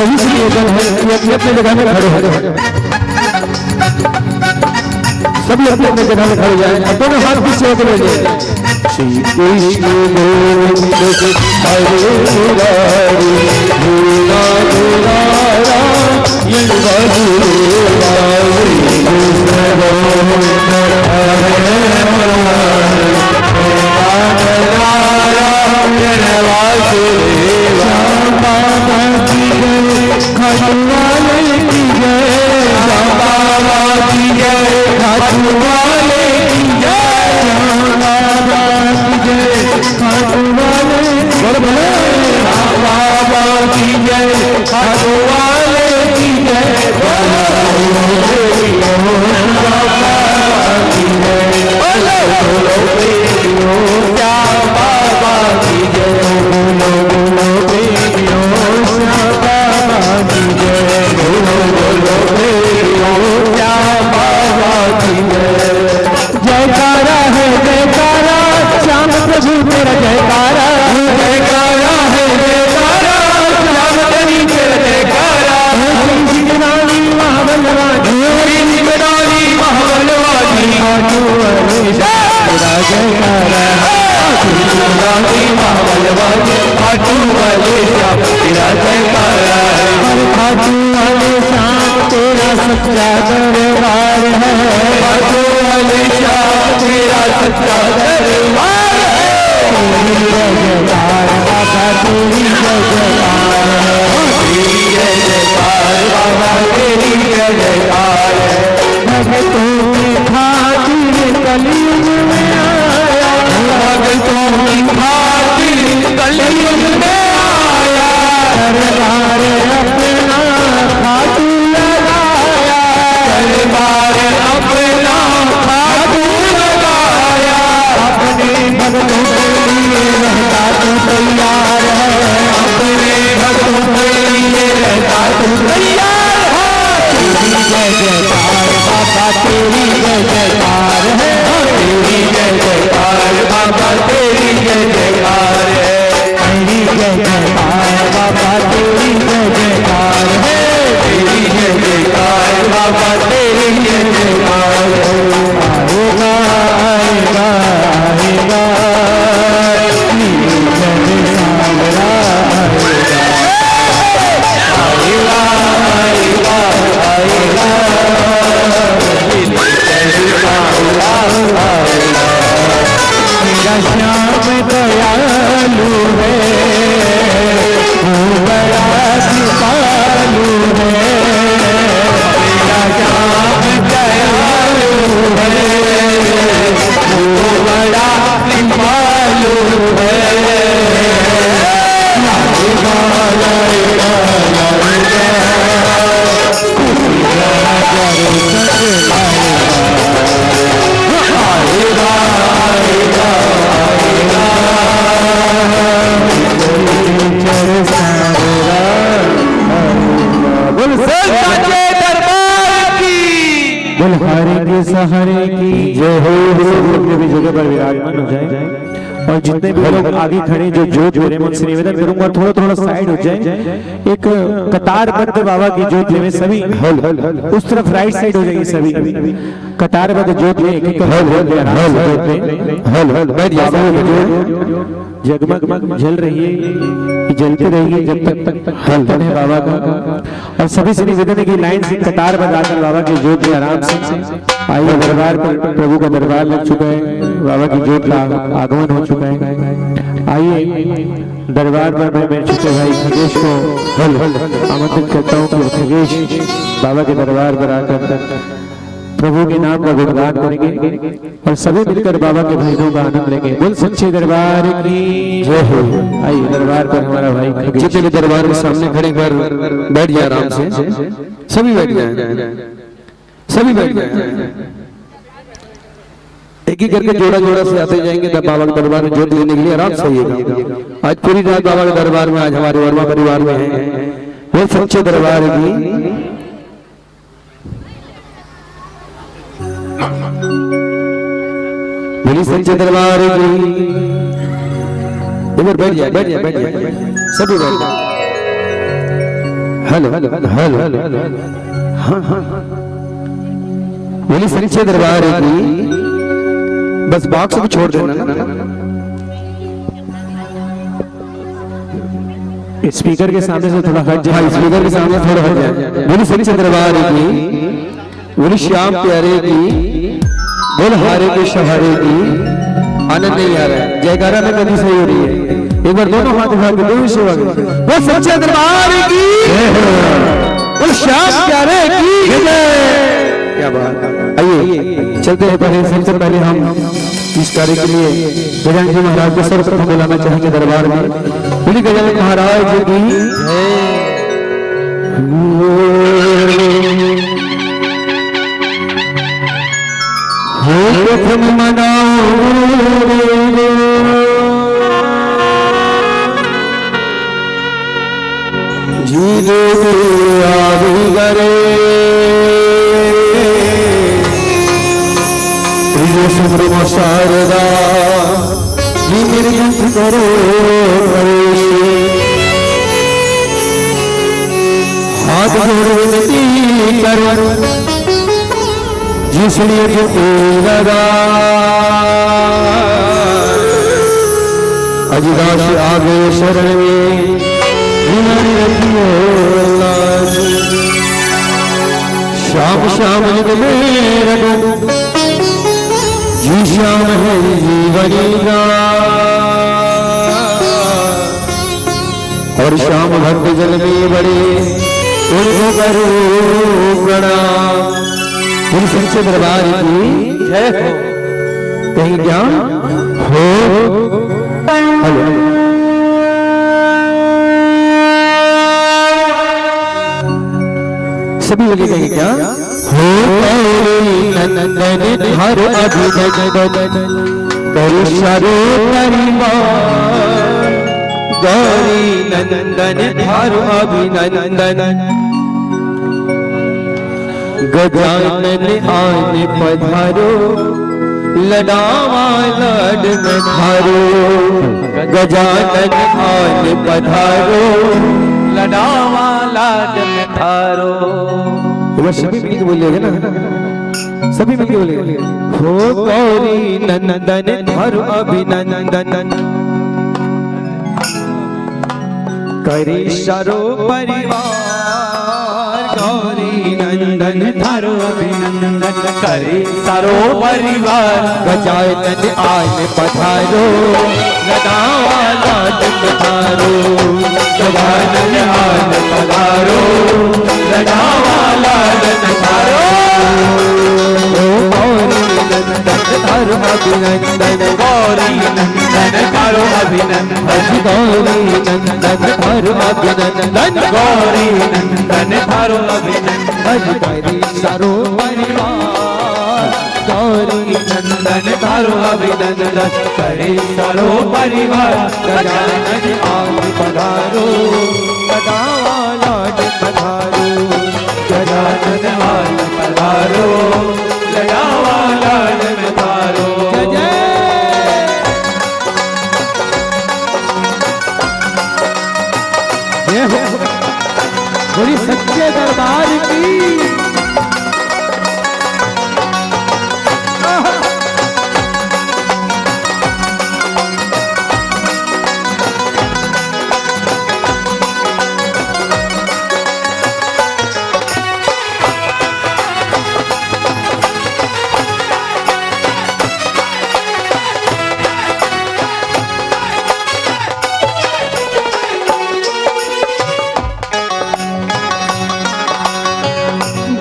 सभी से निवेदन है कि अपने अपने जगह में खड़े हो, सभी अपने अपने जगह में खड़े जाए, दोनों हाथ पीछे होकर ले जाए। श्री कृष्ण गोविंद हरे मुरारी मुरा मुरारा ये वासुदेवाय कृष्ण गोविंद हरे मुरारी मुरा वासुदेवा बाबा की जय खटवाले की जय बाबा की जय खटवाले की जय बाबा की जय खटवाले बाबा की जय खटवाले की जय बाबा की जयकारा है जयकारा श्याम प्रभु तेरा जयकारा जयकारा है जयकारा श्याम तेरी तेरा जयकारा जिगरानी महाबलवानी जिगरानी महाबलवानी तेरा जयकारा जिगरानी महाबलवानी खाटू वाले श्याम तेरा जयकारा खाटू वाले श्याम तेरा सच्चा दरबार है खाटू वाले श्याम तेरा सच्चा दरबार है तेरी जयकार बाबा तेरी जयकार तेरी जयकार बाबा तेरी जयकार भगतों की खातिर कलयुग में आया भगतों की खातिर कलयुग में आया दरबार अपना खाटू लगाया दरबार अपना खाटू लगाया अपने भक्तों के लिए रहता तू तैयार है अपने भक्तों के लिए रहता तू तैयार है तेरी जय जयकार बाबा तेरी जय जयकार है तेरी जय जयकार बाबा तेरी जय जयकार है तेरी जय जयकार बाबा तेरी जय जयकार है तेरी जय जयकार बाबा तेरी जय जयकार आएगा आएगा आएगा मेरा श्याम दयालु है वो बड़ा कृपालु है मेरा श्याम दयालु है वो बड़ा कृपालु है हरे के सहारे की जय हो। अपने भी जगह पर विराजमान हो जाए और जितने भी लोग आगे खड़े जो जोत मेरे मन से निवेदन करूंगा थोड़ा थोड़ा साइड हो जाए, एक कतारबद्ध बाबा की जोत में सभी उस तरफ राइट साइड हो जाएगी सभी कतारबद्ध जोत में एक जगमग जल रही है जलती रहेगी जब तक हल्कन है बाबा का। और सभी से निवेदन है कि लाइन से कतार बजाकर बाबा की जोत में आराम से आइए। दरबार पर प्रभु का दरबार लग चुका है, बाबा की जोत का आगमन हो चुका है। आइए दरबार पर मैं मेरे छोटे भाई खगेश को आमंत्रित करता हूँ कि खगेश बाबा के दरबार पर आकर प्रभु के नाम का गुणगान करेंगे और सभी मिलकर बाबा के भजनों का आनंद लेंगे। बोल सच्चे दरबार की जय हो। आइए दरबार पर हमारा भाई जितने भी दरबार के सामने खड़े कर बैठ जाए आराम से, सभी बैठ जाए, सभी बैठ जाए। एक ही करके जोड़ा जोड़ा से आते जाएंगे तब बाबा के दरबार में जोत लेने के लिए आराम से आइएगा। आज पूरी रात बाबा के दरबार में आज हमारे वर्मा परिवार में है। बोल सच्चे दरबार की बोली सच्चे दरबार की। इधर बैठ जाए, बैठ जाए, बैठ जाए, सभी बैठ जाए। हेलो हेलो हाँ हाँ बोली सच्चे दरबार की बस बॉक्स को छोड़ देना ना स्पीकर के सामने से थोड़ा हट जाए स्पीकर के सामने थोड़ा हट जाए बोली सच्चे दरबार की बोली श्याम प्यारे की बोल हारे के शहारे की आनंद नहीं आ रहा है जयकारा में कभी सही हो रही है एक बार दोनों हाथ उठा के बोल सेवा वो सच्चे दरबार की बोल श्याम प्यारे की क्या बात आइए चलते हैं पहले सबसे पहले हम इस कार्य के लिए गजानन जी महाराज को सर्वप्रथम बुलाना चाहेंगे दरबार में बोली गजानन महाराज की हो प्रथम मनाओ जी आदि करे सुब्रह्म शारदा जी निर्गंथ करो प्रवेश हाथ जोड़ विनती करो जिसलिए लगा अजदास आ गए शरण में श्याम श्याम में जी श्याम है जीवनी और श्याम भक्त जल में बड़े उनको करो प्रणाम फिर सच्चे दरबार की जय हो कहीं क्या हो हेलो सभी लगे कहीं क्या हो नंदन हर अभिनंदन करो सारो परिवार गौरी नंदन हर अभिनंदन गजानन आने पधारो लडावा लाड में धारो गजानन आने पधारो लडावा लाड में धारो सभी मिलकर बोलिएगा ना सभी मिलकर बोलिएगा हो गौरी नंदन धरो अभिनंदन करे सारो परिवार गौरी नंदन धरो अभिनंदन करे सारो परिवार गजानन आने पधारो लडावा लाड में धारो गजानन आने पधारो लडावा लाड में धारो धरो अभिनंदन गौरी नंदन धरो अभिनंदन गौरी नंदन धरो अभिनंदन गौरी नंदन धरो अभिनंदन करे सारो परिवार गौरी नंदन धरो अभिनंदन करे सारो परिवार गजानन आने पधारो लडावा लाड पधारो गजानन आने पधारो लडावा लाड में धारो जय जय हो बोली सच्चे दरबार की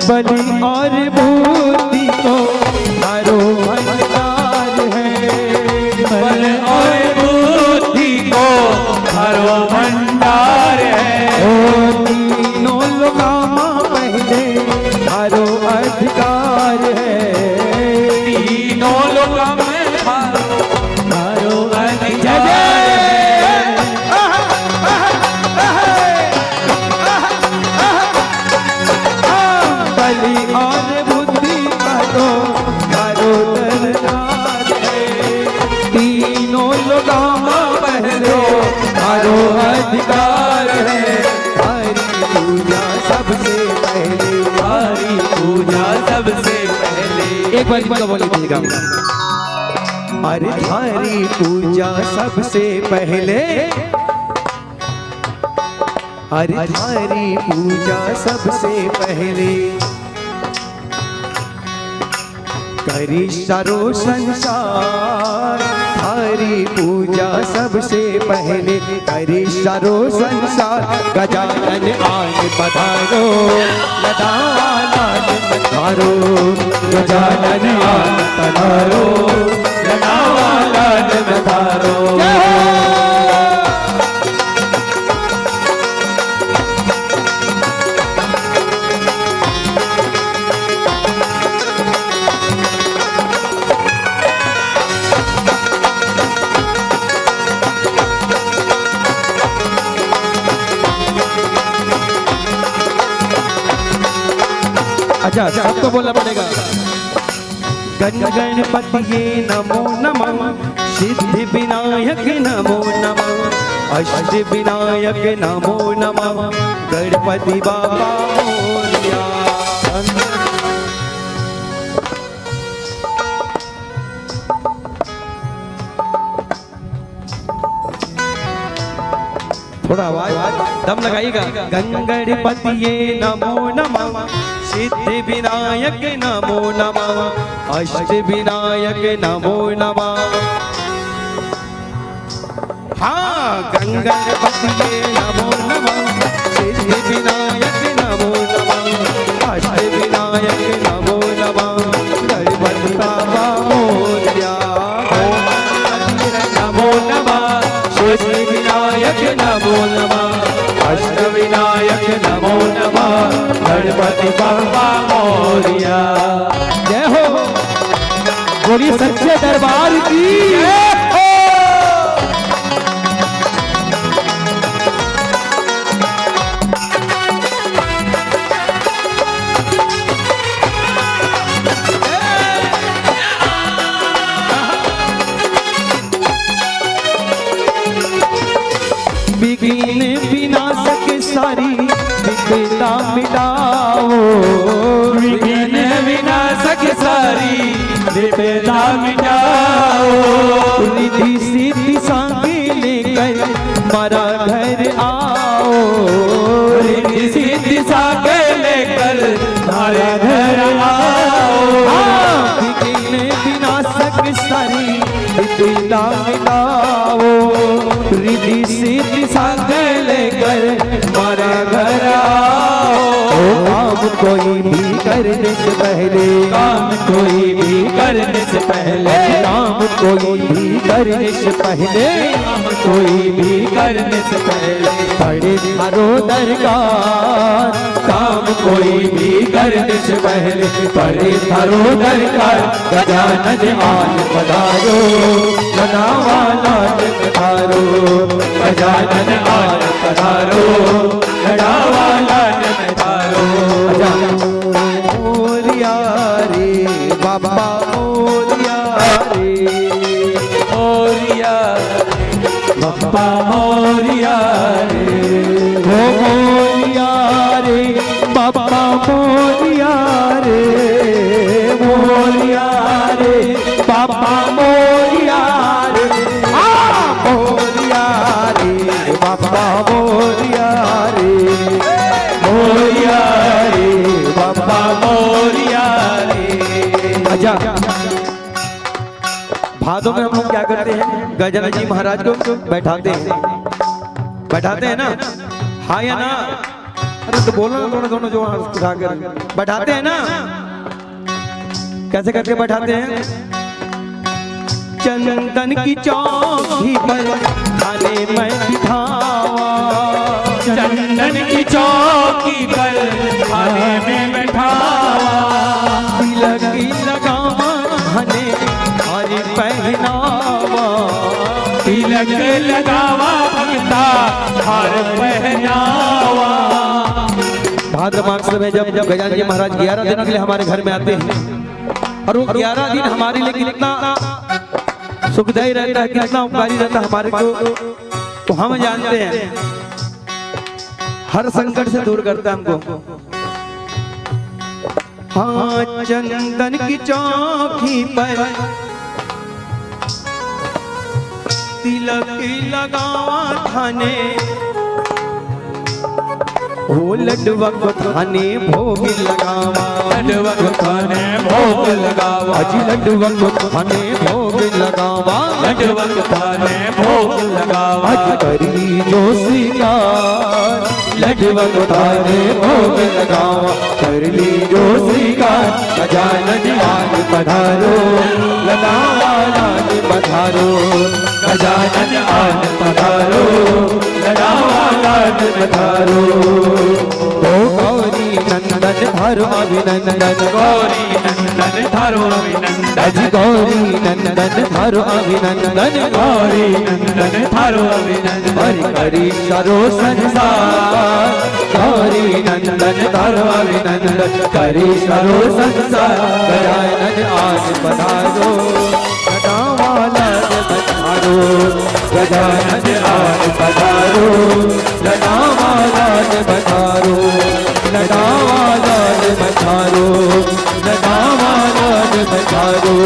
बलि और बूटी को धारो भंडार है बल और बूटी को धारो भंडार है ओ तीनों लोका पहले धारो अधिकार है तीनों लोका में धारो अधिकार और बुद्धि का तो धारो दरबार है तीनों लोगा पहले धारो अधिकार है हरि पूजा बार इनका बोल लीजिएगा। अरे थारी पूजा सबसे पहले, अरे थारी पूजा सबसे पहले करी सारो संसार। थारी पूजा सबसे पहले करी सारो संसार। गजानन आन पधारो, लदावालान पधारो, गजानन आन पधारो, लदावालान पधारो। अच्छा सबको बोलना पड़ेगा। गण गणपतिये नमो नमः, सिद्धि विनायक नमो नमः, अष्ट विनायक नमो नमः, गणपति बाबा मोरया। थोड़ा आवाज दम लगाइएगा। गण गणपतिये नमो नमः, सिद्धि विनायक नमो नमः, अष्ट विनायक नमो नमः। हाँ गण गणपतिये नमो नमः, सिद्धि विनायक नमो नमः, अष्ट विनायक नमो नमः, गणपति बाबा मोरया। नमो नमः, सिद्धि विनायक नमो नमः, अष्ट विनायक नमो नमः, गणपति बाबा मोरया। जय हो, बोलिए सच्चे दरबार की जय हो। विघ्न विनाशक सारी विपदा मिटाओ, विघ्न विनाशक सारी विपदा मिटाओ। रिद्धि सिद्धि सांगे लेकर मारा घर आओ, रिद्धि सिद्धि सांगे लेकर मारा घर आओ। विघ्न विनाशक सारी विपदा मिटाओ, रिद्धि सिद्धि सांगे लेकर मारा घर आओ। काम कोई भी करने से पहले, काम कोई भी करने से पहले, काम कोई भी करने से पहले, काम कोई भी करने से पहले पड़े थारो दरकार। काम कोई भी करने से पहले पड़े थारो दरकार। गजानन आन पधारो, लदावालान पधारो, गजानन आन पधारो, लदावालान पधारो। मोरया रे बाबा मोरया रे, मोरया बाबा मोरया रे, मोरया रे बाबा मोरया रे, मोरया रे बाबा मोरया रे, मोरया रे बाबा मोरया रे, मोरया रे बाबा मोरया रे। अच्छा भादों में हम लोग क्या करते हैं, गजानन जी महाराज को बैठाते हैं, बैठाते हैं ना, हाँ या ना? अरे तो बोलो ना, दोनों जो उठा कर बैठाते हैं ना। कैसे करके बैठाते हैं? चंदन की चौकी पर खाने में बिठावा, चंदन की चौकी पर खाने में बैठावा। तिलक लगावा हने हरि पहनावा, तिलक लगावा भगता हार पहनावा। भाद्र मास में जब गजानन जी महाराज 11 दिन के लिए हमारे घर में आते हैं, और वो 11 दिन हमारे लिए कितना सुखदायी रहता है, कितना उपकारी रहता है हमारे को, तो हम जानते हैं। हर संकट से दूर करता है हमको। हाँ चंदन की चौकी पर तिलक लगावा थाने, ओ लडवा को थाने भोग लगावा, लडवा को थाने भोग लगावा, अजी लडवा को थाने भोग लगावा, लडवा को थाने भोग लगावा, अज करी जो श्रृंगार लडवा को थाने भोग लगावा, कर ली जो श्रृंगार गजानन आज पधारो, लगावा लाज पधारो, गजानन आज पधारो, लगावा लाज पधारो। ओ गौरी नंदन धरो अभिनंदन, गौरी नंदन धरो अभिनंदन, अजी गौरी नंदन धरो अभिनंदन, गौरी नंदन धरो अभिनंदन, हरि हरि सरो संसार, गौरी नंदन धरो अभिनंदन, करी सरो संसार, गजानन आज पधारो, लटावाला पधारो, गजानन आज पधारो, लटावाला पधारो, लटावाला पधारो, लटावाला पधारो,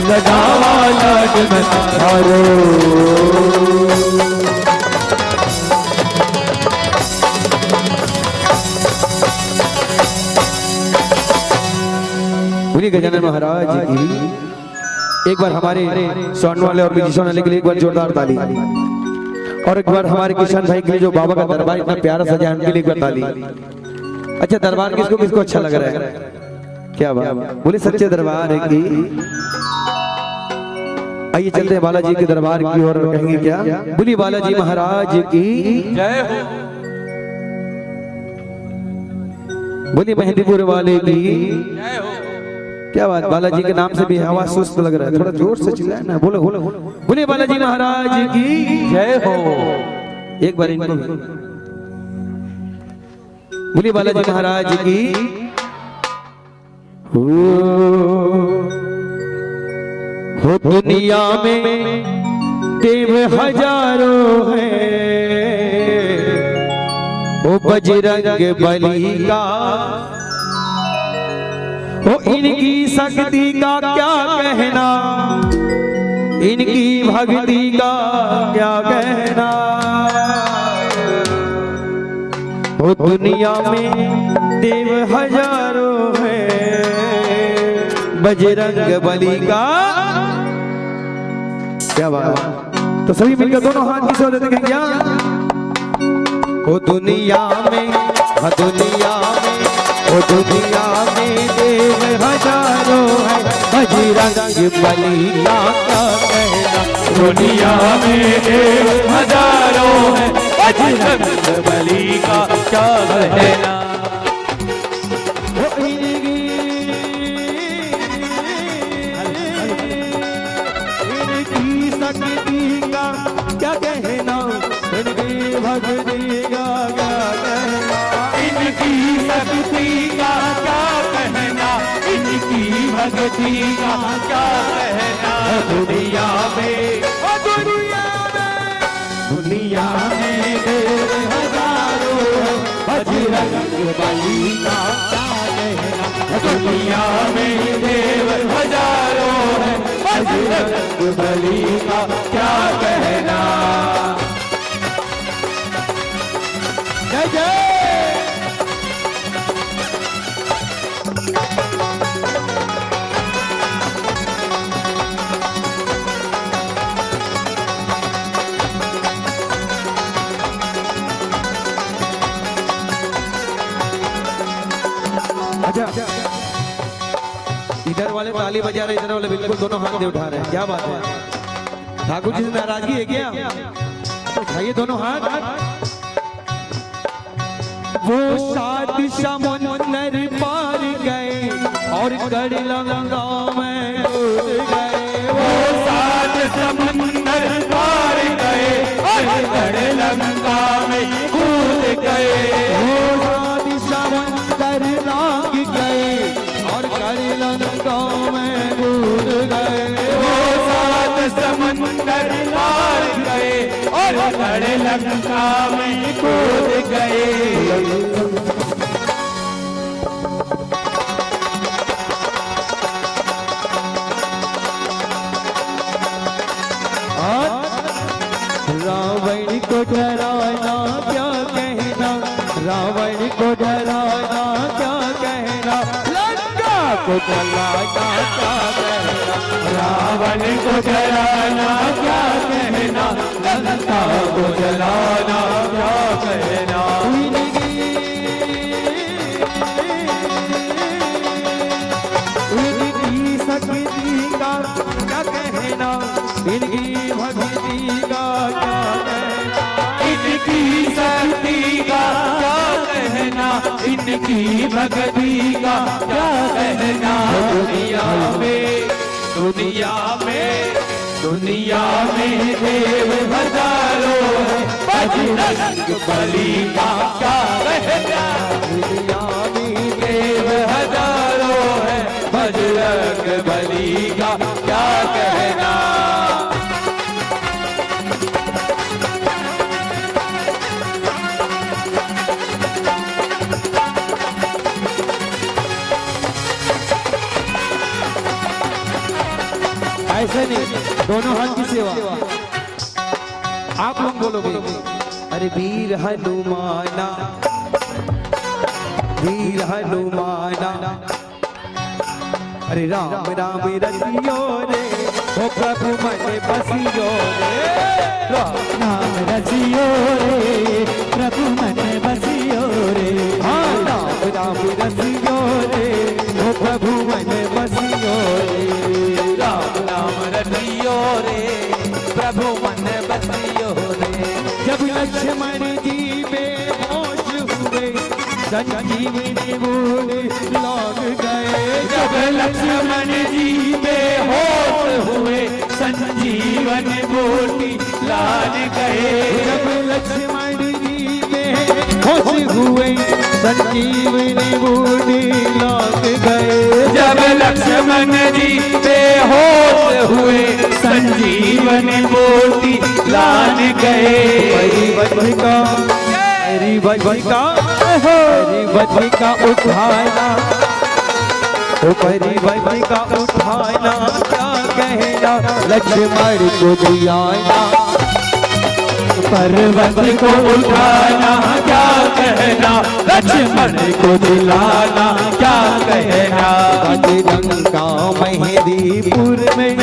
लटावाला पधारो। बोलिए गजानन महाराज की। एक बार हमारे साउंड वाले और म्यूजिशियन वाले के लिए एक बार जोरदार ताली, और एक बार हमारे किशन भाई के लिए जो बाबा का दरबार इतना प्यारा सजा है उनके लिए एक बार ताली। अच्छा दरबार किसको किसको अच्छा लग रहा है? क्या बात, बोले सच्चे दरबार है की। आइए चलते हैं बालाजी के दरबार की और कहेंगे क्या, बोलिए बालाजी महाराज की जय हो, बोलिए मेहंदीपुर वाले की जय हो, क्या बात, बालाजी के नाम से भी हवा सुस्त लग रहा है, थोड़ा जोर से चिल्लाए ना, बोलो बोलो बोलिए बालाजी महाराज की जय हो, एक बार इनको भी बोलिए बालाजी महाराज की। हो दुनिया में देव हजारों हैं, ओ बजरंग बली का, ओ इनकी शक्ति का क्या कहना, इनकी भक्ति का क्या कहना। ओ दुनिया में देव हजारों हैं, बजरंग बली का क्या बात। तो सभी मिलकर दोनों हाथ की सौदे देखें क्या। ओ दुनिया में, हाँ दुनिया में, ओ दुनिया में देव हजारों है, बजरंग बली का क्या कहना। दुनिया में देव हजारों है, बजरंग बली का क्या कहना। इनकी शक्ति का क्या कहना, इनकी भक्ति का क्या कहना, इनकी शक्ति का क्या कहना, इनकी भक्ति का क्या कहना। दुनिया में, दुनिया में देव हजारों है, बजरंग बली का क्या कहना। दुनिया में देव हजारों है, बजरंग बली का क्या कहना। जय जय। अच्छा इधर वाले ताली बजा रहे, इधर वाले बिल्कुल दोनों हाथ दे उठा रहे हैं, क्या बात है। ठाकुर जी से नाराजगी है क्या? उठाइए दोनों हाथ। वो सात समुंदर पार गए और कड़ी लंका में कूद गए। वो सात समंदर पार गए और बड़े लंका में कूद गए। वो सात समुंदर लाग गए और कड़ी लंका में कूद गए। वो सात समंदर पार गए और बड़े लंका में कूद गए। को डराना क्या कहना, रावण को डराना क्या कहना, लंका को जलाना क्या कहना, रावण को जलाना क्या कहना, लंका को जलाना क्या कहना। इनकी शक्ति का क्या कहना, इनकी भक्ति का क्या कहना, इनकी शक्ति का क्या कहना, इनकी भक्ति का क्या कहना। दुनिया में देव हजारों है, बजरंग बली का क्या कहना। दुनिया में देव हजारों है, बजरंग बली का क्या कहना। ऐसे नहीं, दोनों हाथ की सेवा। आप लोग बोलोगे, अरे वीर हनुमाना, वीर हनुमाना, अरे राम राम रसियो रे, ओ प्रभु मन बसियो रे, राम नाम रसियो रे प्रभु मन बसियो रे। हाँ, राम राम रसियो रे, ओ प्रभु मन बसियो रे, राम नाम रसियो रे, प्रभु मन बसियो रे। जब लक्ष्मण जी बेहोश हुए, संजीवनी बूटी लाग गए, जब लक्ष्मण जी बेहोश हुए, संजीवन बूटी लान गए। जब लक्ष्मण जी बेहोश हुए, संजीवनी बूटी लाग गए, जब लक्ष्मण जी बेहोश हुए, संजीवन बूटी लान गए। परिवज्जिका परिवज्जिका उठाना, ओ परिवज्जिका उठाना क्या कहना, लक्ष्मण को दियाना, पर्वत को उठाना क्या कहना, लक्ष्मण को दिलाना क्या कहना। बजरंगा मेहंदीपुर में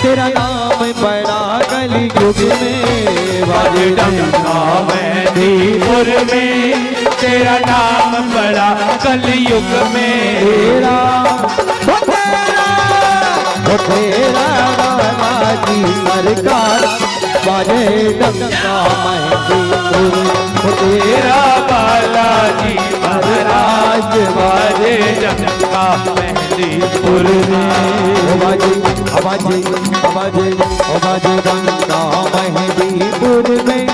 तेरा नाम बड़ा कलयुग में, बजरंगा मेहंदीपुर में तेरा नाम बड़ा कलयुग में। तेरा बालाजी सरकार, बाजे डंका मेहंदीपुर, तेरा बालाजी महाराज बाजे डंका मेहंदीपुर में। बाजे बाजे बाजे बाजे डंका मेहंदीपुर में,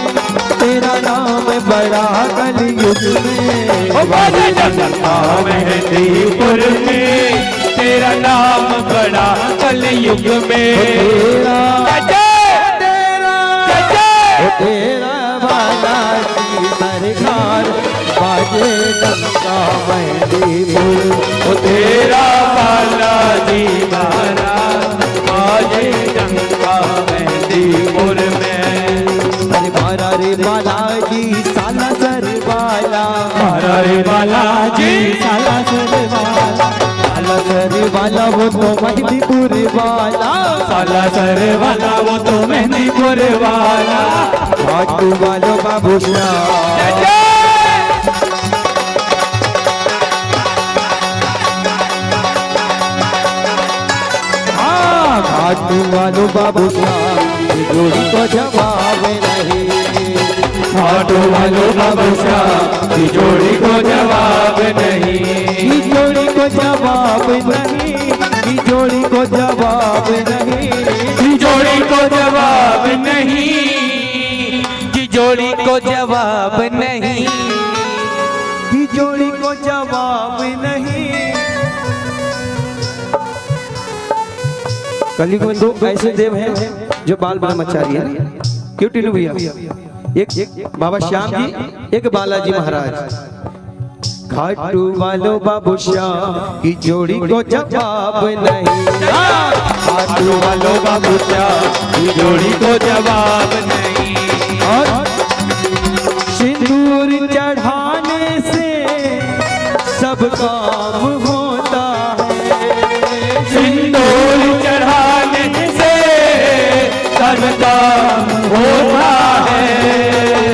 तेरा नाम बड़ा कलयुग में, बाजे डंका मेहंदीपुर में तेरा नाम बड़ा कलयुग में। तेरा बालाजी सरकार, बाजे डंका मेहंदीपुर, तेरा बालाजी महाराज बाजे डंका मेहंदीपुर में। अरे मारा रे बालाजी साला सर वाला, मारा रे बालाजी साला सर वाला वो तो मेहंदीपुर वाला, साला सर वाला वो तो मेहंदीपुर वाला। घाटू वालो बाबू श्याम, घाटू वालो बाबू श्याम, जोड़ी को जवाब नहीं, घाटू वालो बाबू श्याम की जोड़ी को जवाब नहीं, की जोड़ी को जवाब नहीं, की जोड़ी को जवाब नहीं, की जोड़ी को जवाब नहीं, की जोड़ी को जवाब नहीं, की जोड़ी को जवाब नहीं। कलयुग में दो ऐसे देव हैं जो बाल ब्रह्मचारी है, क्यों टीनू भैया? एक बाबा श्याम जी, एक बालाजी महाराज। घाटू वालो बाबू श्याम की जोड़ी को जवाब नहीं, घाटू वालो बाबू श्याम की जोड़ी को जवाब नहीं, और सिंदूर चढ़ाने से सब काम होता है। सिंदूर चढ़ाने से सब काम होता है।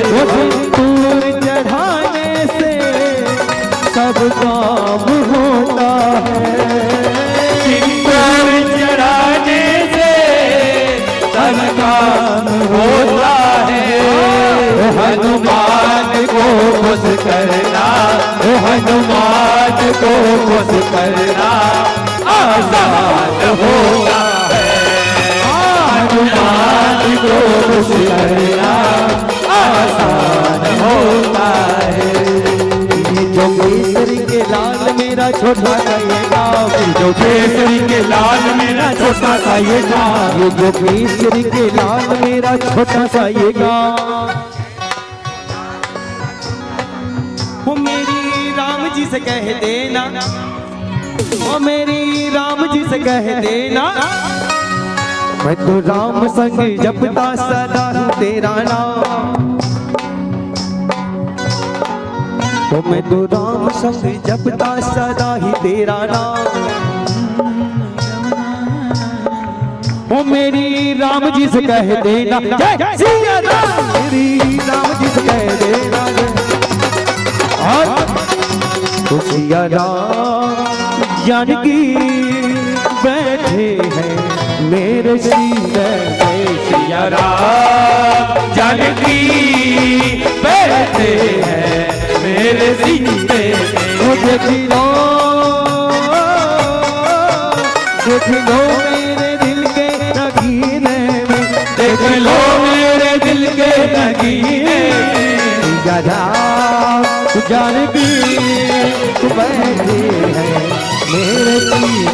वो सिंदूर चढ़ाने से सब काम होता है। सिंदूर चढ़ाने से सब काम होता है। हनुमान को खुश करना, हनुमान को खुश करना आसान होता है। हनुमान को खुश करना आसान होता है। जो केसरी के लाल मेरा छोटा सा ये गाँव, जो केसरी के लाल मेरा छोटा सा ये गाँव, ये जो केसरी के लाल मेरा छोटा सा ये गाँव, वो मेरी राम जी से कह देना, वो मेरी राम जी से कह देना, मैं तो राम संग जपता सदा तेरा नाम। तो मैं तो राम संग जपता सदा ही तेरा नाम। ओ मेरी राम जी से कह देना जय सिया राम, मेरी राम जी से कह देना जय। और सिया राम जानकी बैठे हैं मेरे सीने में। सिया राम जानकी बैठे हैं मेरे सीने में। देख लो मेरे दिल के नगीने में, देख लो मेरे दिल के नगीने में। जानकी बैठे हैं मेरे सीने में।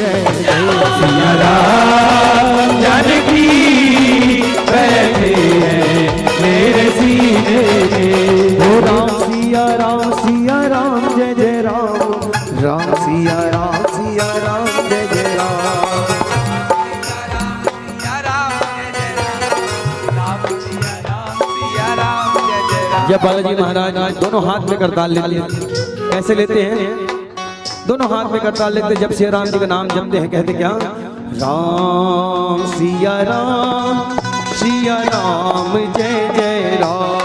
सिया राम जानकी बैठे हैं मेरे सीने में। ओ राम सिया राम जय जय राम, राम सिया राम जय जय राम। जब बालाजी महाराज दोनों हाथ में करताल लेते हैं, कैसे लेते हैं? दोनों हाथ में करताल लेते, जब श्री राम जी का नाम जपते हैं कहते क्या? राम सिया राम जय जय राम।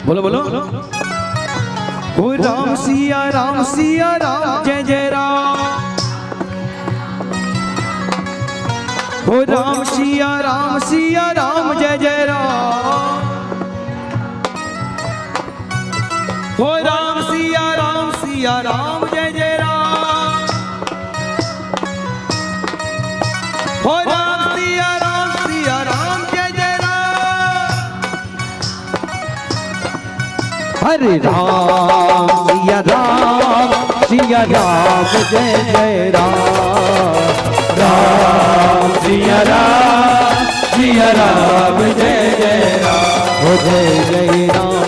बोलो बोलो। ओ राम सिया राम जय जय राम। ओ राम सिया राम जय जय राम। ओ राम सिया राम जय जय राम। ओ राम सिया राम जय जय राम। हरे राम सिया राम जय जय राम। राम सिया राम जय जय राम। हो जय जय राम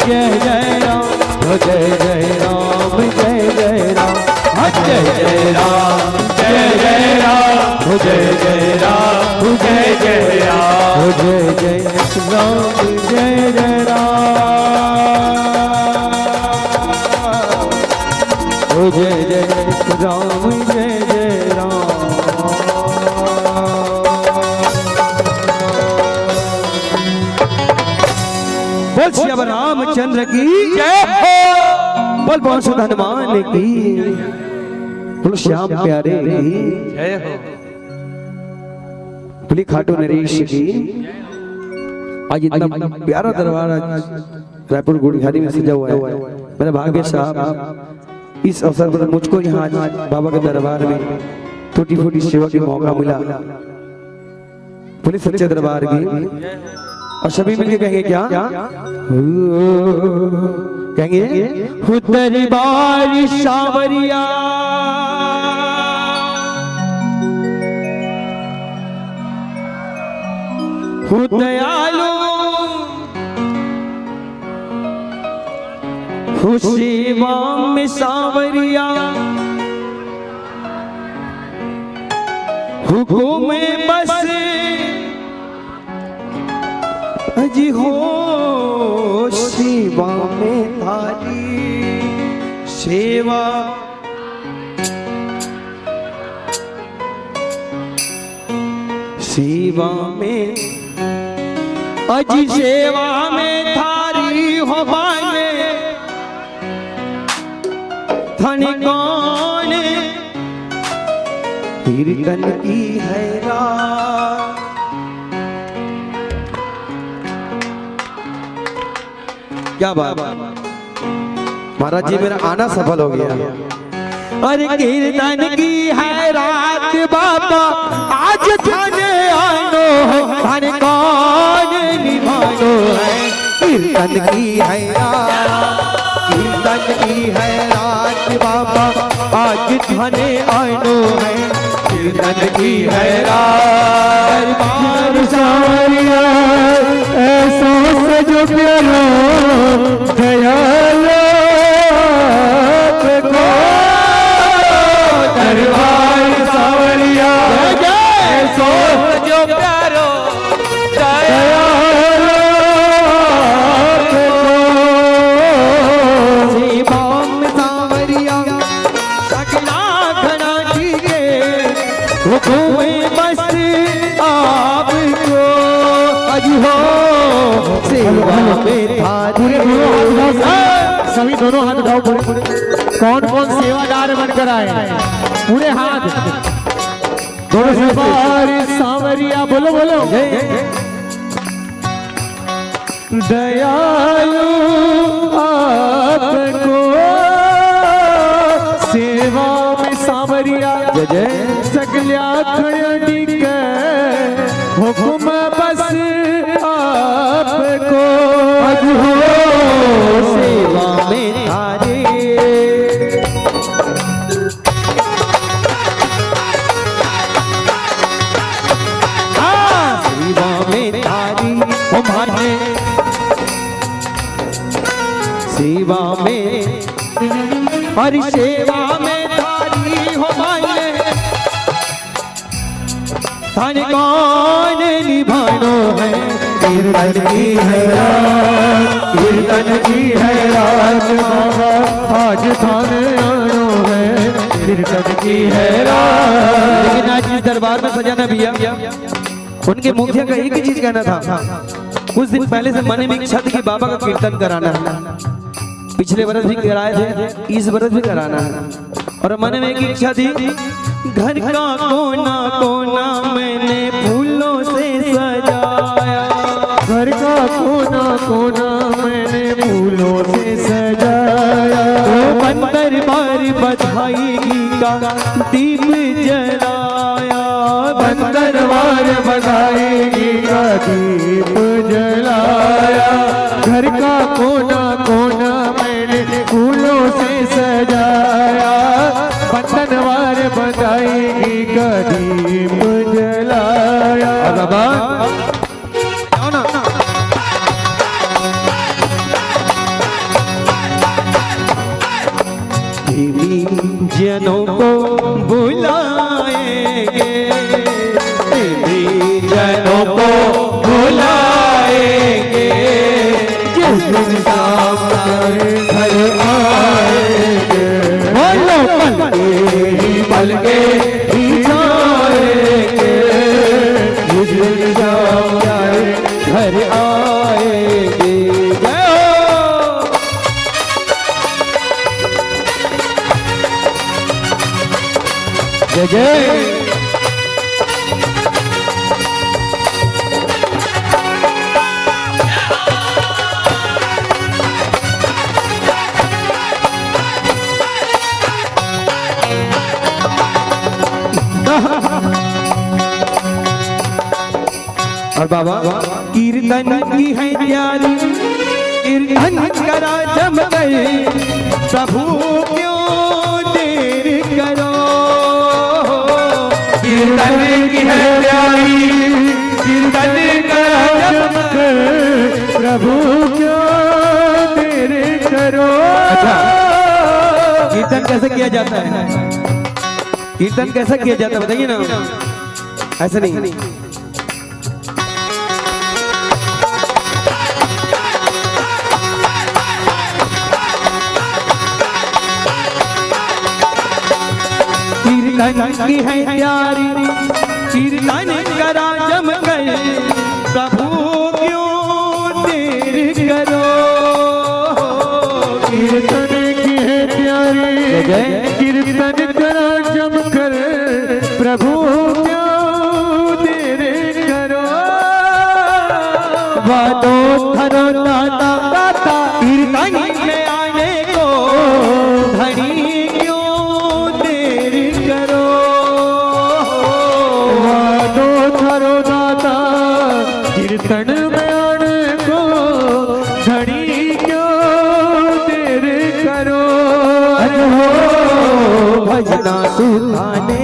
जय जय राम। हो जय जय राम जय जय राम। जय जय राम जय जय राम। हो जय जय राम जय जय राम। हो जय जय राम जय जय राम। हो जय जय राम जय जय राम। बोल श्री रामचंद्र की जय हो। बोल पवन सुत हनुमान की। बोल श्याम प्यारे की। जय हो। बोली खाटू नरेश की। आज इतना प्यारा दरबार आज रायपुर गुड़घारी में सजा हुआ है। मेरे भाग्य साहब इस अवसर पर मुझको यहाँ बाबा के दरबार में टूटी फूटी सेवा का मौका मिला। पुलिस सच्चे दरबार की। और सभी मिलके कहेंगे क्या? कहेंगे दरबार सावरिया दयालु सेवा में सावरिया हुकुम बस अजी हो सेवा में थारी सेवा सेवा में अजी सेवा में थारी हो बाने धन कौन कीर्तन की है रात। क्या बात महाराज जी, मेरा आना सफल हो गया। अरे कीर्तन की है रात बाबा आज धन आनो है, धन कौन निभानो है। कीर्तन की है रात, कीर्तन की है रात बाबा आज धन आनो है, कीर्तन की है रात। बार सारिया ऐसा सजो प्यारो दयालो को दरबार सावरिया सो जो प्यारो दयालो शिवम सावरिया सकला घना जी के हुकुम बस आपको अज हो सेवा में थारी। सभी दोनों हाथ उठाओ पूरे। कौन कौन सेवादार बनकर आए पूरे हाथ दोनों से। सांवरिया बोलो बोलो। दयालु आपको सेवा में सांवरिया जय जय सकल्या खड़ी के हुकुम बस आपको अज हो सेवा में थारी। सेवा में थारी हो माने सेवा में हरि सेवा में थारी हो माने धन कौन निभानो है। कीर्तन की है रात, कीर्तन की है रात बाबा आज थाने आनो है कीर्तन की है रात। लेकिन आज इस दरबार में सजाना भैया उनके मुखिया का एक ही चीज कहना था। कुछ दिन पहले से मन में इच्छा थी कि बाबा का कीर्तन कराना है। पिछले बरस भी कराए थे, इस बरस भी कराना है। और मन में एक इच्छा थी, घर का कोना कोना मैंने फूलों से सजाया, घर का कोना कोना मैंने फूलों से सजाया। बंदर बार बधाई का दीप जलाया, बंदर बार बधाई का दीप जलाया। घर का कोना कोना मैंने फूलों से सजाया, बंदनवार बधाई का दीप जलाया। बाबा जनों को बुलाएंगे, जनों को बुलाएंगे, जिस दिन शाम घर आएंगे, बोलो पल के ही जाएंगे, जिस दिन शाम घर आएंगे। जय जय और बाबा कीर्तन की है प्यारी, कीर्तन करा जम गए, प्रभु क्यों देर करो। कीर्तन की है प्यारी, कीर्तन करा जम गए, प्रभु क्यों देर करो। अच्छा, कीर्तन कैसे किया जाता है? कीर्तन कैसे किया जाता है बताइए ना। ऐसे नहीं। कीर्तन की है प्यारी कीर्तन करा जम गए प्रभु क्यों देर करो। कीर्तन की है प्यारी कीर्तन करा जम कर प्रभु क्यों देर करो। वादो धरो दाता दाता कीर्तन में आने को धनी क्यों देर करो। वादो धरो दाता कीर्तन में आने को धनी क्यों देर करो। अरे हो भजना सुधाने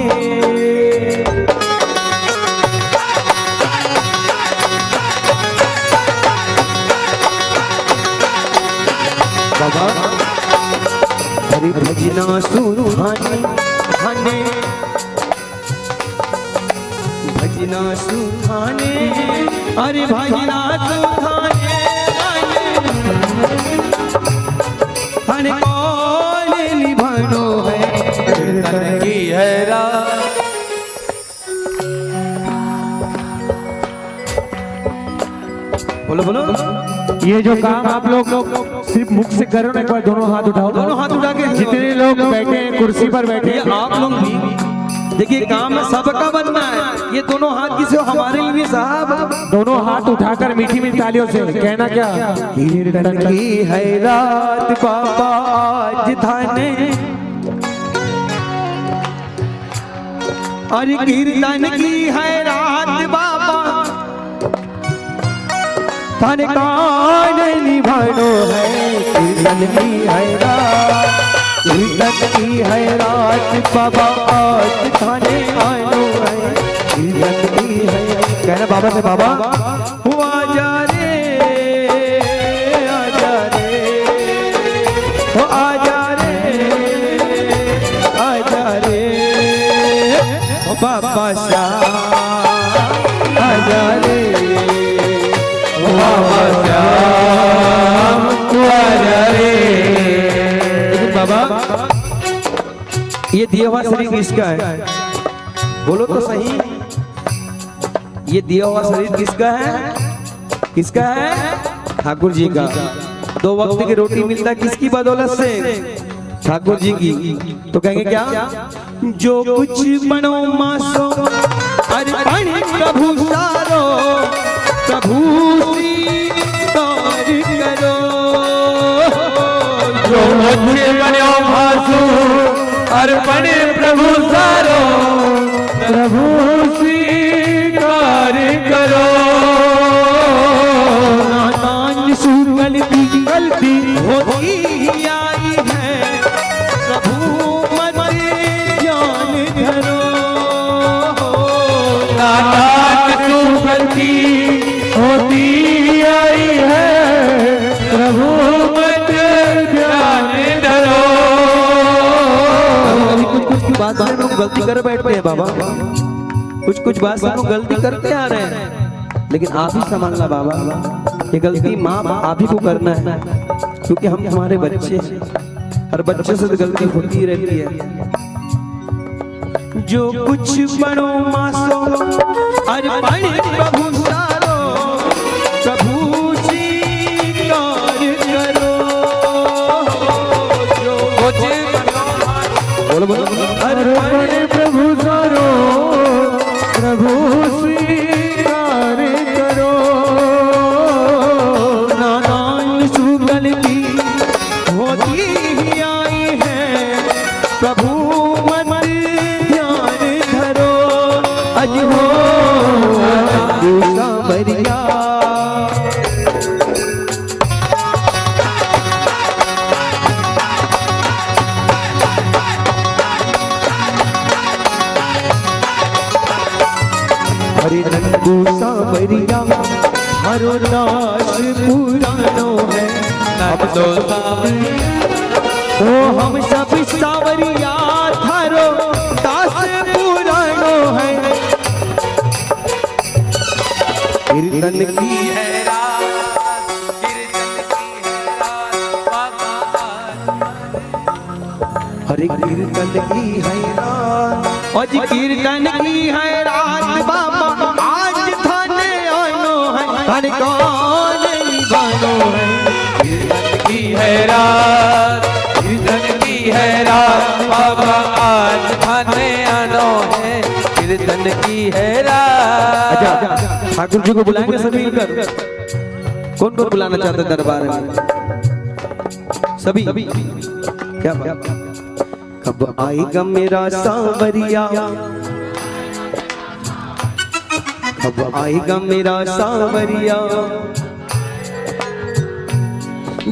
बाबा हरि भजना सुधाने धाने भजना सुधाने हरि भजना सुधाने हन कौन निभानो है कीर्तन की है रात। बोलो बोलो ये जो काम आप लोग सिर्फ मुख से करो ना, एक बार दोनों हाथ उठाओ। दोनों हाथ उठा के जितने लोग बैठे हैं कुर्सी पर बैठे ये हैं, आप लोग भी देखिए काम सबका बनना है। ये दोनों हाथ किसी हमारे लिए साहब दोनों हाथ उठाकर मीठी मीठी तालियों से कहना क्या। कीर्तन की है रात बाबा आज थाने अरे कीर्तन की है रात बाबा थाने कान निभानो है। कीर्तन की है रात कीर्तन की है रात बाबा आज थाने आनो है। कीर्तन की है कहना बाबा से बाबा हुआ जा रे आजा रे हो आजा रे आजा रे हो बाबा श्याम आजा रे हो बाबा श्याम आजा रे। लेकिन बाबा ये दिया हुआ शरीर किसका है? बोलो तो सही, ये दिया हुआ शरीर किसका है? किसका है? ठाकुर जी का। दो वक्त की रोटी मिलता है किसकी बदौलत से? ठाकुर जी की। तो कहेंगे क्या? जो कुछ बनो मासो अर्पण प्रभु सारो प्रभु स्वीकार करो। जो मुझे बनो मासो अर्पण प्रभु सारो प्रभु स्वीकार करो। नादान सु गलती होती ही आई है प्रभु मत ज्ञान धरो। नादान सु गलती होती आई है प्रभु मत ज्ञान धरो। कुछ बात से लोग गलती कर बैठते हैं बाबा, कुछ बात से लोग गलती करते आ रहे हैं, लेकिन आप ही संभालना बाबा। ये गलती माँ आप ही को करना है, क्योंकि हम तुम्हारे बच्चे हैं। हर बच्चे से तो गलती होती ही रहती है। जो कुछ बनो मासो अर्पण प्रभु सारो प्रभु स्वीकार करो। जो बोलो बोलो अर्पण प्रभु सारो प्रभु स्वीकार करो। नादान सु गलती होती ही आई है प्रभु मत ध्यान धरो। अज हो सांवरिया हरे रंगू सांवरिया हरो दास पुरानो है। हम तो ओ हम सब सांवरिया थारो दास पुरानो है। कीर्तन की है हरे कीर्तन की है रात आज कीर्तन की है रात बाबा आज थाने आनो है हर कौन निभानो है कीर्तन की है रात, कीर्तन की है रात, बाबा आज थाने आनो है, कीर्तन की है रात। अच्छा ठाकुर जी को बुलाएंगे सभी मिलकर कौन कौन बुलाना चाहते हैं दरबार में सभी क्या बात कब आएगा मेरा सांवरिया कब आएगा मेरा सांवरिया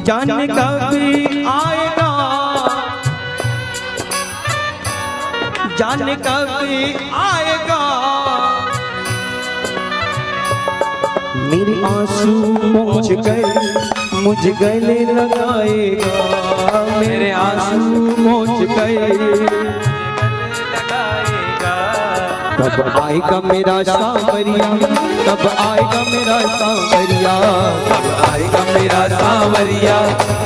जाने कब आएगा जाने कब आएगा मेरे आंसू पहुंच गए मुझे गले लगाएगा मेरे आंसू पहुंच गए कब आएगा मेरा सांवरिया कब आएगा मेरा सांवरिया कब आएगा मेरा सांवरिया,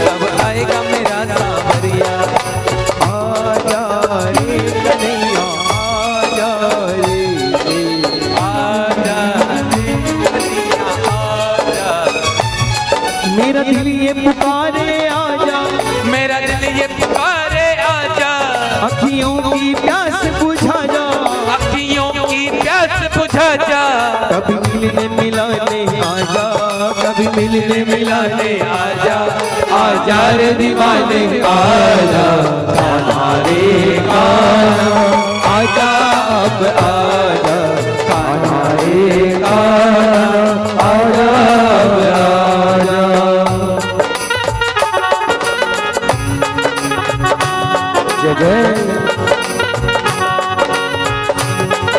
कब आएगा मेरा सांवरिया। आजा रे कन्हैया आजा रे आजा रे कन्हैया आजा, मेरा दिल ये पुकारे आजा मेरा दिल ये पुकारे आजा, अखियों की प्यास बुझा जा अखियों की प्यास बुझा जा। कभी मिलने मिलाने आजा कभी मिलने मिलाने आजा आजा रे दीवाने आजा, हमारे काना आजा अब आजा काना रे काना आजा अब आजा। जय जय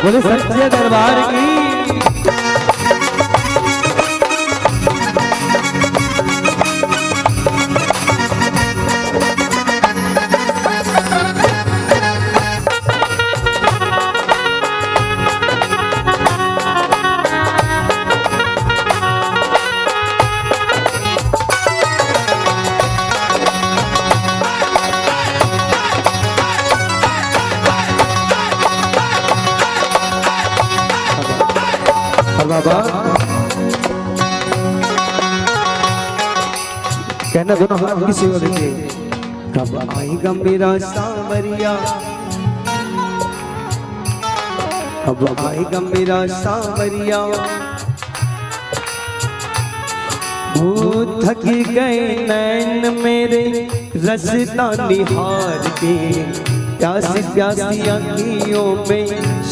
बोले सच्चे दरबार की बाबा कहना दोनों हाथ की सेवा देंगे कब आएगा मेरा सांवरिया कब आएगा मेरा सांवरिया वो थक गए नैन मेरे रसता निहार के प्यासी प्यासी अखियों में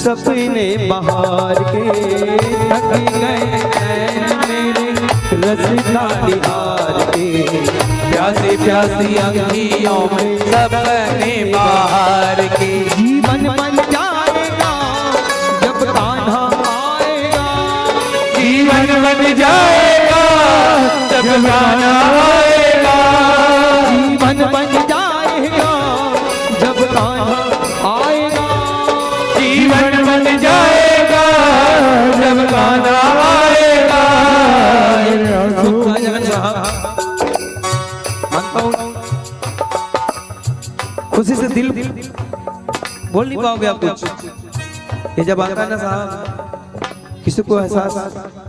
सपने बहार के थक गए नैन मेरे रसता निहार के प्यासी प्यासी अखियों में सपने बाहर के। जीवन बन जाएगा जब कान्हा आएगा जीवन बन जाएगा जब गाना आएगा, जीवन बन जाएगा जब कान्हा आएगा जीवन बन जाएगा जब गाना आएगा। जगन साहब मानता हूँ खुशी से दिल बोल नहीं पाओगे आप कुछ ये जब आता है ना साहब किसी को एहसास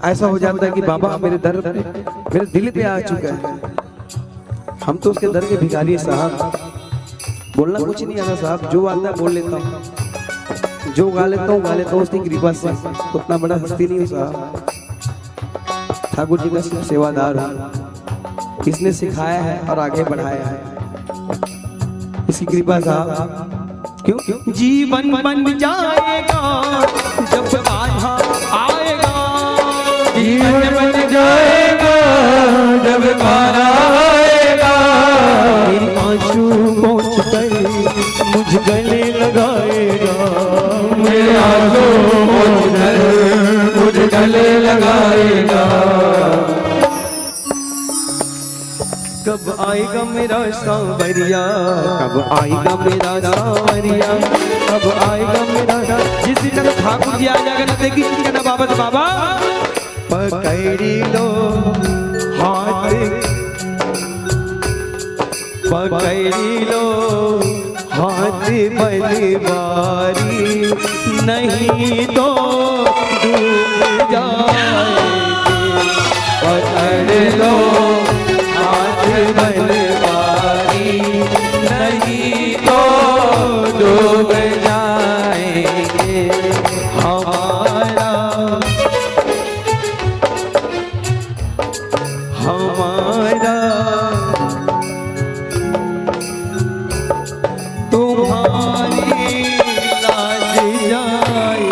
ऐसा हो जाता है कि बाबा मेरे दर पे मेरे दिल पे आ चुका है हम तो उसके दर के भिखारी हैं साहब बोलना कुछ नहीं आता साहब जो आता है बोल लेता हूँ जो गा लेता हूँ उसकी कृपा से उतना बड़ा हस्ती नहीं हो साहब ठाकुर जी का सिर्फ सेवादार हूँ इसने सिखाया है और आगे बढ़ाया है इसकी कृपा साहब क्यों जीवन बन जाएगा जब कान्हा आएगा जीवन बन जाएगा जब गाना आएगा, मेरे आंसू पहुंच कर मुझ गले लगाएगा मेरे आंसू मुझ गले लगाएगा। कब आएगा मेरा सांवरिया कब आएगा मेरा सांवरिया कब आएगा मेरा जिस दिन ठाकुर जी आ जाएगा ना देखी कहना बाबा तो बाबा पकड़ लो हाथ, पकड़ लो हाथ बलवारी, नहीं तो डूब जाएंगे। पकड़ लो हाथ बलवारी, नहीं तो डूब जाएंगे। हमारा हमारा तुम्हारी लाज जाए।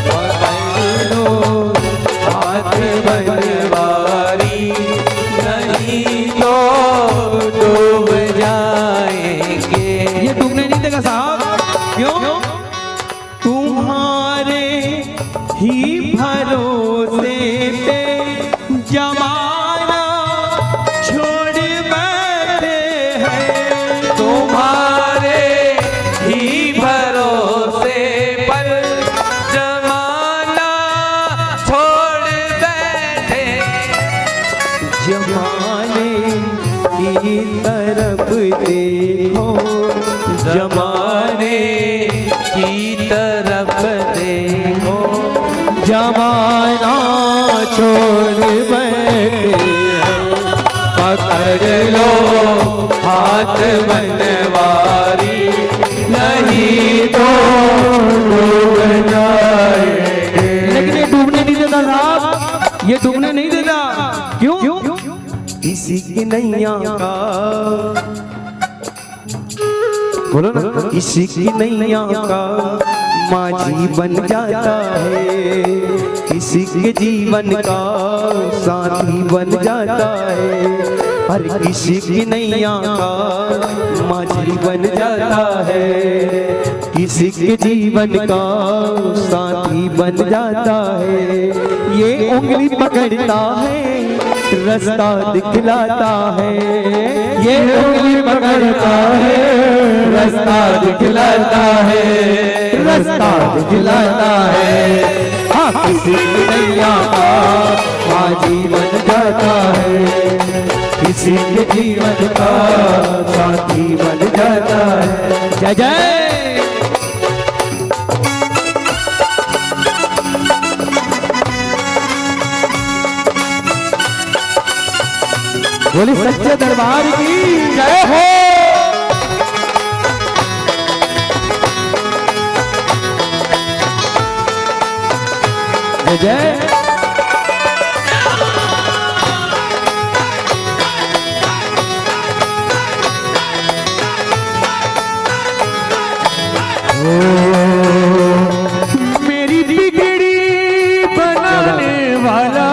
पकड़ लो हाथ बलवारी, नहीं तो डूब जाएंगे। ये डूबने नहीं देगा साहब। क्यों? तुम्हारे ही भरोसे पे जमाना छोड़ बैठे हैं। तुम्हारे ही भरोसे पर जमाना छोड़ बैठे। जमाने की तरफ देखो, जमाने की तरफ देखो, जमाना छोड़ बैठे हैं। पकड़ लो हाथ बनवारी, नहीं तो डूब जाएंगे। लेकिन ये डूबने नहीं देता साहब, ये डूबने नहीं देता। क्यों? किसी की नैया का, बोलो ना, किसी की नैया का माझी बन जाता है, किसी के जीवन का साथी बन जाता है। हर किसी की नैया का माझी बन जाता है, किसी के जीवन का साथी बन जाता है। ये उंगली पकड़ता है, रास्ता दिखलाता है। ये उंगली पकड़ता है, रास्ता दिखलाता है, रास्ता दिखलाता है। हाँ, किसी की नैया का माझी बन जाता है, किसी के जीवन का साथी बन जाता है। जय जय। बोले सच्चे दरबार की जय हो। जय जय। मेरी बिगड़ी बनाने वाला,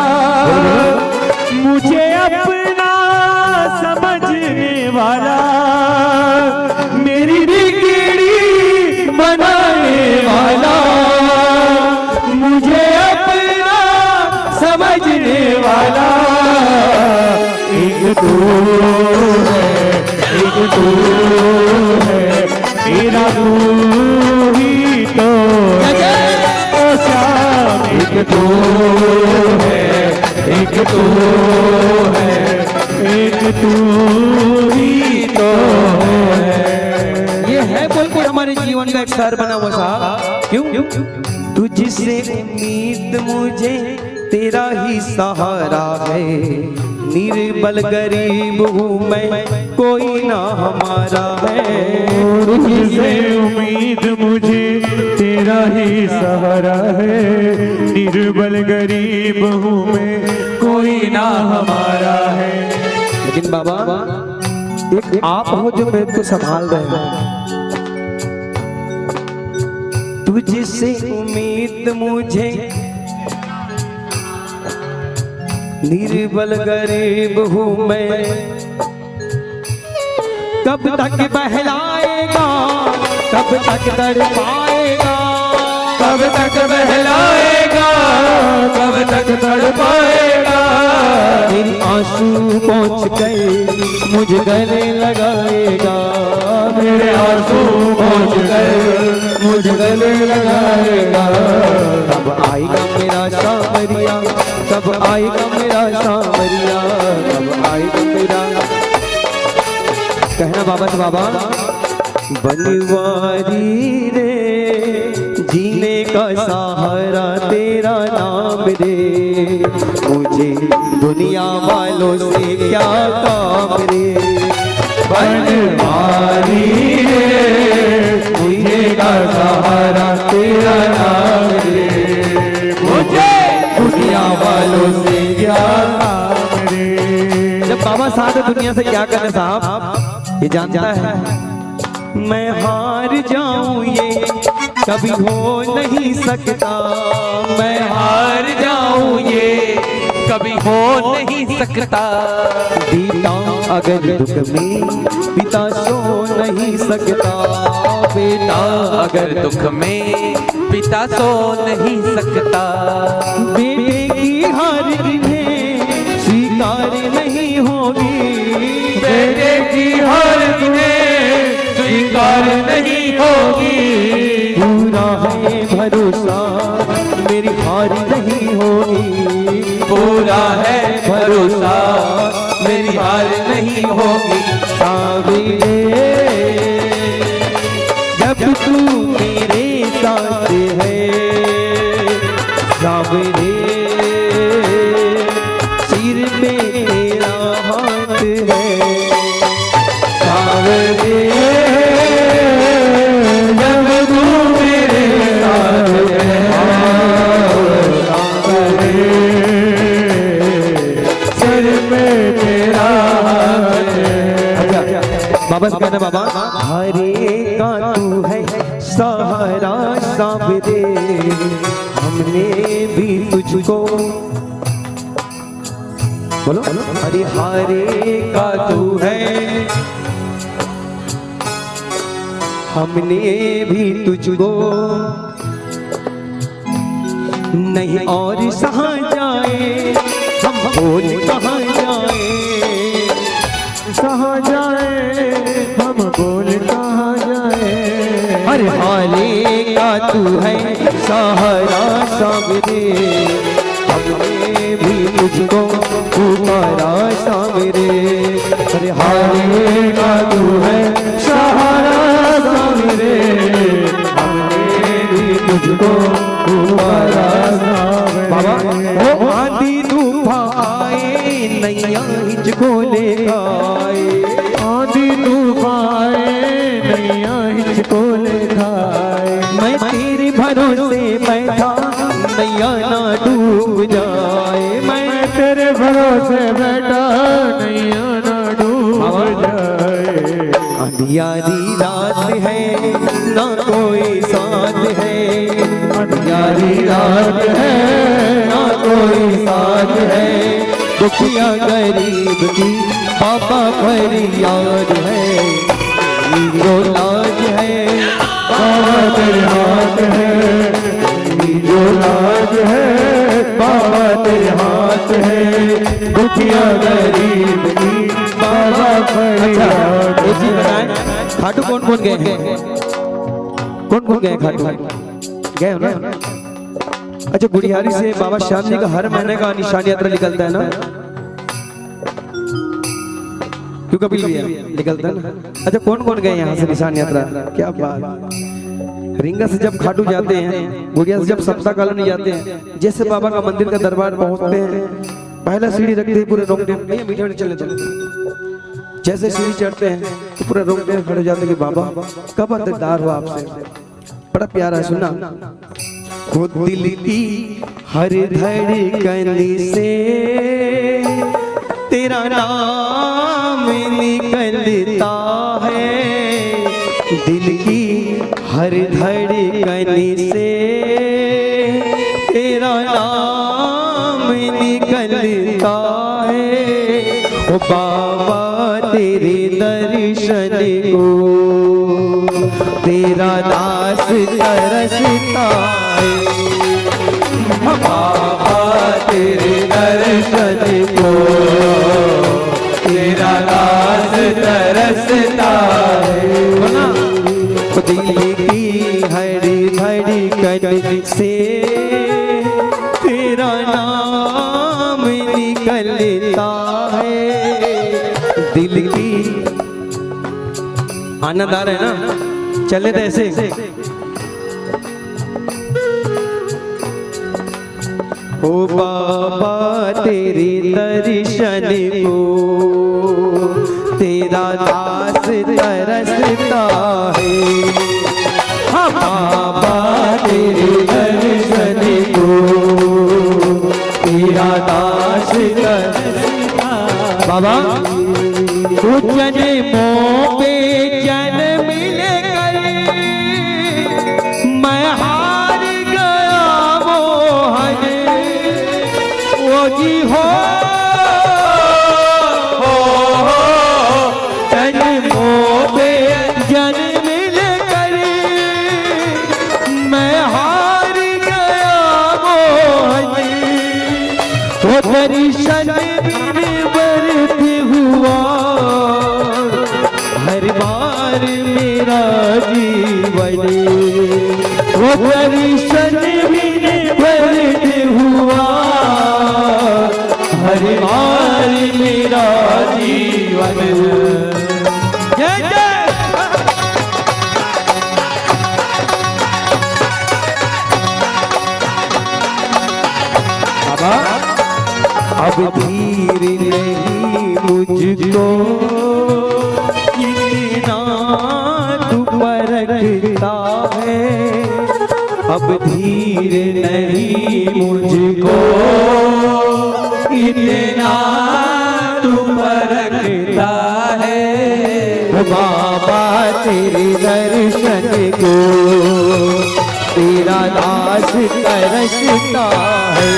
मुझे अपना समझने वाला, मेरी बिगड़ी बनाने वाला, मुझे अपना समझने वाला। एक तू है, एक तू है, मेरा तू ही तो है। ओ श्याम, एक तू है, एक तू है, एक तू ही तो है। ये है बोल के हमारे जीवन का एक सार बना हुआ साहब। क्यों? तुझसे उम्मीद मुझे तेरा ही सहारा है, निर्बल गरीब हूँ मैं, कोई ना हमारा है। तुझसे उम्मीद मुझे तेरा ही सहारा है, निर्बल गरीब हूँ मैं, कोई ना हमारा है। लेकिन बाबा एक आप हो जो मेरे को संभाल रहे हैं। तुझसे उम्मीद मुझे निर्बल गरीब हूँ मैं, कब तक बहलाएगा, कब तक तड़पाएगा, कब तक बहलाएगा, कब तक तड़पाएगा। तेरी आंसू पहुँच गए मुझे गले लगाएगा, मेरे आंसू पहुँच गए मुझे गले लगाएगा। तब आएगा मेरा सावरिया, कब आएगा मेरा सांवरिया, कब आएगा मेरा। कहना बाबा से बाबा, बनवारी रे जीने का सहारा तेरा नाम रे, मुझे दुनिया वालों से क्या काम रे। बनवारी रे जीने का सहारा तेरा नाम रे, मुझे दुनिया वालों से क्या काम रे। जब बाबा साथ दुनिया से क्या करें साहब, ये जानता है। मैं हार जाऊं ये कभी हो नहीं सकता, मैं हार जाऊं ये कभी हो नहीं सकता। बेटा अगर दुख में पिता सो नहीं सकता, बेटा अगर दुख में पिता सो नहीं सकता। बेटे की हार इन्हें स्वीकार नहीं होगी, बेटे की हार इन्हें स्वीकार नहीं होगी। पूरा है भरोसा मेरी हार नहीं होगी, पूरा है भरोसा मेरी हार नहीं होगी। सावरे जब तू मेरे साथ है, सावरे सिर पे तेरा हाथ है, सावरे जब तू मेरे साथ है, सावरे सिर पे तेरा हाथ है। बाबा से कहना बाबा, हरे का तू है सहारा सावरे, हमने भी तुझको बोलो, अरे हारे का तू है, हमने भी तुझको नहीं और सहा जाए, हम बोल कहाँ जाए, सहा जाए हम बोल कहाँ जाए। अरे हारे का तू है सहारा सावरे, हमने भी तुझको पुकारा सावरे। अरे हारे का तू है सहारा सावरे, हमने भी तुझको पुकारा सावरे। बाबा ओ आंधी तूफान आए नैया हिचको ले आए, आंधी तूफान आए नैया हिचको ले आए। मैं तेरे भरोसे बैठा नैया ना डूब जाए, मैं तेरे भरोसे बैठा नैया ना डूब जाए। अंधियारी रात है ना कोई साथ है, अंधियारी रात है ना कोई साथ है। दुखिया गरीब की पापा फरियाद है, जो लाज है बाबा तेरे हाथ है, जो लाज है बाबा तेरे हाथ है। दुखिया गरीब की बाबा फरियाद है। खाटू कौन कौन गए हैं, कौन कौन गए खाटू गए हो ना। अच्छा गुड़ियारी से बाबा श्याम जी का हर महीने का निशान यात्रा निकलता है ना, क्यों कपिल भैया निकलता है ना। अच्छा कौन कौन गए यहाँ से निशान यात्रा, क्या बात। रिंगा से जब खाटू जाते हैं, गुड़िया से जब सप्ताह कॉलोनी जाते हैं, जैसे बाबा का मंदिर का दरबार पहुंचते हैं, पहला सीढ़ी रखते हैं पूरे रोंगटे मीठे मीठे चले चले, जैसे सीढ़ी चढ़ते हैं तो पूरे रोंगटे खड़े हो जाते हैं कि बाबा कब दीदार हुआ आपसे। बड़ा प्यारा है, सुनना। वो दिल की हर धड़कन से तेरा नाम निकलता है, दिल की हर धड़कन से तेरा नाम निकलता है। ओ बाबा तेरे दर्शन को तेरा दास तरसता है, बाबा तेरे दर्शन को तेरा दास तरसता है। दिल की हर धड़कन से तेरा नाम दिल की आनंद आ रहा है ना, चले तो ऐसे। ओ बाबा तेरे दर्शन को तेरा दास तरसता है। हाँ बाबा तेरे दर्शन को तेरा दास तरसता। बाबा कुछ जन्मों पे जन्म लेकर मैं हार गया मोहन। वो जी हो जन्मों पे जन्म लेकर मैं हार गया मोहन। वो दर्शन बरते हुआ हर बार मेरा जीवन। वो दर्शन बरते हुआ हर बार मेरा जीवन। जय जय बाबा। अब धीर नहीं मुझको इतना तू परखता है। अब धीर नहीं मुझको इतना तू परखता है। बाबा तेरे दर्शन को तेरा दास तरसता है।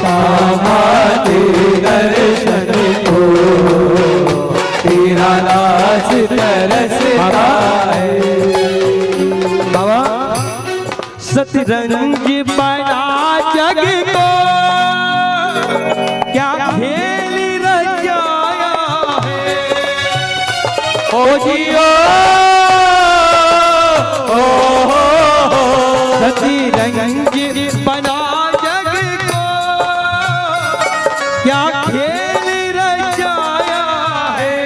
बाबा तेरे दर्शन को तेरा दास तरसता है। बाबा सतरंज बना जग को क्या खेल रचाया है। ओ जियो सतरंज बना जग को क्या खेल रचाया है।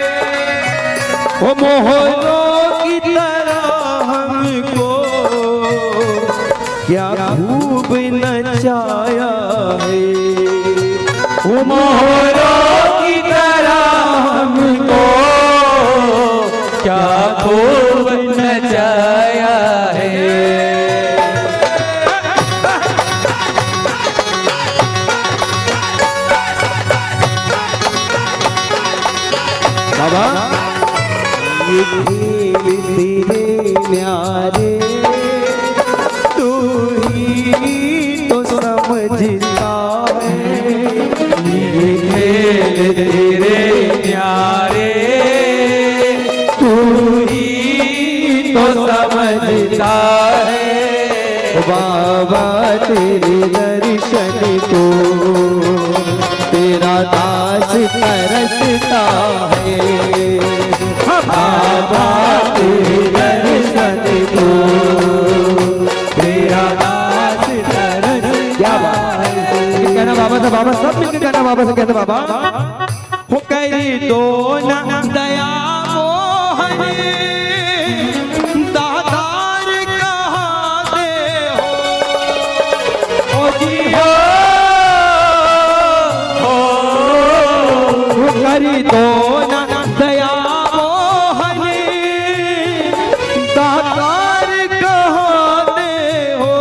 वो मोहरों की तरह हमको क्या खूब नचाया है। वो मोहरों की तरह हमको क्या खूब नचाया है। बाबा ये खेल तेरे न्यारे तू ही तो समझता है। ये खेल तेरे न्यारे तू ही तो समझता है। बाबा तेरे दर्शन को तेरा दास तरसता है। बाबा तेरे दर्शन को तेरा दास तरसता है। कहना बाबा से, बाबा सब मिलकर कहना बाबा से, कहते बाबा हो करी दो ना दया मोहन। दातार कहाँ दे हो। ओ जी हो करी दो ना दया मोहन। दातार कहाँ दे हो।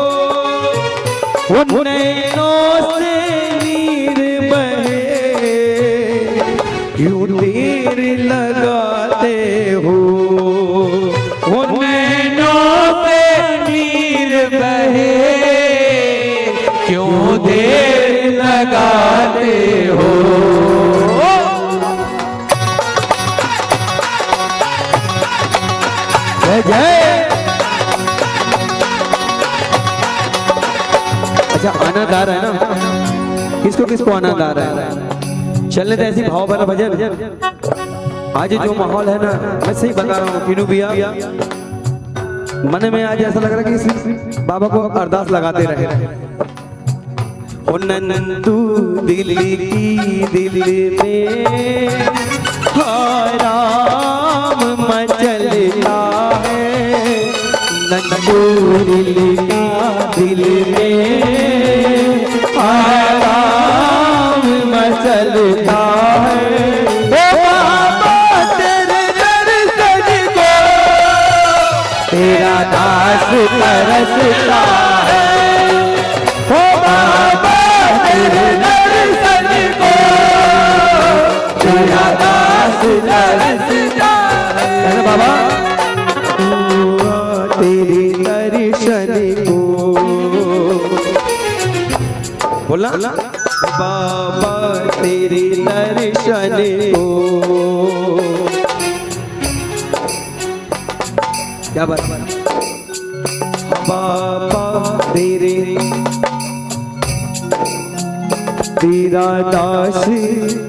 वो नैनों से नीर बहे क्यों देर लगाते हो। वो नैनों पे नीर बहे क्यों देर लगाते हो। जय जय। अच्छा आनंद आ रहा है ना, किसको किसको आनंद आ रहा है। चलने तो ऐसी भाव भरा भजन। आज जो माहौल है ना, मैं सही बता रहा हूँ पीनू भैया, मन में आज ऐसा लग रहा है कि बाबा को अरदास लगाते रहे। ओ नंदू दिल की दिल में आराम मचलता है नंदूरी दिल में आराम मचलता है। ओ बाबा तेरे दर्शन को तेरा दास तरसता है। ओ बाबा तेरे दर्शन को तेरा दास तरसता है। बाबा तेरे दर्शन को बोला बाबा तेरे दर्शन को क्या बात बाबा तेरा दास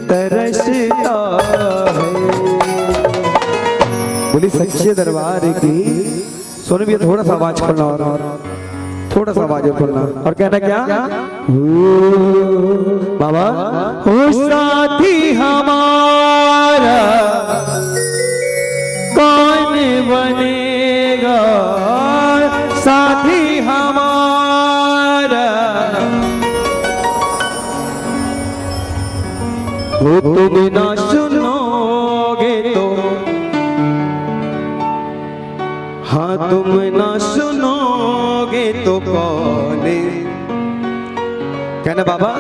तरसता है। बोली सच्चे दरबार की सुन भी थोड़ा सा आवाज खोलना और थोड़ा सा आवाज खोलना और कहना क्या बाबा हो साथी हमारा कौन बनेगा साथी हमारा वो तुम ना सुनोगे तो हाँ तुम ना सुनोगे तो कौन कहना बाबा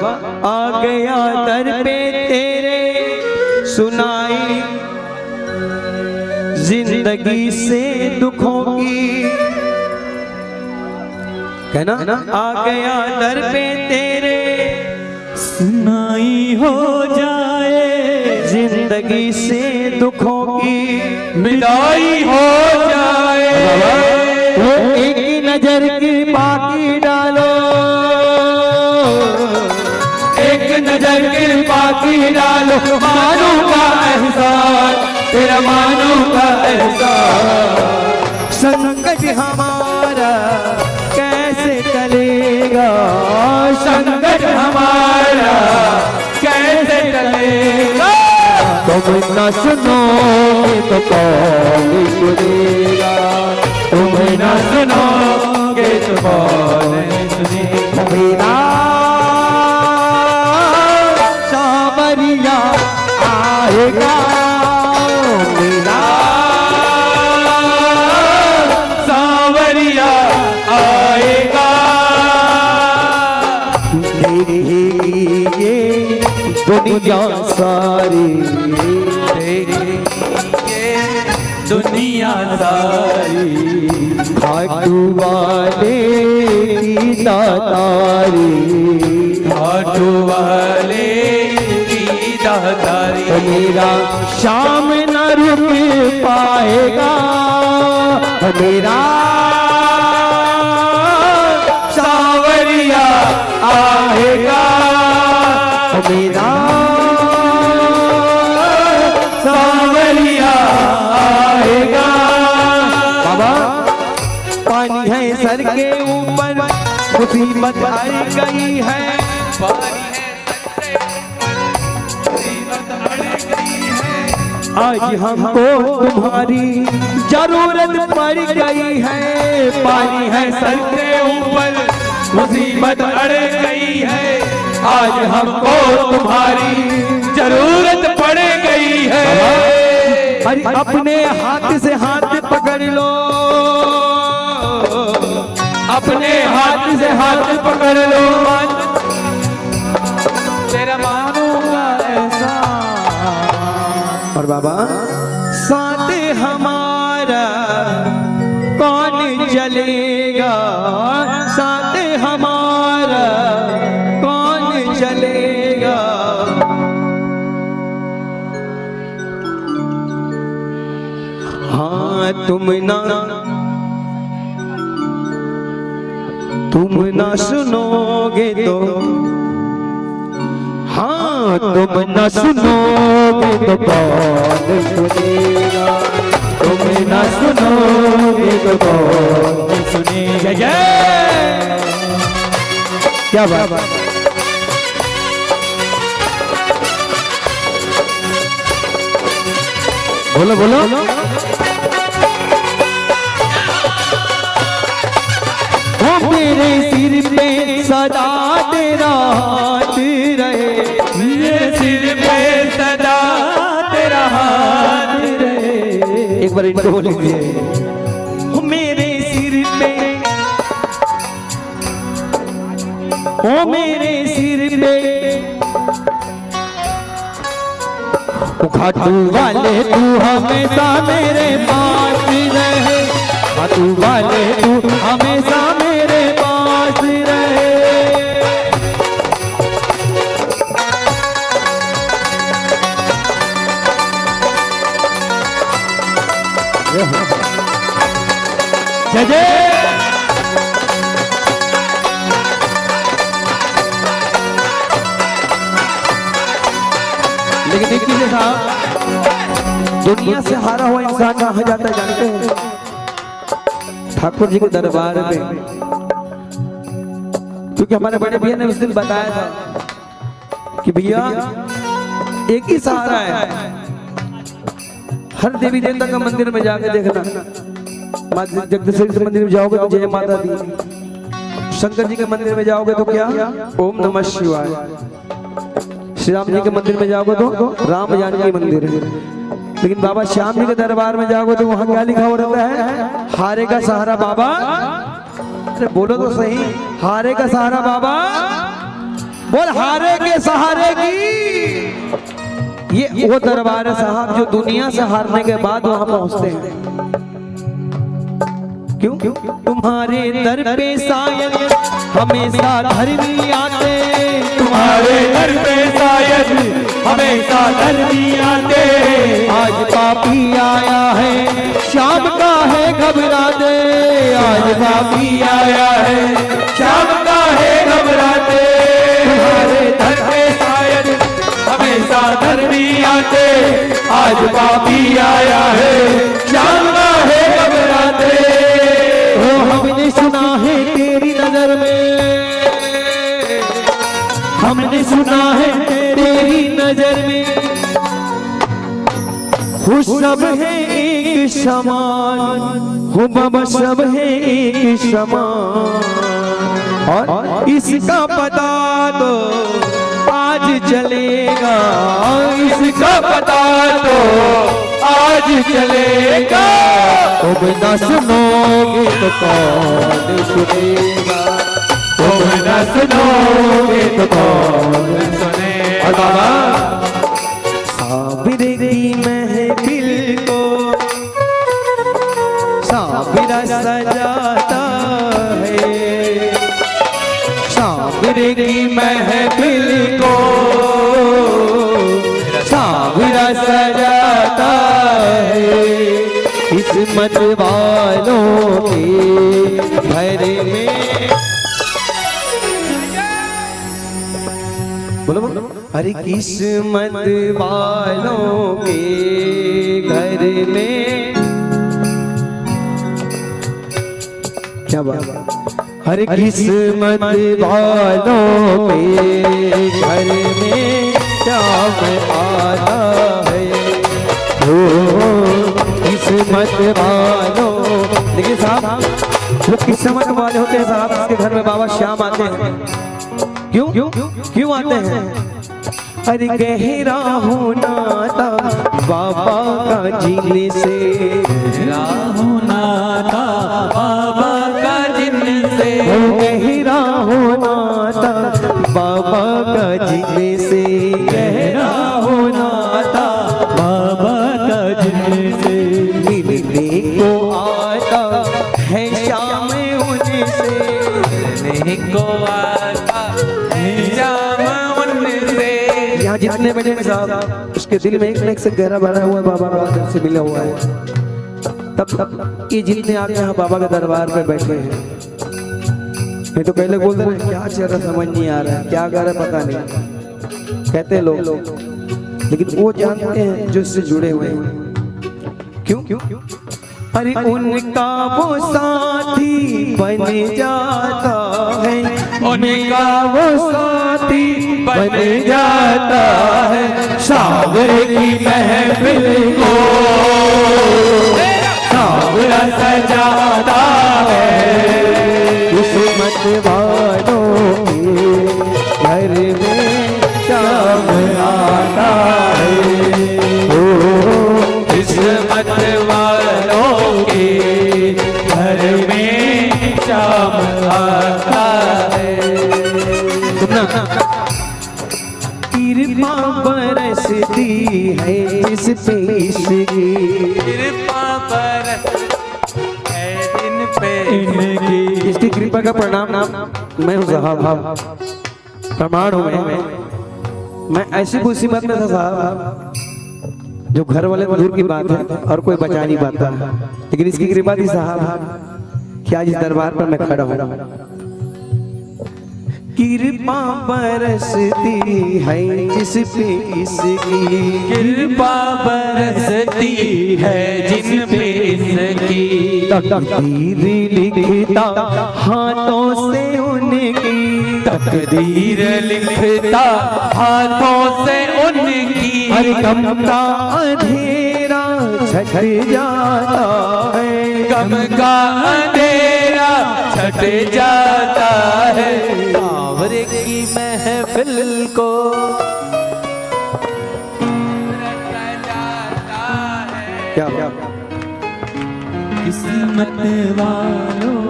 आ गया दर पे तेरे सुनाई जिंदगी से दुखों की कहना आ गया दर पे तेरे सुनाई हो जाए जिंदगी से दुखों की विदाई हो जाए। वो एक नजर की बाकी डालो एक नजर की बाकी डालो मानो का एहसास तेरा मानो का एहसास। संकट हमारा कैसे टलेगा संकट हमारा कैसे टलेगा। तुम न सुनोगे तो कौन सुनेगा तुम न सुनोगे तो कौन सुनेगा। मेरा सावरिया आएगा मेरा सावरिया आएगा। देखेगी ये दुनिया सारी दुनिया सारी खाटू वाले की दातारी खाटू वाले की दातारी। मेरा शाम न रुक पाएगा मेरा सावरिया आएगा मेरा सावरिया आएगा। बाबा पानी है सर के ऊपर मुसीबत आ गई है आज हमको तुम्हारी जरूरत पड़ गई है। पानी है सर के ऊपर मुसीबत अड़ गई है आज हमको तुम्हारी जरूरत पड़ गई है। अरे अपने हाथ से हाथ पकड़ लो अपने हाथ से हाथ पकड़ लो तेरा मानूंगा ऐसा। और बाबा साथ हमारा कौन चलेगा साथ हमारा कौन चलेगा। हाँ तुम ना सुनोगे तो हाँ तुम न सुनोगे तो कौन सुनेगा तुम न सुनोगे तो कौन सुनेगा। जय क्या बात बोलो बोलो वो मेरे सिर पे सदा तेरा हाथ रहे, मेरे सिर पे सदा तेरा हाथ रहे। एक बार इनको बोल लीजिए। वो मेरे सिर पे, वो मेरे सिर पे खाटू वाले तू हमेशा मेरे पास रहे, खाटू वाले तू हमेशा मेरे पास रहे। जय जय लेकिन देखिए साहब, दुनिया से हारा हुआ इंसान कहाँ जाता है जानते हैं? ठाकुर जी के दरबार में। क्योंकि हमारे बड़े भैया ने उस दिन बताया था कि भैया एक ही सहारा है, हर देवी देवता का मंदिर में जाके देखना, जगदीश्वरी के मंदिर में जाओगे तो जय माता दी, शंकर जी के मंदिर में जाओगे तो क्या ओम नमः शिवाय, श्री राम जी के मंदिर में जाओगे तो राम जानकी मंदिर है। लेकिन बाबा श्याम जी के दरबार में जाओगे तो वहां क्या लिखा हो रहता है? हारे का सहारा बाबा। अरे बोलो तो सही, हारे का सहारा बाबा, बोल हारे के सहारे की। ये वो दरबार है साहब जो दुनिया से हारने के बाद वहां पहुंचते हैं। क्यों? तुम्हारे दर पे शायद हमेशा धर्मी आते, तुम्हारे दर पे शायद हमेशा धर्मी आते। आज पापी आया है शाम का है घबराते, आज पापी आया है शाम का है घबराते। तुम्हारे दर पे शायद हमेशा धर्मी आते। आज पापी आया है शाम का है घबराते। हमने सुना है तेरी नजर में, हमने सुना है तेरी नजर में वो सब है एक समान, हो बाबा सब है एक समान। और इसका पता तो आज चलेगा, इसका पता तो आज चलेगा। तुम न सुनोगे तो कौन सुनेगा, तुम न सुनोगे तो कौन सुनेगा। और बाबा साबिर की महफिल को साबिरा सजाता है, साबिर की महफिल को साबिरा सजाता है। किस्मत वालों के घर में, बोलो बोलो, अरे किस्मत वालों के घर में क्या बात, अरे किस्मत वालों के घर में क्या आता है। किस्मत वालों, देखिए साहब वो किस्मत वाले होते हैं साहब, इसके घर में बाबा श्याम आते हैं। क्यों क्यों आते हैं? अरे गहरा होना था बाबा का जीने से, गहरा होना था बाबा का जीने से। गहरा होना था बाबा का जीने से, गहरा होना था बाबा का जीने से। मिलने को आता है श्याम उनसे, मिलने को आता है श्याम उनसे। यहाँ जितने बैठे हैं साहब उसके दिल में एक न एक से गहरा भरा हुआ है, बाबा का आदर से मिला हुआ है। तब ये जितने आके यहाँ बाबा के दरबार पे बैठे हैं, नहीं तो पहले बोलते रहे क्या चल रहा समझ नहीं आ रहा है, क्या कर रहा है पता नहीं, कहते हैं लोग। लेकिन वो जानते हैं जो इससे जुड़े हुए हैं। क्यों? अरे उनका वो साथी बन जाता है, उनका वो साथी बन बन जाता है। सावर की महफिल को सावरा सजाता है। किस्मत वालों के घर में शाम आता है। किस्मत वालों के घर में शाम आता है। कृपा बरसती है जिस पे इसकी, कृपा बरस है दिन पे इनकी इसकी कृपा का प्रणाम मैं हूँ साहब, प्रमाण हूँ मैं ऐसी मुसीबत में था साहब जो घर वाले दूर की बात है और कोई बचा नहीं पाता, लेकिन इसकी कृपा थी साहब कि आज इस दरबार पर मैं खड़ा हूँ। कृपा बरसती है जिस पे इसकी, कृपा बरसती है जिन पे इसकी। तकदीर लिखता हाथों से उनकी, तकदीर लिखता हाथों से उनकी। हर गम का अंधेरा छट जाता है, गम का अंधेरा छट जाता है। सावरे की महफिल को क्या किस्मत वालों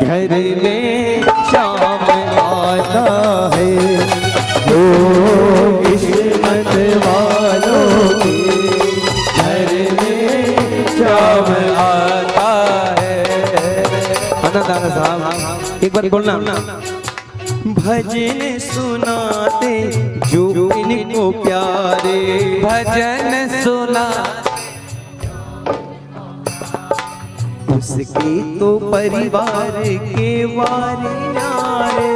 घर में शाम आता है। ओ किस्मत वालों के घर में शाम आता है। दादा साहब एक बार बोलना। भजन सुनाते जो इनको प्यारे, भजन सुना उसके तो परिवार के वारे न्यारे।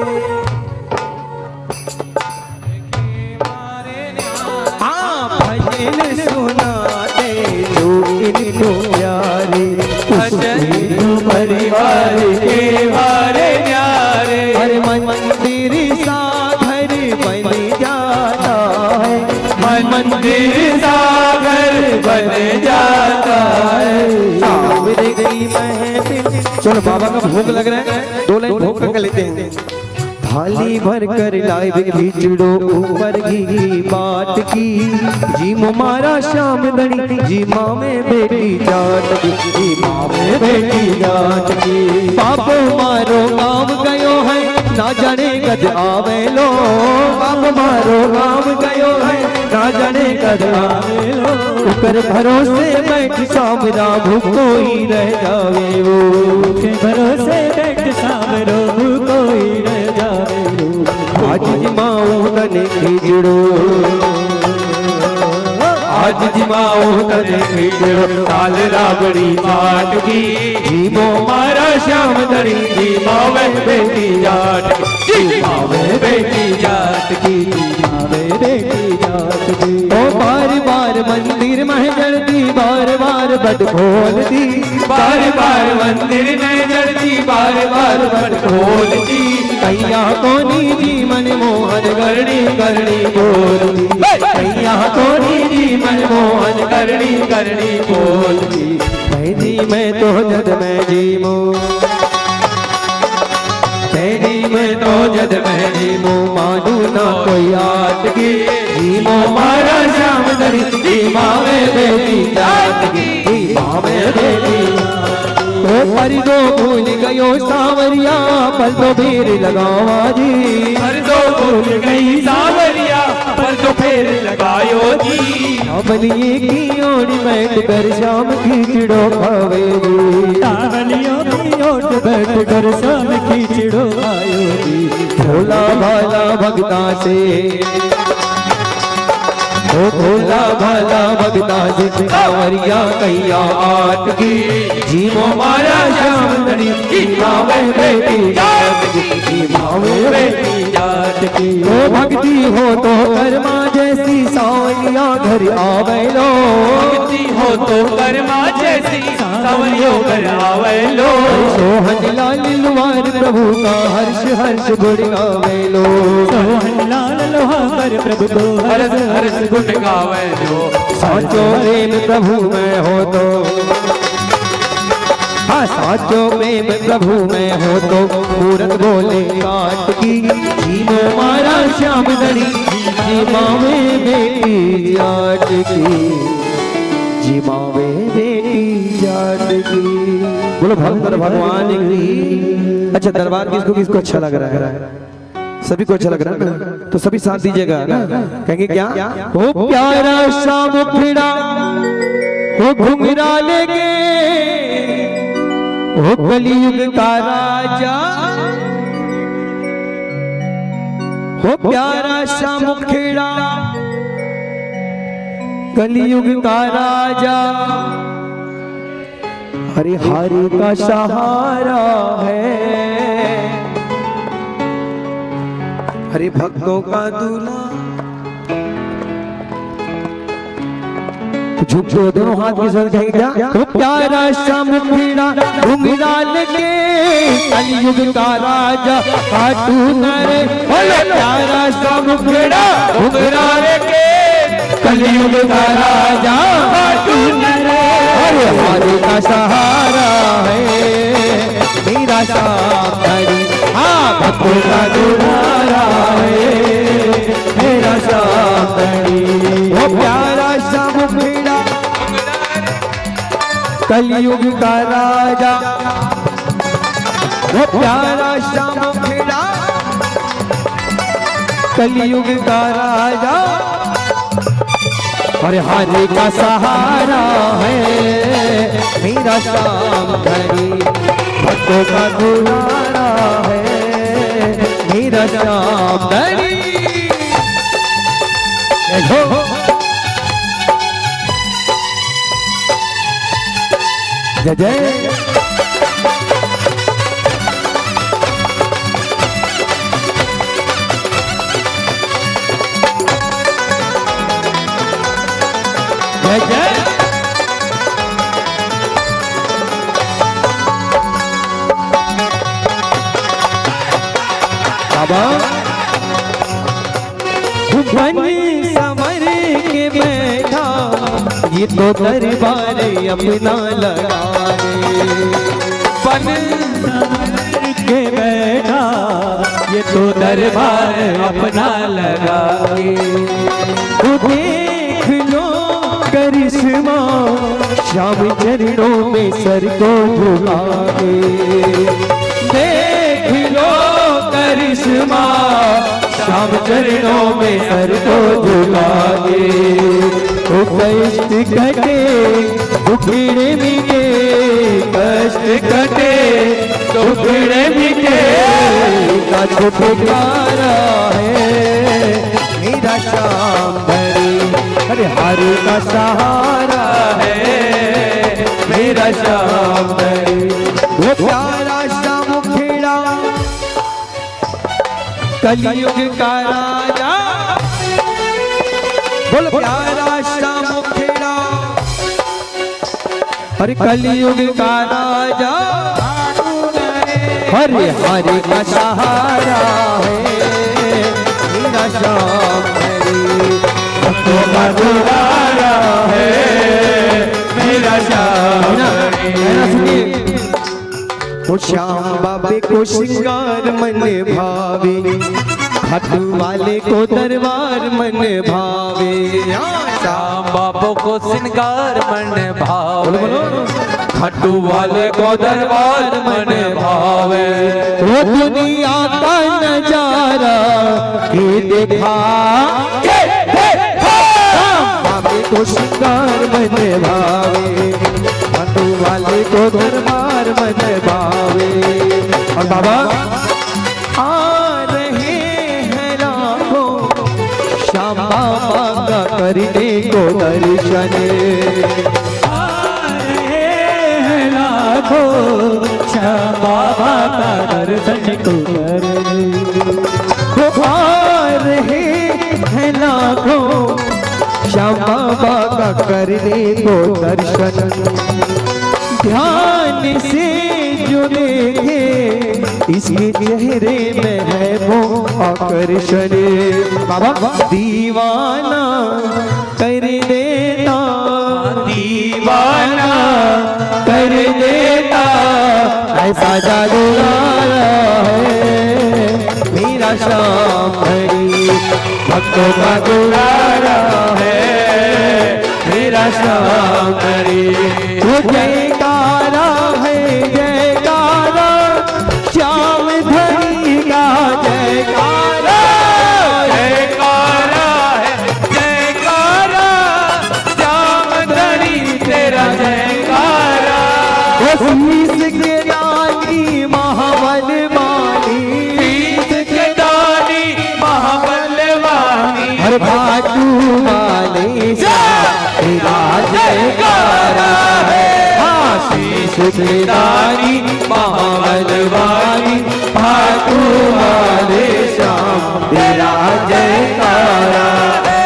हाँ भजन सुनाते जो इनको प्यारे, भजन तो परिवार के वारे न्यारे। हर मंदिर सा घर बन जाता है, मंदिर सागर बन जाता है। सावरे की महफिल। चलो बाबा का भोग लग रहा है, 2 लाइन भोग करके लेते हैं। थाली भर कर लाइव खिचड़ो ऊपर घी बाट की, जी मारा शाम दड़ी जी माँ में बेटी जाट की, जी माँ में बेटी जाट की। बापो मारो गाँव गयो है ना जाने कद आवे लो, बाप मारो गाँव गयो है ना जाने कद आवे लो। ऊपर भरोसे बैठ शाम राम कोई रह जावे वो, भरोसे बैठ सामरो कोई रह जावे। आज जिमाओ तने खिचड़ो, आज जिमाओ तने खिचड़ो काल राबड़ी बाट की। जीमो मारा श्याम दरी जी मावे बेटी जाट की, जी मावे बेटी जाट की, जी मावे बेटी जाट की। ओ बार बार मंदिर में जड़ती, बार बार बट खोलती, बार बार मंदिर में जड़ती, बार बार बट खोलती। कैया कोनी जी मन मोहन करनी करनी बोलती, कैया कोनी जी मनमोहन करनी करनी बोलती। तेरी मैं तो जद मैं जीमो, तेरी मैं तो जद मैं जीमो, मानू ना कोई आट की, जीमो मारा श्याम दरी जी मावे बेटी जाट की, जी मावे बेटी। ओ पर दो भूल गयो सावरिया, पर तो भीड़ लगावा जी, पर दो भूल गई सावरिया, पर तो फेर लगायो जी। अबलिए की ओर बैठ कर शाम खिचड़ो खावे जी, सावलियों की ओट बैठ कर शाम खिचड़ो खायो जी। भोला भाला भगता से, ओ भोला भाला भगता से सावरिया कैया आट की, जीवो मारा श्याम दरी जी मावे बेटी जाट की, जी मावे बेटी जाट की। ओ भक्ति हो तो कर्मा जैसी सावरिया घर आवे लो, भक्ति हो तो कर्मा जैसी सावरियों घर आवे लो। सोहन लाल लुवार प्रभु का हर्ष हर्ष गुण गावे लो, सोहन मेरे प्रभु को हर्ष हर्ष गुण गावे जो साचो प्रेम प्रभु में हो तो, हाँ साचो प्रेम प्रभु में हो तो मूरत बोले काट की जीवो मारा श्याम धनी जीवावे बेटी जाट की, जीवावे बेटी जाट की। बोलो भक्त भगवान की। अच्छा दरबार किसको किसको अच्छा लग रहा है? सभी को अच्छा लग रहा है ना? तो सभी साथ दीजिएगा ना। कहेंगे क्या? हो प्यारा सा मुखड़ा हो घुंघरा लेके, हो कलयुग का राजा, हो प्यारा सा मुखड़ा कलयुग का राजा, हरे हरि का सहारा है, हरे भक्तों का दूल्हा। झुक दोनों हाथ के साथ कहेंगे क्या? तो प्यारा सा मुखड़ा घुंघरा लेके कलयुग का राजा खाटू नरे, प्यारा सा मुखड़ा घुंघरा लेके कलयुग का राजा खाटू नरे, हरे हरि का सहारा है मेरा श्याम धनी, हाँ भक्तों का दुलारा है मेरा श्याम धनी। वो प्यारा सा मुखड़ा कलयुग का राजा, वो प्यारा सा मुखड़ा कलयुग का राजा, हरे हरि का सहारा है मेरा श्याम धनी, भक्तों का दुलारा है मेरा श्याम धनी। जय जय। जय जय। बाबा बनी समर के बैठा, ये तो दरबार अपना लगा बन के बैठा, ये तो दरबार अपना लगा के। तो देख लो करिश्मा श्याम चरणों में सर को झुका के, देख लो करिश्मा श्याम चरणों में सर को झुका के। तो कष्ट कटे दुखड़े मिटे, कष्ट कटे दुखड़े मिटे, का छुटकारा है मेरा श्याम धनी, हरे हरि का सहारा है मेरा श्याम धनी। वो प्यारा सा मुखड़ा कलयुग का राजा, बोल प्यारा सा मुखड़ा, हरे कलयुग का राजा, हरे हरि का सहारा है मेरा श्याम धनी, भक्तों का दुलारा है मेरा श्याम धनी। वो श्याम बाबे को श्रृंगार मन भावे, खाटू वाले को दरबार मन भावे, श्याम बाबू को श्रृंगार मन भावे, खाटू वाले को दरबार मन भावे। वो दुनिया का नजारा ये देखा, बाबे को श्रृंगार मन भावे, खाटू वाले को दरबार मन भावे। और बाबा आ रहे हैं लाखों श्याम बाबा का करने को दर्शन, श्याम बाबा का दर्शन को रहे हैं लाखों श्याम बाबा का करने को दर्शन, ध्यान से जो देखे इसके चेहरे में है वो आकर्षण, बाबा दीवाना कर देता, दीवाना कर देता, ऐसा जादू डाला है मेरा श्याम हरि, भक्तों का दुलारा है मेरा श्याम हरि। वो जयकारा है जयकारा, श्याम धनी का जयकारा, जयकारा है जयकारा, श्याम धनी तेरा जयकारा। वो शीश के दानी महाबलवानी, शीश के दानी महाबलवानी, हर बाजू वाले तेरा जयकारा है, हाँ शीश के दानी महाबलवानी, बाजू वाले श्याम तेरा जयकारा है।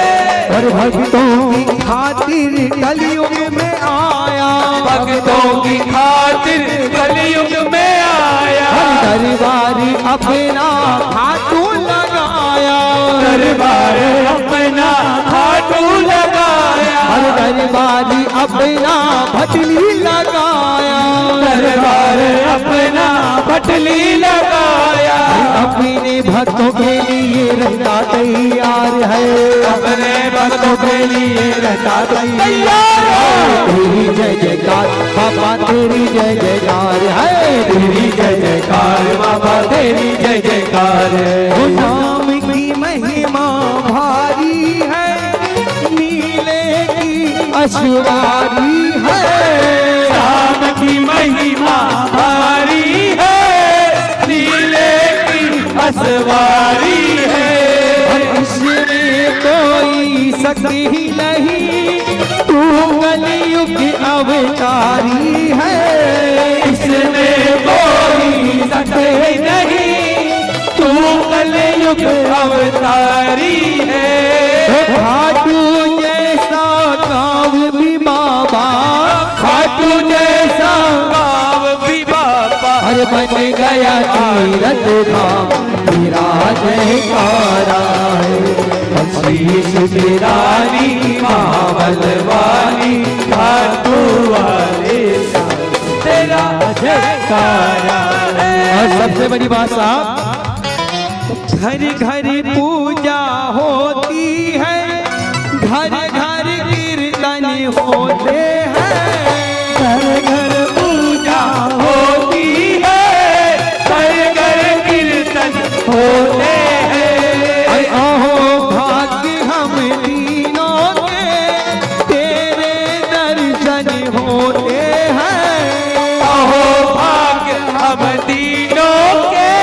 और भक्तों की खातिर कलयुग में आया, भक्तों की खातिर कलयुग में आया, दरबारी अपना हाथू लगाया, दरबार अपना हाथू लगाया, हर दरबारी अपना भटली लगाया, दरबार अपना भटली लगाया, अपने भक्तों के लिए रहता तैयार है, अपने भक्तों के लिए रहता तैयार है। तेरी जय जयकार बाबा, तेरी जय जयकार है, तेरी जय जयकार बाबा, तेरी जय जयकार है। वो नाम की महिमा भारी है, नीले की अश्वारी है, श्याम की महिमा भारी है, नीले की असवारी है। इसमें कोई शक्ति ही नहीं, तू कलयुग अवतारी है, इसमें कोई शक्ति नहीं, तू कलयुग अवतारी है। खाटू जैसा काम भी बाबा, खाटू जैसा गाँव भी बाबा, हर बन गया तीरथ धाम तेरा जयकारा है, शीश की रानी महाबलवानी, खाटू वाले श्याम तेरा जयकारा है। और सबसे बड़ी बात साहब, घर घर पूजा होती है, घर घर कीर्तन होते हैं, घर घर पूजा होती है, घर घर कीर्तन होते हैं। अहो भाग्य हम तीनों के तेरे दर्शन होते हैं, अहो भाग्य हम तीनों के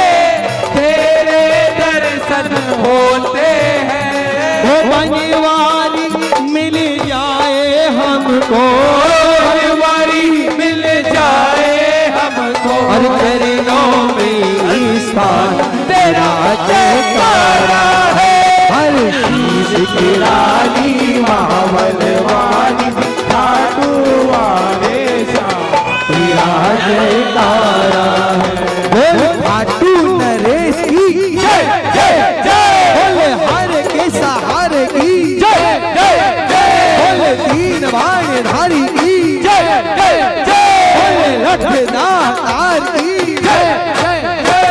तेरे दर्शन होते हैं। वो बनवारी मिल जाए हमको, बनवारी मिल जाए हमको, और चरणों में स्थान तेरा जयकारा है, हर शीश की रानी महाबलवानी, खाटू वाले श्याम तेरा जयकारा है। बोल खाटू नरेश की जय जय जय, बोले हर के सहार की जय जय जय, बोले दीन बाण धारी की जय जय जय, बोले लठदार की जय जय जय।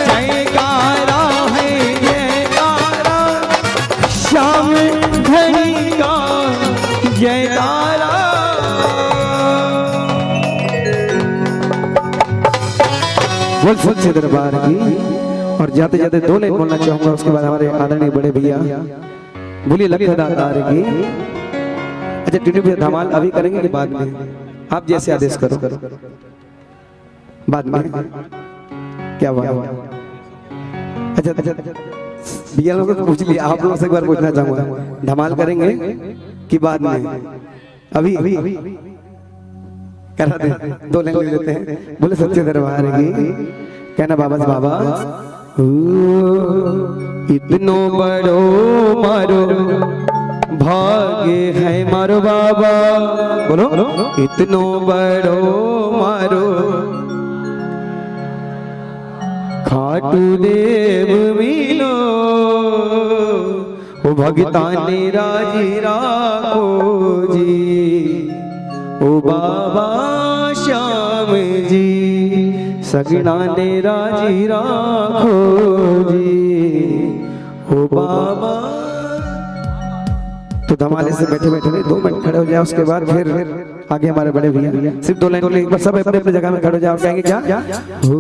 जयकारा है जयकारा, श्याम धनी का जयकारा। बोल सच्चे दरबार की। और जाते जाते दो लाइन बोलना चाहूंगा, उसके बाद हमारे आदरणीय बड़े भैया बोलिए लखदार की। अच्छा टीटी भैया धमाल अभी करेंगे कि बाद में? आप जैसे आदेश करो, बाद में क्या बात। अच्छा भैया लोगों को पूछ लिया, आप लोगों से एक बार पूछना चाहूंगा, धमाल करेंगे कि बाद में? अभी करा दे, दो लाइन ले लेते हैं। बोले सच्चे दरबार की। कहना बाबा से बाबा इतनो बड़ो मारो भाग्य है मारो बाबा, बोलो इतनो बड़ो मारो खाटू देव मिलो ओ भगता ने राजी राखो जी ओ बाबा श्याम जी सगना ने राजी राखो जी ओ बाबा। तो धमाले से बैठे बैठे 2 मिनट खड़े हो जाए, उसके बाद फिर आगे हमारे बड़े भैया सिर्फ 2 लाइन एक बार सब अपने अपने जगह में खड़े हो जाए और कहेंगे क्या हो।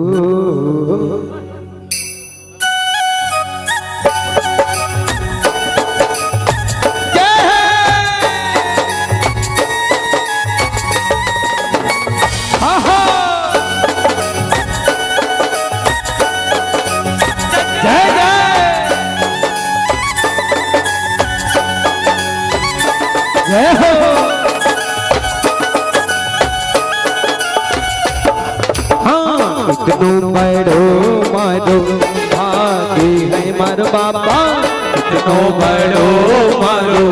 इतनो बड़ो मारो भागे है मारो बाबा, इतनो बड़ो मारो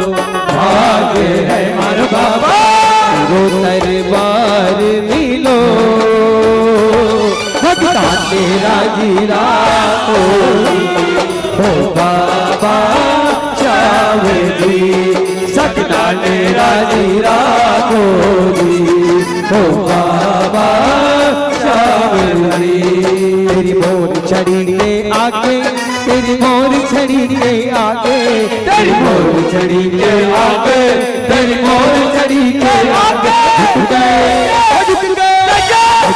भागे है मारो बाबा। रो दरबार मिलो भगता तेरा जीरा हो बाबा श्याम जी सगना तेरा जीरा हो बाबा तेरी मोर छड़ी के आगे, तेरी मोर छड़ी के आगे, तेरी मोर छड़ी के आगे, तेरी मोर छड़ी के आगे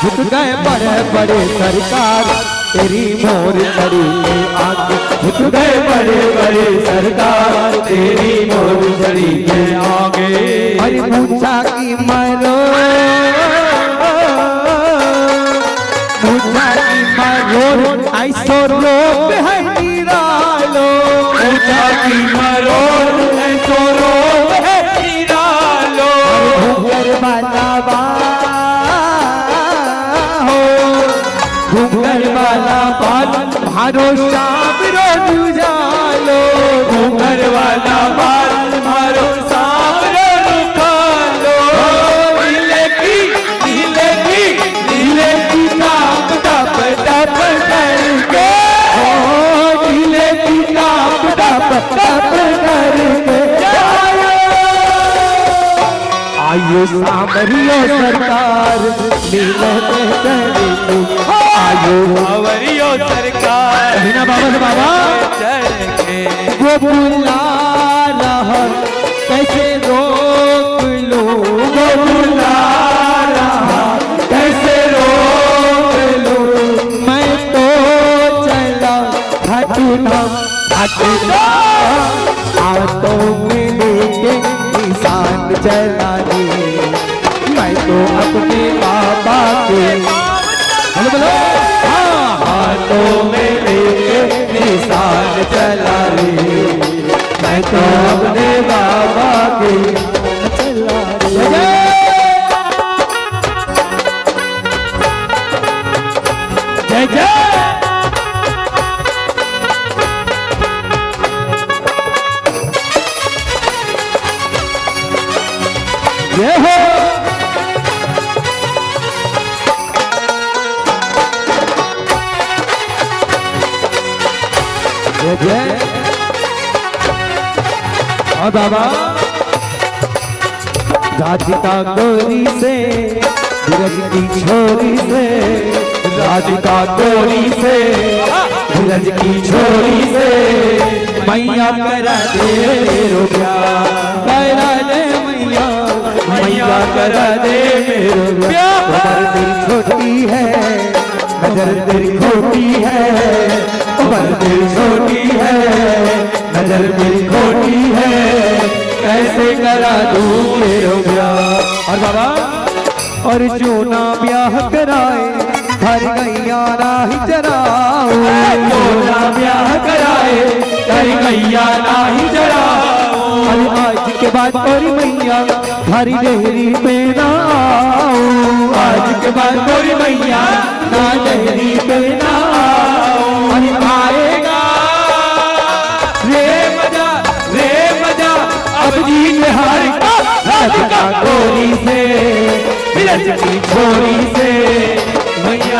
झुक गए बड़े बड़े सरकार, तेरी मोर छड़ी के आगे झुक गए बड़े बड़े सरकार, तेरी मोर छड़ी के आगे। अरे पूछा की मारो ऐसो रोग है निरालो, पूछा की मरो ऐसो रोग है निरालो। घूंगर वाला हो घूंगर वाला बाल मारो शाम रो जालो, घूंगर वाला बाल मारो सामने रुकालो। नीले की नाप टप टप करके, नीले की नाप टप टप करके आयो सामरियो सरकार नीले करेंगे, आयो अवरियो सरकार बिना बाबा से बाबा चढ़ के वो बुला रहा कैसे रोक लो, वो बुला रहा कैसे रोक लो। मैं तो चला घटना घटना हाथों में लेके निशान चला दी, मैं तो अपने बाबा के बोलो बोलो हाथों में लेके निशान चला दी, मैं तो अपने बाबा के चला दी। जय जय जय हो जय जय और बाबा राधिका गोरी से धीरज की छोरी से, राधिका गोरी से धीरज की छोरी से मैया करा दे रो प्यार, करा दे मैया मैया करा दे मेरो प्यार। दिल छोटी है नजर तेरी खोटी है, उम्र दिल छोटी है नजर तेरी खोटी है, कैसे करा दूं मेरो ब्याह। और बाबा और जो ना ब्याह कराए हर गैया राही चराओ, जो ना ब्याह कराए हर गैया नाही चराओ। अरे आज के बाद और मैया हरी डेहरी पे ना आओ, आज के बाद गोरी मैया ना डेहरी पे ना आओ। अरे आएगा रे मजा अब जी बिहार राधिका गोरी से धीरज की छोरी से मैया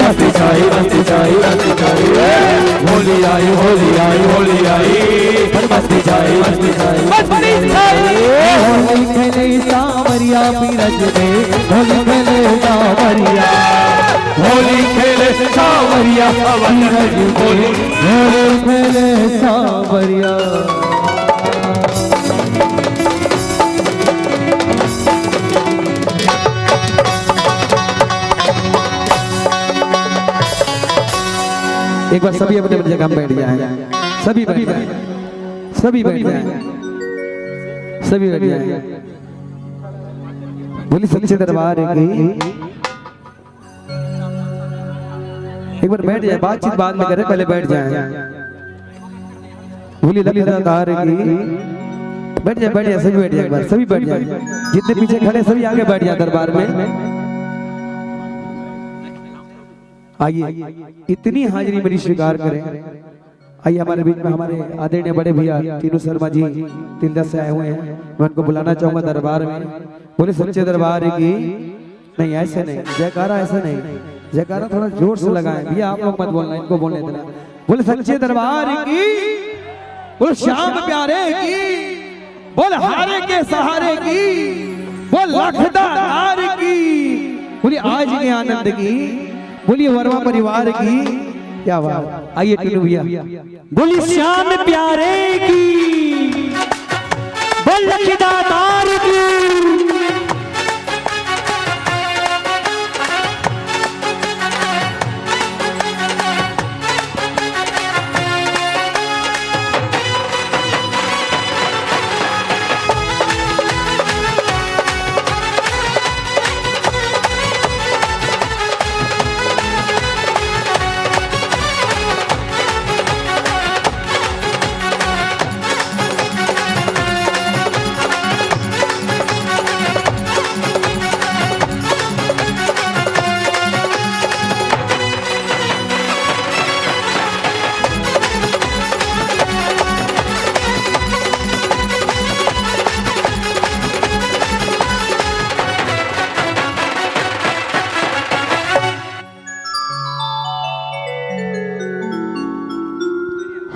मस्ती छाई मस्ती छाई मस्ती छाई होली आई होली आई होली आई मस्ती छाई मस्ती छाई मस्ती छाई होली खेले सावरिया बीरज में होली खेले सावरिया होली खेले सावरिया बीरज होली खेले सावरिया। एक बार सभी अपने अपनी जगह में बैठ जाएं, सभी बैठ जाएं, सभी बैठ जाएं, सभी बैठ जाएं। बोली सच्चे दरबार की एक बार बैठ जाए, बातचीत बाद में करें, पहले बैठ जाएं। बोली दरबार की बैठ जाए, बैठ जाए, सभी बैठ जाए, एक बार सभी बैठ जाए, जितने पीछे खड़े सभी आगे बैठ जाए दरबार में। आइए इतनी हाजिरी मेरी स्वीकार करें। आइए हमारे बीच में हमारे आदरणीय बड़े भैया तीनू शर्मा जी तिलदा से आए हुए हैं, मैं उनको बुलाना चाहूंगा दरबार में। बोले सच्चे दरबार की नहीं, ऐसे नहीं, जयकारा ऐसे नहीं, जयकारा थोड़ा जोर से लगाएं भैया, आप लोग मत बोलना, इनको बोलने देना। बोले सच्चे दरबार की, बोले श्याम प्यारे की, बोले हारे के सहारे की, बोल लखदार की, बोले आज के आनंद की, बोलिए वर्मा परिवार की। क्या बात। आइए टीनू भैया बोली श्याम प्यारे की बोल लखीदार की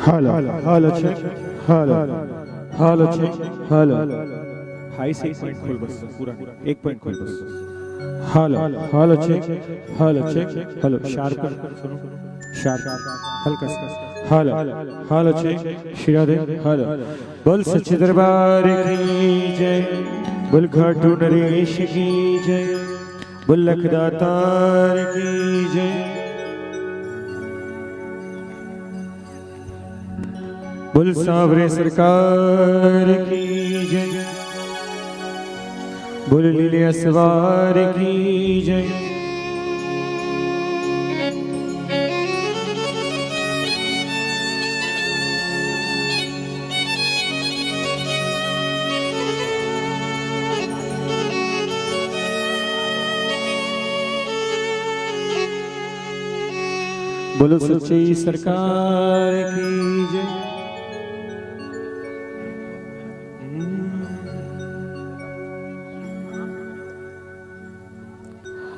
hello hello check, hello hello check, hello high से एक पॉइंट खोल बस पूरा एक पॉइंट खोल बस hello hello check, hello check, hello sharp सुनो, शार्प हल्का सा, hello hello check, Shri Radhe, hello बोल सच्चे दरबार की जय, बोल खाटू नरेश की जय, बोल लखदातार की जय, बोल सावरे सरकार की जय, बोल लीले सवार की जय। बोलो सच्ची सरकार की जय।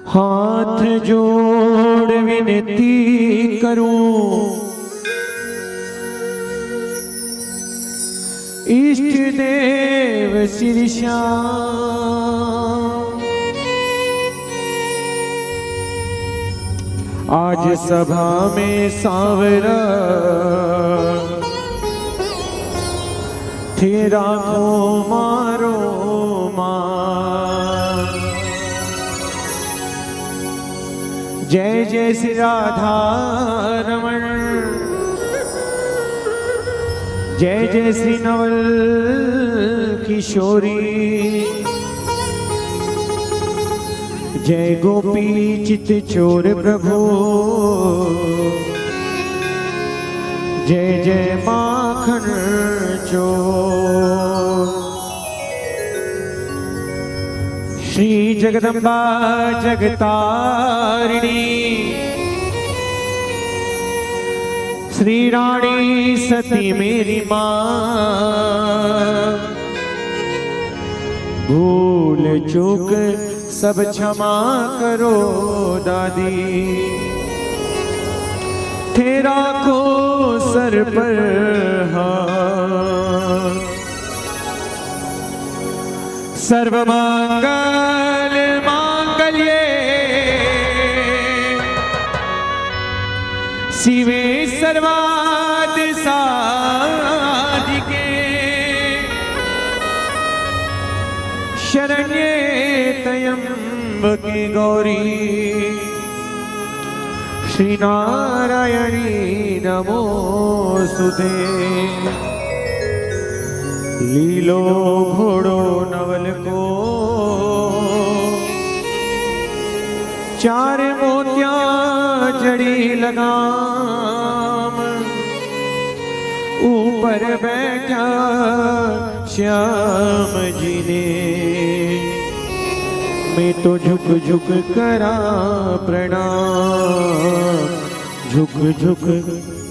हाथ जोड़ विनती करूं इष्ट देव श्री श्याम, आज सभा में सांवरा तेरा को मारो मार, जय जय श्री राधा रमण, जय जय श्री नवल किशोरी, जय गोपी चित चोर प्रभु, जय जय माखन चोर, श्री जगदम्बा जगतारिणी, श्री रानी सती मेरी माँ, भूल चूक सब क्षमा करो दादी। उठे राखो सर पर हाथ, सर्वमंगल मांगल्ये शिवे सर्वार्थ साधिके शरण्ये त्र्यंबके गौरी श्री नारायणी नमोस्तुते। लीलो घोड़ो नवल को चार मोतिया जड़ी लगाम, ऊपर बैठा श्याम जी ने मैं तो झुक झुक करा प्रणाम, झुक झुक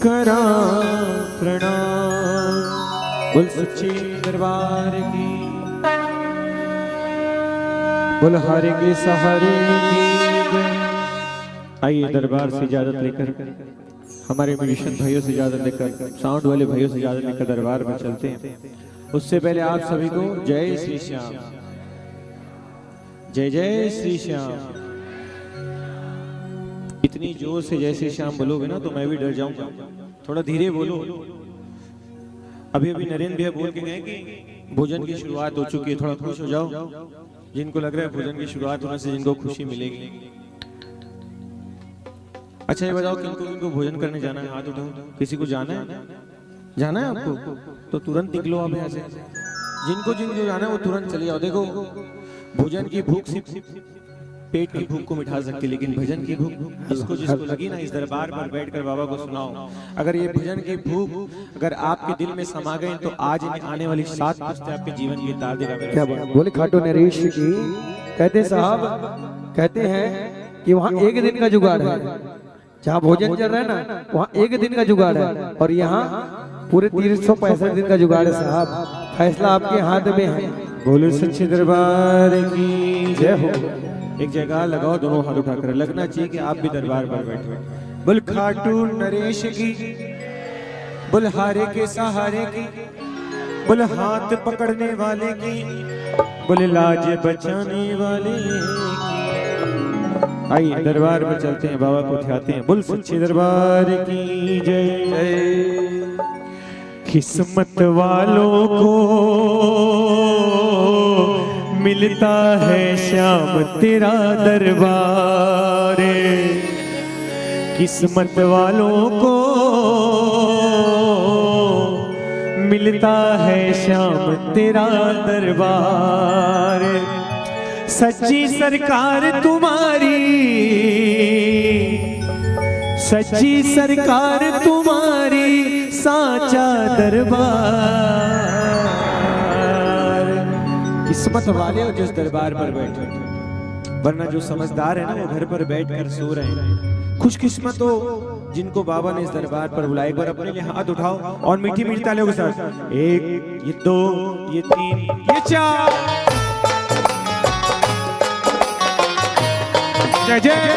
करा प्रणाम। बोल सच्चे दरबार की, बोल हारे के सहारे की। आइए दरबार से इजाजत लेकर, हमारे म्यूजिशियन भाइयों से इजाजत लेकर, साउंड वाले भाइयों से इजाजत लेकर दरबार में चलते हैं। उससे पहले आप सभी को जय श्री श्याम, जय जय श्री श्याम। इतनी जोर से जय श्री श्याम बोलोगे ना तो मैं भी डर जाऊंगा, थोड़ा धीरे बोलो। अभी अभी नरेंद्र भैया बोल के गए कि भोजन की शुरुआत हो चुकी है, थोड़ा खुश हो जाओ। जिनको लग रहा है भोजन की शुरुआत होने से जिनको खुशी मिलेगी। अच्छा ये बताओ किनको किनको भोजन करने जाना है, हाथ उठाओ। किसी को जाना है? जाना है आपको तो तुरंत निकलो आप यहाँ से। जिनको जिनको जाना है वो तुरंत चले जाओ। देखो भोजन की भूख सिर्फ पेट की भूख को मिटा सकती है, लेकिन भजन की भूख जिसको जिसको लगी ना, इस दरबार पर बैठकर बाबा को सुनाओ। अगर ये भजन की भूख अगर आपके दिल में समा गई तो आज आने वाली 7 पुस्तें आपके जीवन की तार देगा। क्या बात बोले खाटू नरेश की। कहते साहब, कहते हैं कि वहाँ एक दिन का जुगाड़ है, जहाँ भोजन चल रहा है ना वहाँ एक दिन का जुगाड़ है, और यहाँ पूरे 365 दिन का जुगाड़ है साहब। फैसला आपके हाथ में है। बोले सच्चे दरबार की जय हो। एक जगह लगाओ, दोनों हाथ उठाकर, लगना चाहिए कि आप भी दरबार पर बैठे। बोल खाटू नरेश की, बोल हारे के सहारे की, बोल हाथ पकड़ने वाले की, बोल लाज बचाने वाले की। आइए दरबार में चलते हैं, बाबा को उठाते हैं। बोल सच्चे दरबार की जय। किस्मत वालों को मिलता है श्याम तेरा दरबार, किस्मत वालों को मिलता है श्याम तेरा दरबार। सच्ची सरकार तुम्हारी, सच्ची सरकार तुम्हारी, साचा दरबार। किस्मत वाले हो जिस दरबार पर बैठे, वरना जो समझदार है ना वो घर पर बैठकर सो रहे हैं। खुशकिस्मत हो जिनको बाबा ने इस दरबार पर बुलाया। एक बार अपने लिए हाथ उठाओ और मीठी मीठी तालियों के साथ, 1 ये 2 ये 3 ये 4 जय जय।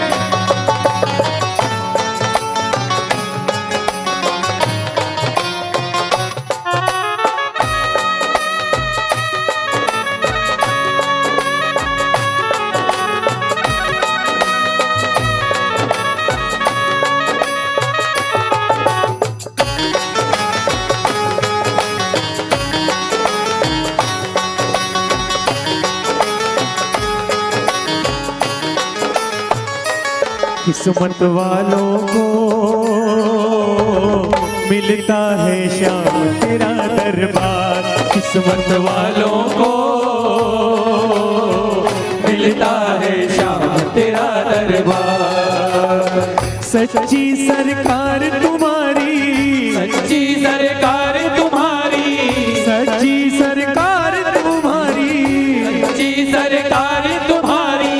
किस्मत वालों को मिलता है श्याम तेरा दरबार, किस्मत वालों को मिलता है श्याम तेरा दरबार। सच्ची सरकार तुम्हारी, सच्ची सरकार तुम्हारी, सच्ची सरकार तुम्हारी, सच्ची सरकार तुम्हारी,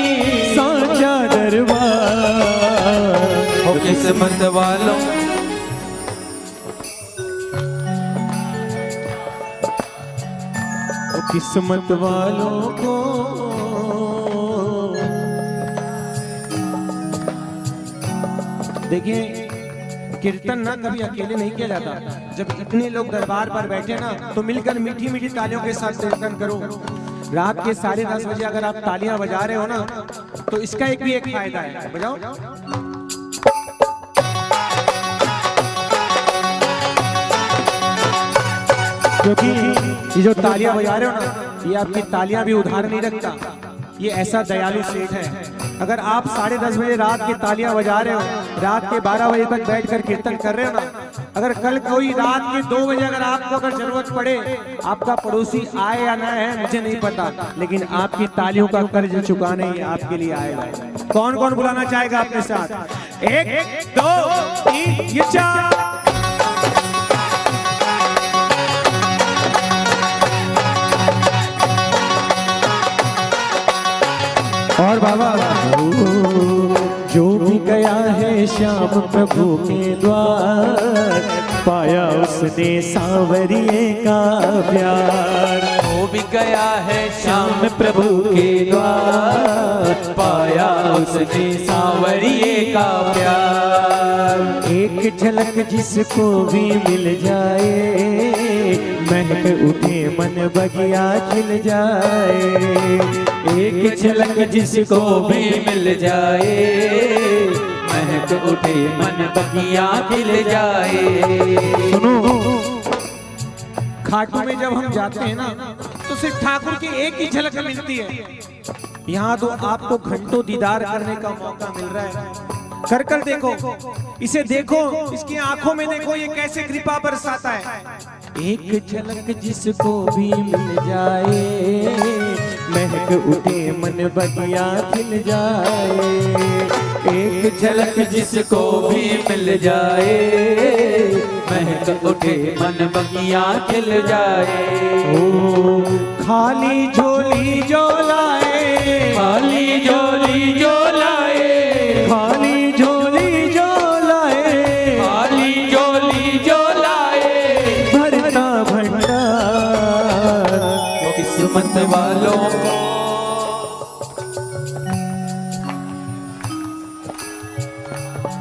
साचा दरबार। हो किस्मत वालों किस्मत वालों को देखिए कीर्तन ना कभी अकेले नहीं किया जाता। जब इतने लोग दरबार पर बैठे ना तो मिलकर मीठी मीठी तालियों के साथ कीर्तन करो। रात के 10:30 बजे अगर आप तालियां बजा रहे हो ना तो इसका भी एक फायदा है, बजाओ। क्योंकि ये जो तालियां बजा रहे हो ना, ये आपकी तालियां भी उधार नहीं रखता। ये ऐसा दयालु सेठ है। अगर आप 10:30 बजे रात की तालियां बजा रहे हो, रात के 12 बजे तक बैठकर कीर्तन कर रहे हो ना, अगर कल कोई रात के 2 बजे अगर आपको अगर जरूरत पड़े, आपका पड़ोसी आए या ना है मुझे नहीं पता, लेकिन आपकी तालियों का कर्ज चुकाने ही आपके लिए आएगा। कौन कौन बुलाना चाहेगा अपने साथ? 1 2 3 ये 4। और बाबा जो भी गया है श्याम प्रभु के द्वार, पाया उसने सांवरिये का प्यार। वो भी गया है श्याम प्रभु के द्वार, पाया उसने सांवरिये का प्यार। एक झलक जिसको भी मिल जाए, महक उठे मन बगिया खिल जाए। एक झलक जिसको भी मिल जाए, महक उठे मन बगिया खिल जाए। सुनो, खाटू में जब हम जाते हैं ना तो सिर्फ ठाकुर की एक ही झलक मिलती है। यहाँ तो आपको घंटों दीदार करने का मौका मिल रहा है। कर कर देखो, इसे देखो, इसकी आंखों में देखो, ये कैसे कृपा बरसाता है। एक झलक जिसको भी मिल जाए, महक उठे मन बगिया खिल जाए। एक झलक जिसको भी मिल जाए, महक उठे मन बगिया खिल जाए। ओ खाली झोली जो लाए, खाली झोली जो लाए, खाली झोली जो लाए, खाली झोली जो लाए, भरता भंडार। वो किस्मत वालों को,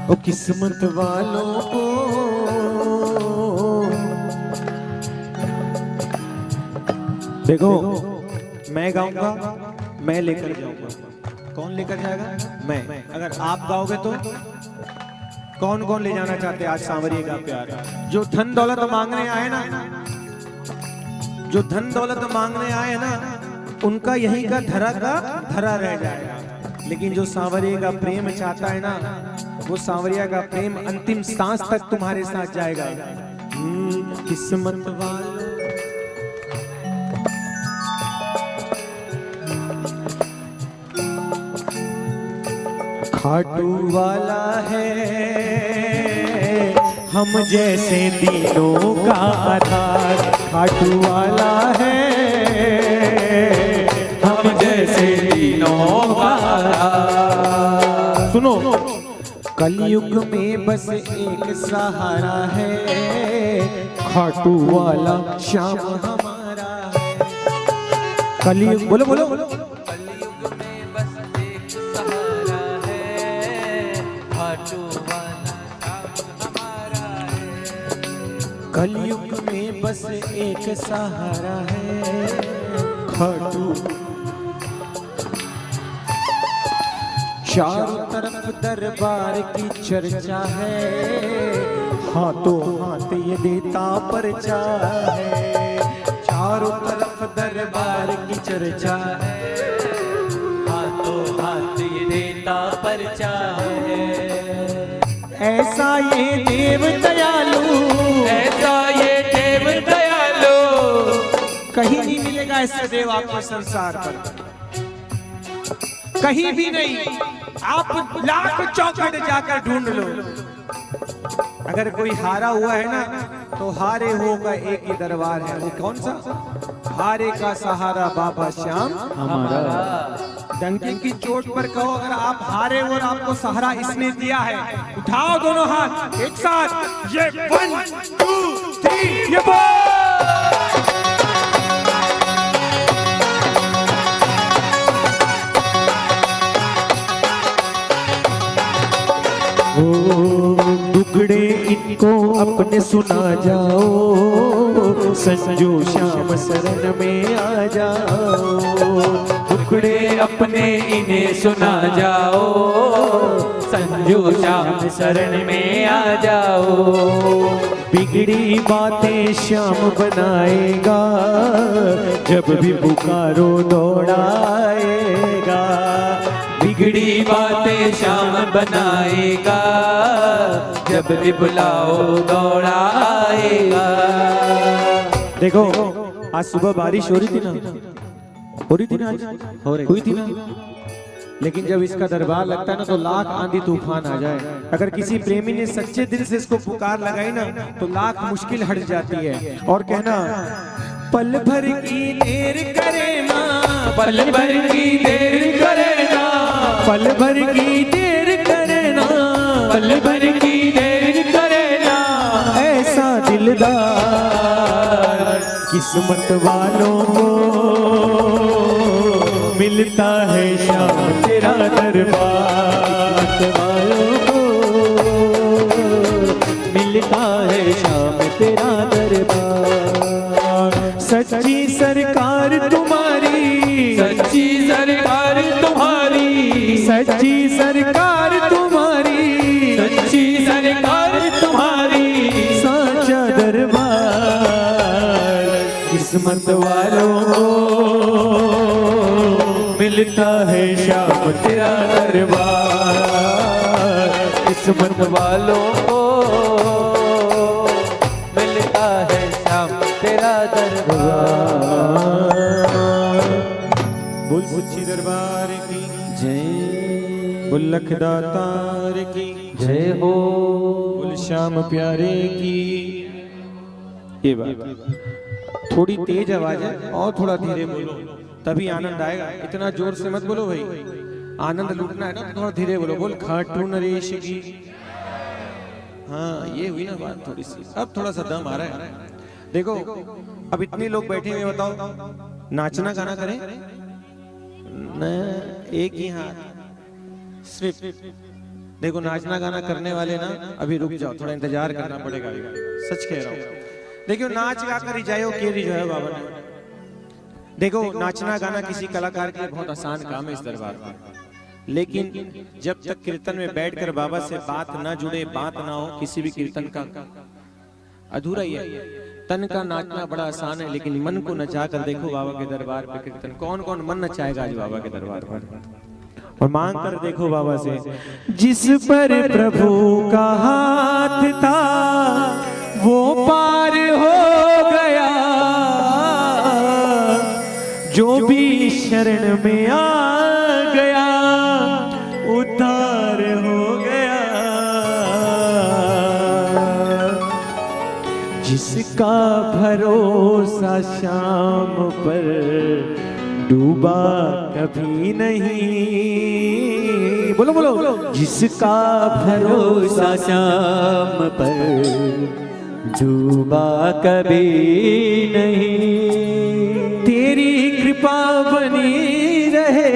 वो किस्मत वालों को देखो, मैं गाऊंगा, मैं लेकर जाऊंगा। कौन लेकर जाएगा? मैं। अगर आप गाओगे तो कौन कौन ले जाना चाहते हैं आज सांवरिये का प्यार? जो धन दौलत मांगने आए ना, जो धन दौलत मांगने आए ना, उनका यहीं का धरा रह जाएगा। लेकिन जो सांवरिये का प्रेम चाहता है ना, वो सांवरिया का प्रेम अंतिम सांस तक तुम्हारे साथ जाएगा। किस्मत वालों, खाटू वाला है हम जैसे दीनों का आधार। खाटू वाला है हम जैसे दीनों का आधार। सुनो, कलयुग में बस एक सहारा है, खाटू वाला श्याम हमारा है। कलयुग, बोलो बोलो, कलयुग में बस एक सहारा है, खाटू वाला श्याम हमारा है। कलयुग में बस एक सहारा है, खाटू। चारों तरफ दरबार की चर्चा है, हाथों हाथ ये देता परचा है। चारों तरफ दरबार की चर्चा है, हाथों हाथ ये देता परचा है। ऐसा ये देव दयालु, ऐसा ये देव दयालु, कहीं नहीं मिलेगा ऐसा देव आपको संसार पर, कहीं भी नहीं। आप लाख चौखट जाकर ढूंढ लो। अगर कोई हारा हुआ है ना, तो हारे हो का एक ही दरबार है। वो कौन सा? हारे का सहारा बाबा श्याम हमारा। डंके की चोट पर कहो, अगर आप हारे हो और आपको सहारा इसने दिया है, उठाओ दोनों हाथ एक साथ, ये 1 2 3 ये बोल। दुगड़े इनको अपने सुना जाओ, संजू श्याम शरण में आ जाओ। टुकड़े अपने इन्हें सुना जाओ, संजू श्याम शरण में आ जाओ। बिगड़ी बातें श्याम बनाएगा, जब भी पुकारो दौड़ाएगा। बिगड़ी बातें श्याम बनाएगा, जब भी बुलाओ दौड़ाएगा। देखो आज सुबह बारिश हो रही थी ना, हो रही थी ना, आज हुई थी ना, लेकिन जब इसका दरबार लगता है ना तो लाख आंधी तूफान आ जाए। अगर किसी प्रेमी ने सच्चे दिल से इसको पुकार लगाई ना तो लाख मुश्किल हट जाती है। और कहना पल भर की देर करे ना, पल भर की देर करे ना, पल भर की देर करे ना, पल भर की देर करे ना। ऐसा दिलदार किस्मत वालों को मिलता है श्याम तेरा दरबार, वालों को मिलता है श्याम तेरा दरबार। सच्ची सरकार तुम्हारी, सच्ची सरकार तुम्हारी, सच्ची सरकार तुम्हारी, सच्ची सरकार तुम्हारी। साचा दरबार किस्मत वालों को मिलता है श्याम तेरा दरबार, किस्मत वालों को मिलता है श्याम तेरा दरबार। बोल सच्ची दरबार की जय, बोल लख दातार की जय हो, बोल श्याम प्यारे की। ये बात थोड़ी तेज आवाज है और थोड़ा धीरे बोलो तभी आनंद आएगा। इतना जोर से मत बोलो भाई, आनंद लूटना है ना तो थोड़ा धीरे बोलो। बोल खाटू नरेश की। हाँ ये हुई ना बात थोड़ी सी, अब थोड़ा सा दम आ रहा है। देखो अब इतने लोग बैठे हुए, बताओ नाचना गाना करें न, एक ही हाथ सिर्फ। देखो नाचना गाना करने वाले ना अभी रुक जाओ, थोड़ा इंतजार करना पड़ेगा, सच कह रहा हूँ। देखो नाच गा कर रिझायो के रिझायो बाबा ने। देखो नाचना गाना किसी कलाकार के लिए बहुत आसान काम है इस दरबार में, लेकिन जब तक कीर्तन में बैठकर बाबा से बात ना जुड़े, बात ना हो, किसी भी कीर्तन का अधूरा ही है। तन का नाचना बड़ा आसान है, लेकिन मन को नचा कर देखो बाबा के दरबार पे कीर्तन। कौन कौन मन नचाएगा आज बाबा के दरबार पर, और मांग कर देखो बाबा से। जिस पर प्रभु का हाथ था वो पार हो गया, जो भी शरण में आ गया उद्धार हो गया। जिसका भरोसा शाम पर डूबा कभी नहीं, बोलो बोलो, जिसका भरोसा शाम पर डूबा कभी नहीं। तेरी कृपा बनी रहे,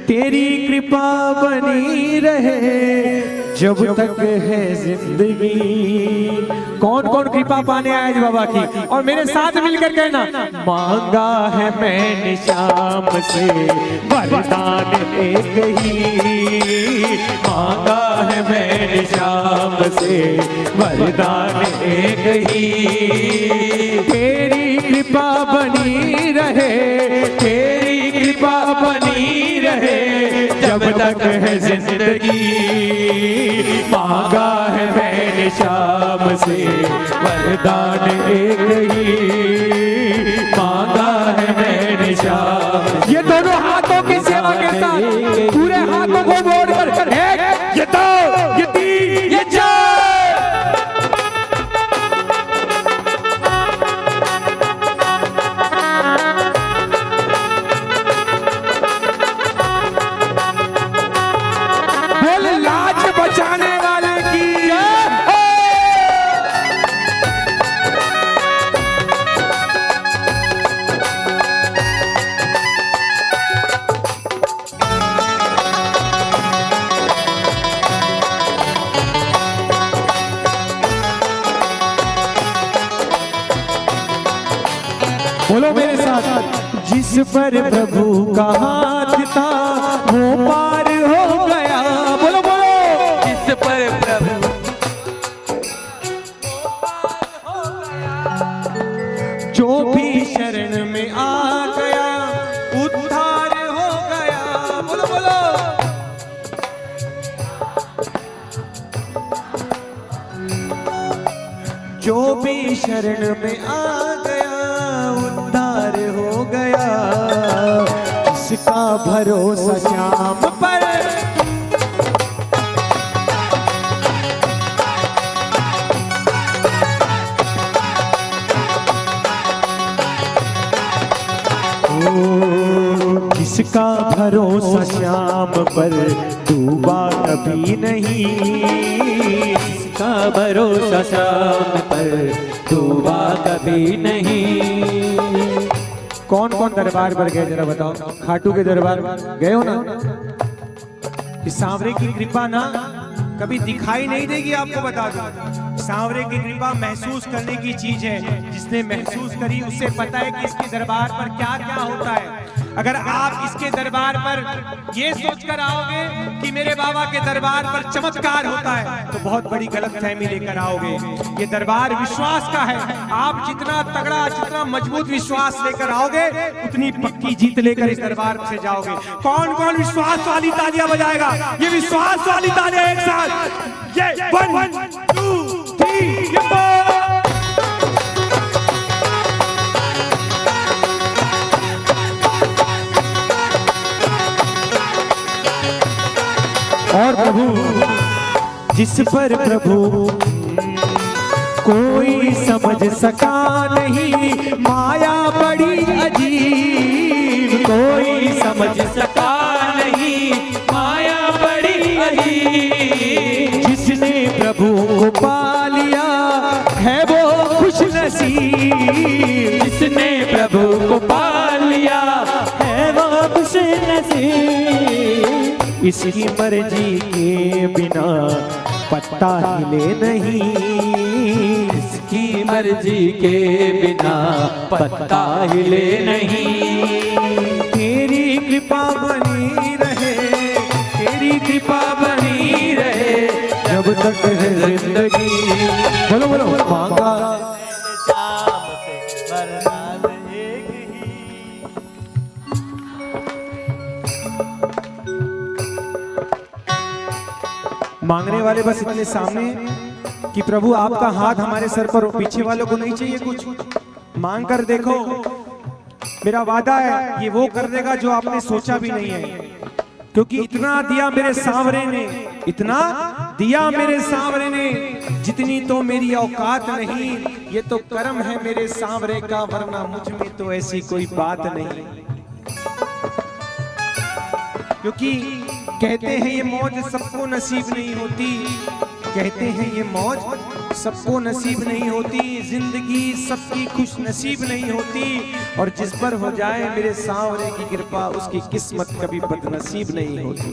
तेरी कृपा बनी रहे जब तक है जिंदगी। कौन कौन कृपा पाने आए जी बाबा की, और मेरे साथ मिलकर कहना, मांगा है मैंने श्याम से वरदान एक ही, मांगा है मैंने श्याम से वरदान एक ही। तेरी कृपा बनी रहे, तेरी कृपा बनी रहे जब तक है जिंदगी। मांगा है मैंने श्याम से वरदान एक ही, मांगा है मैंने श्याम। ये दोनों हाथों की सेवा के साथ पूरे हाथों को मोड़कर एक, ये दो, ये तीन, ये चार। बचाने वाले की साथ जिस पर प्रभु का हाथ था वो पार हो गया। बोलो बोलो। जिस पर प्रभु जो भी शरण में आ गया उद्धार हो गया। बोलो बोलो। जो भी शरण में आ गया उद्धार हो गया। इसका भरोसा श्याम पर किसका भरोसा श्याम पर डूबा कभी नहीं। इसका भरोसा श्याम पर डूबा कभी नहीं। कौन कौन दरबार पर गए जरा बताओ। खाटू के दरबार गए हो ना। इस सांवरे की कृपा ना कभी दिखाई नहीं देगी, आपको बता दूं। सांवरे की कृपा महसूस करने की चीज है। जिसने महसूस करी उससे पता है कि इसके दरबार पर क्या क्या होता है। अगर आप इसके दरबार पर ये सोचकर आओगे कि मेरे बाबा के दरबार पर चमत्कार होता है तो बहुत बड़ी गलतफहमी लेकर आओगे। ये दरबार विश्वास का है। आप जितना तगड़ा जितना मजबूत विश्वास लेकर आओगे उतनी पक्की जीत लेकर इस दरबार से जाओगे। कौन कौन विश्वास वाली तालियां बजाएगा? ये विश्वास वाली तालियां एक साथ। ये 1 2 3 ये और प्रभु जिस पर प्रभु कोई समझ सका नहीं माया बड़ी अजीब। कोई समझ सका नहीं माया बड़ी अजीब। जिसने प्रभु को पा लिया है वो खुश नसीब। जिसने प्रभु को पा लिया है वो खुश नसीब। इसकी मर्जी के बिना पत्ता हिले नहीं। इसकी मर्जी के बिना पत्ता हिले नहीं। तेरी कृपा बनी रहे, तेरी कृपा बनी रहे जब तक है जिंदगी। बोलो बोलो। मांगा मांगने वाले बस इतने सामने कि प्रभु आपका हाथ हमारे सर पर हो। पीछे वालों को नहीं चाहिए कुछ। मांग कर देखो, मेरा वादा है ये वो कर देगा जो आपने सोचा भी नहीं है। क्योंकि इतना दिया मेरे सांवरे ने, इतना दिया मेरे सांवरे ने, जितनी तो मेरी औकात नहीं। ये तो कर्म है मेरे सांवरे का, वरना मुझ में तो ऐसी कोई बात नहीं। क्योंकि कहते हैं ये मौज सबको नसीब नहीं होती। कहते हैं ये मौज सबको नसीब नहीं होती। जिंदगी सबकी खुश नसीब नहीं होती। और जिस पर हो जाए मेरे सांवरे की कृपा उसकी किस्मत कभी बदनसीब नहीं होती।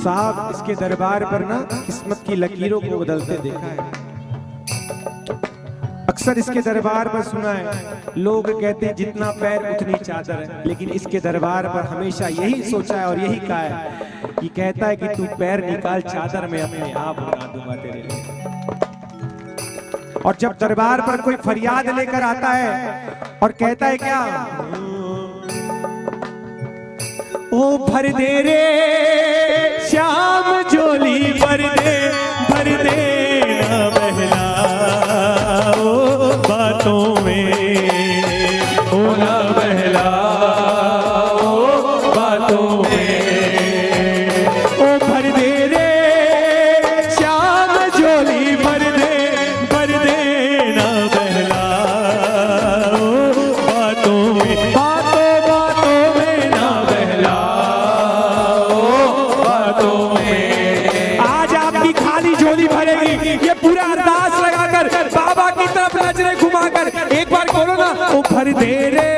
साहब इसके दरबार पर ना किस्मत की लकीरों को बदलते देखा है। अक्सर इसके दरबार पर सुना है लोग कहते हैं जितना पैर उतनी चादर है। लेकिन इसके दरबार पर हमेशा यही सोचा है और यही कहा है कि कहता है कि तू पैर निकाल चादर में अपने आप बना दूंगा तेरे लिए। और जब दरबार पर कोई फरियाद लेकर आता है और कहता है क्या, ओ भर दे रे श्याम झोली भर दे ना बहला ओ बातों में, ओ ना बहला ओ बातों में। ओ भर दे रे श्याम झोली भर दे ना बहला ओ बातों में, बातों में ना बहला ओ बातों में। आज आपकी खाली झोली भरेगी। ये पूरा अरदास लगाकर बाबा की तरफ नजरें घुमाकर एक बार बोलो ना, ओ भर दे रे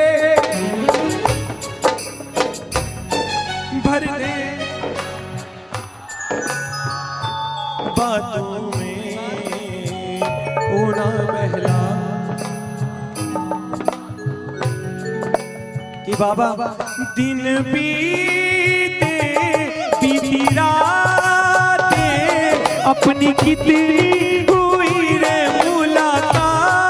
भर दे बातों में, ओ ना बहला कि बाबा दिन बीते बीती रातें अपनी कितनी हुई रे मुलाकातें।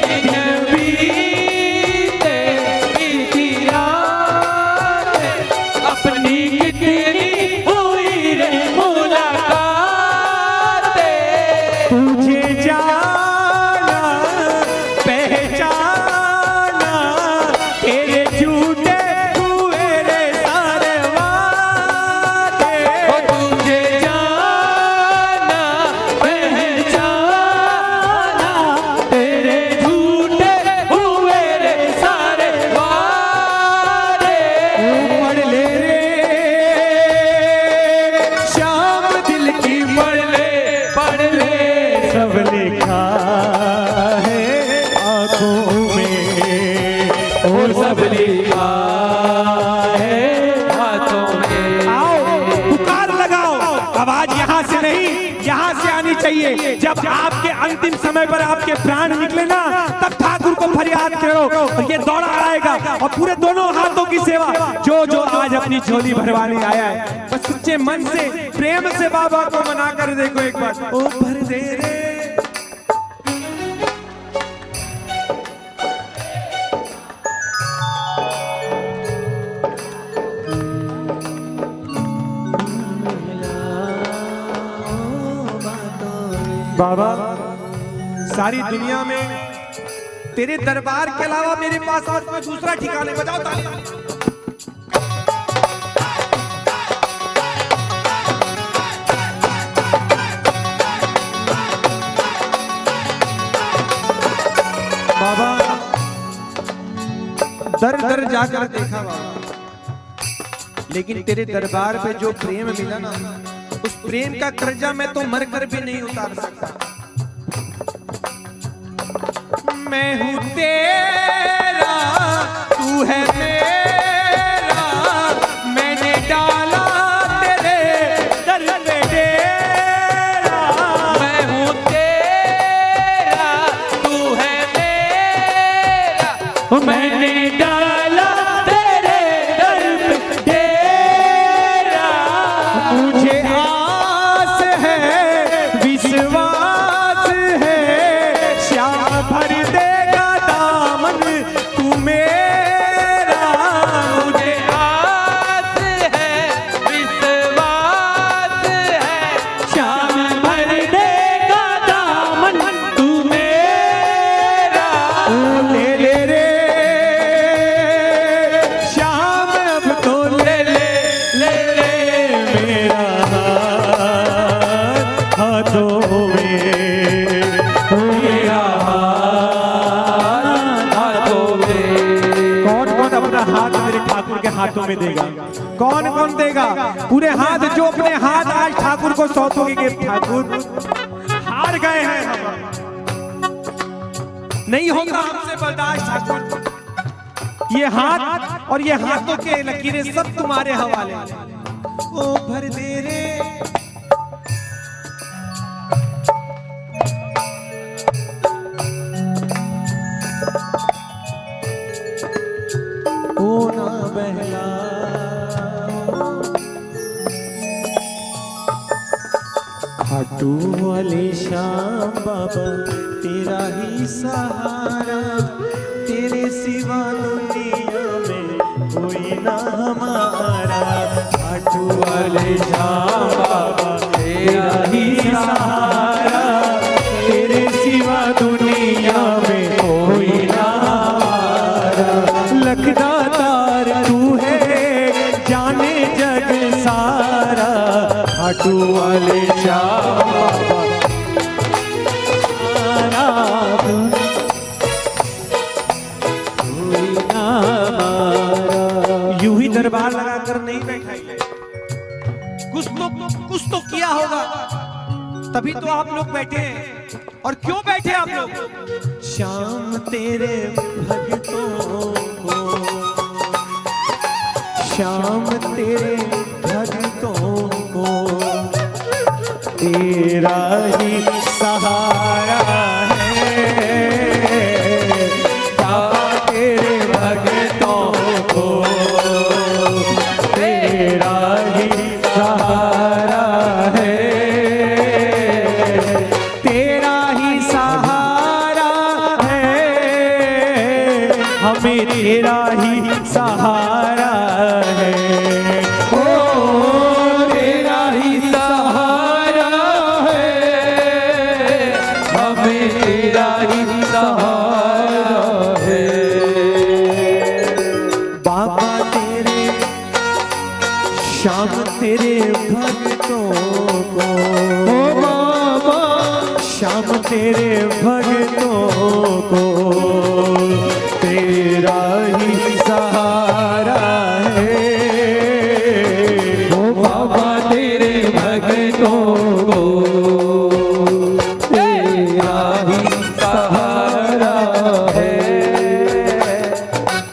दिन बीते बीती रातें अपनी कितनी हुई रे मुलाकातें। तुझे जाना पहचाना तेरे झूठे हुए रे सारे वादे। ओ तुझे जाना पहचाना तेरे झूठे हुए रे सारे वादे। पढ़ ले रे शाम दिल की पढ़ ले सब लिखा है आंखों में और सब लिखा है हाथों में। आओ पुकार लगाओ, आवाज यहाँ से नहीं यहाँ से आनी चाहिए। जब आपके अंतिम समय पर आपके प्राण निकले ना तब ठाकुर को फरियाद करो और ये दौड़ा आएगा और पूरे दोनों हाथों की सेवा जो जो आज अपनी झोली भरवाने आया है बस सच्चे मन से प्रेम से बाबा को मना कर देखो एक बार। ओ भर दे रे बाबा, सारी दुनिया में तेरे दरबार के अलावा मेरे पास आज कोई दूसरा ठिकाने। बजाओ ताली। बाबा दर दर जाकर देखा बाबा, लेकिन तेरे दरबार पे जो प्रेम मिला ना उस प्रेम का कर्जा मैं तो मर कर भी नहीं उतार सकता। मैं हूं तेरा तू है मेरा, मैंने डाला तेरे दर पे डेरा। मैं हूँ तेरा तू है मेरा, मैंने डाला तेरे दर पे डेरा। मुझे आस है विश्वास है श्याम भर देगा दामन तू मेरा। मुझे आस है विश्वास है श्याम भर देगा दामन तू मेरा। ले ले रे श्याम अब तो ले ले मेरा हाथों में मेरा हाथों में। कौन कौन अपना हाथ मेरे ठाकुर के हाथों में देगा? कौन कौन देगा? पूरे हाथ जो अपने हाथ आज ठाकुर को सौंपोगे कि ठाकुर हार गए हैं हम, नहीं होगा हमसे बर्दाश्त ठाकुर। ये हाथ और ये हाथों के लकीरें सब तुम्हारे हवाले। ओ भर दे रे ओ ना बहला खाटू वाले श्याम बाबा तेरा ही सहारा, तेरे सिवा दुनिया में कोई ना हमारा। खाटू वाले श्याम बाबा तेरा ही सहारा, तेरे सिवा दुनिया में कोई ना हमारा। लखदातार तू है जाने जग सारा, खाटू वाले श्याम बाबा यूं ही दरबार लगाकर नहीं बैठा, कुछ तो किया होगा तभी तो आप लोग बैठे हैं। और क्यों बैठे आप लोग? श्याम तेरे भक्तों को, श्याम तेरे भक्तों को तेरा ही सहारा है। बाबा तेरे भक्त तेरा ही सहारा है, तेरा ही सहारा है, हमें तेरा ही सहारा है। ओ तेरा ही सहारा है, हमें तेरा ही सहारा है। बाबा तेरे श्याम तेरे भक्तों को, ओ बाबा श्याम तेरे भक्तों को तेरा ही सहारा है। ओ बाबा तेरे भक्तों को तेरा ही सहारा है।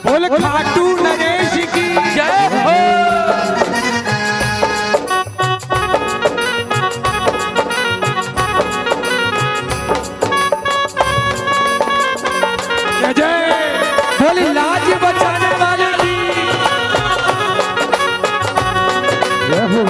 बोल खाटू नरेश की जय हो। जय जय। बोल लाज बचाने वाले की जय हो।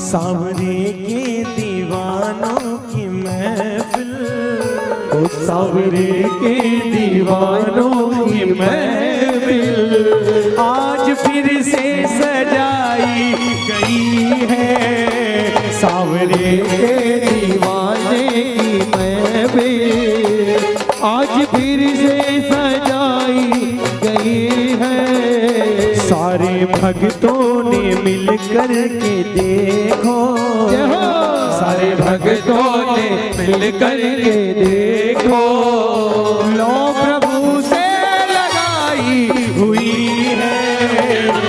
सावरे के दीवानों की महफिल, ओ सावरे के दीवानों की महफिल आज फिर से सजाई गई है। सावरे के दीवाने की महफिल आज फिर से सजाई गई है। सारे भक्तों ने मिल कर के देखो, सारे भक्तों ने मिल कर के देखो, लो प्रभु से लगाई हुई है।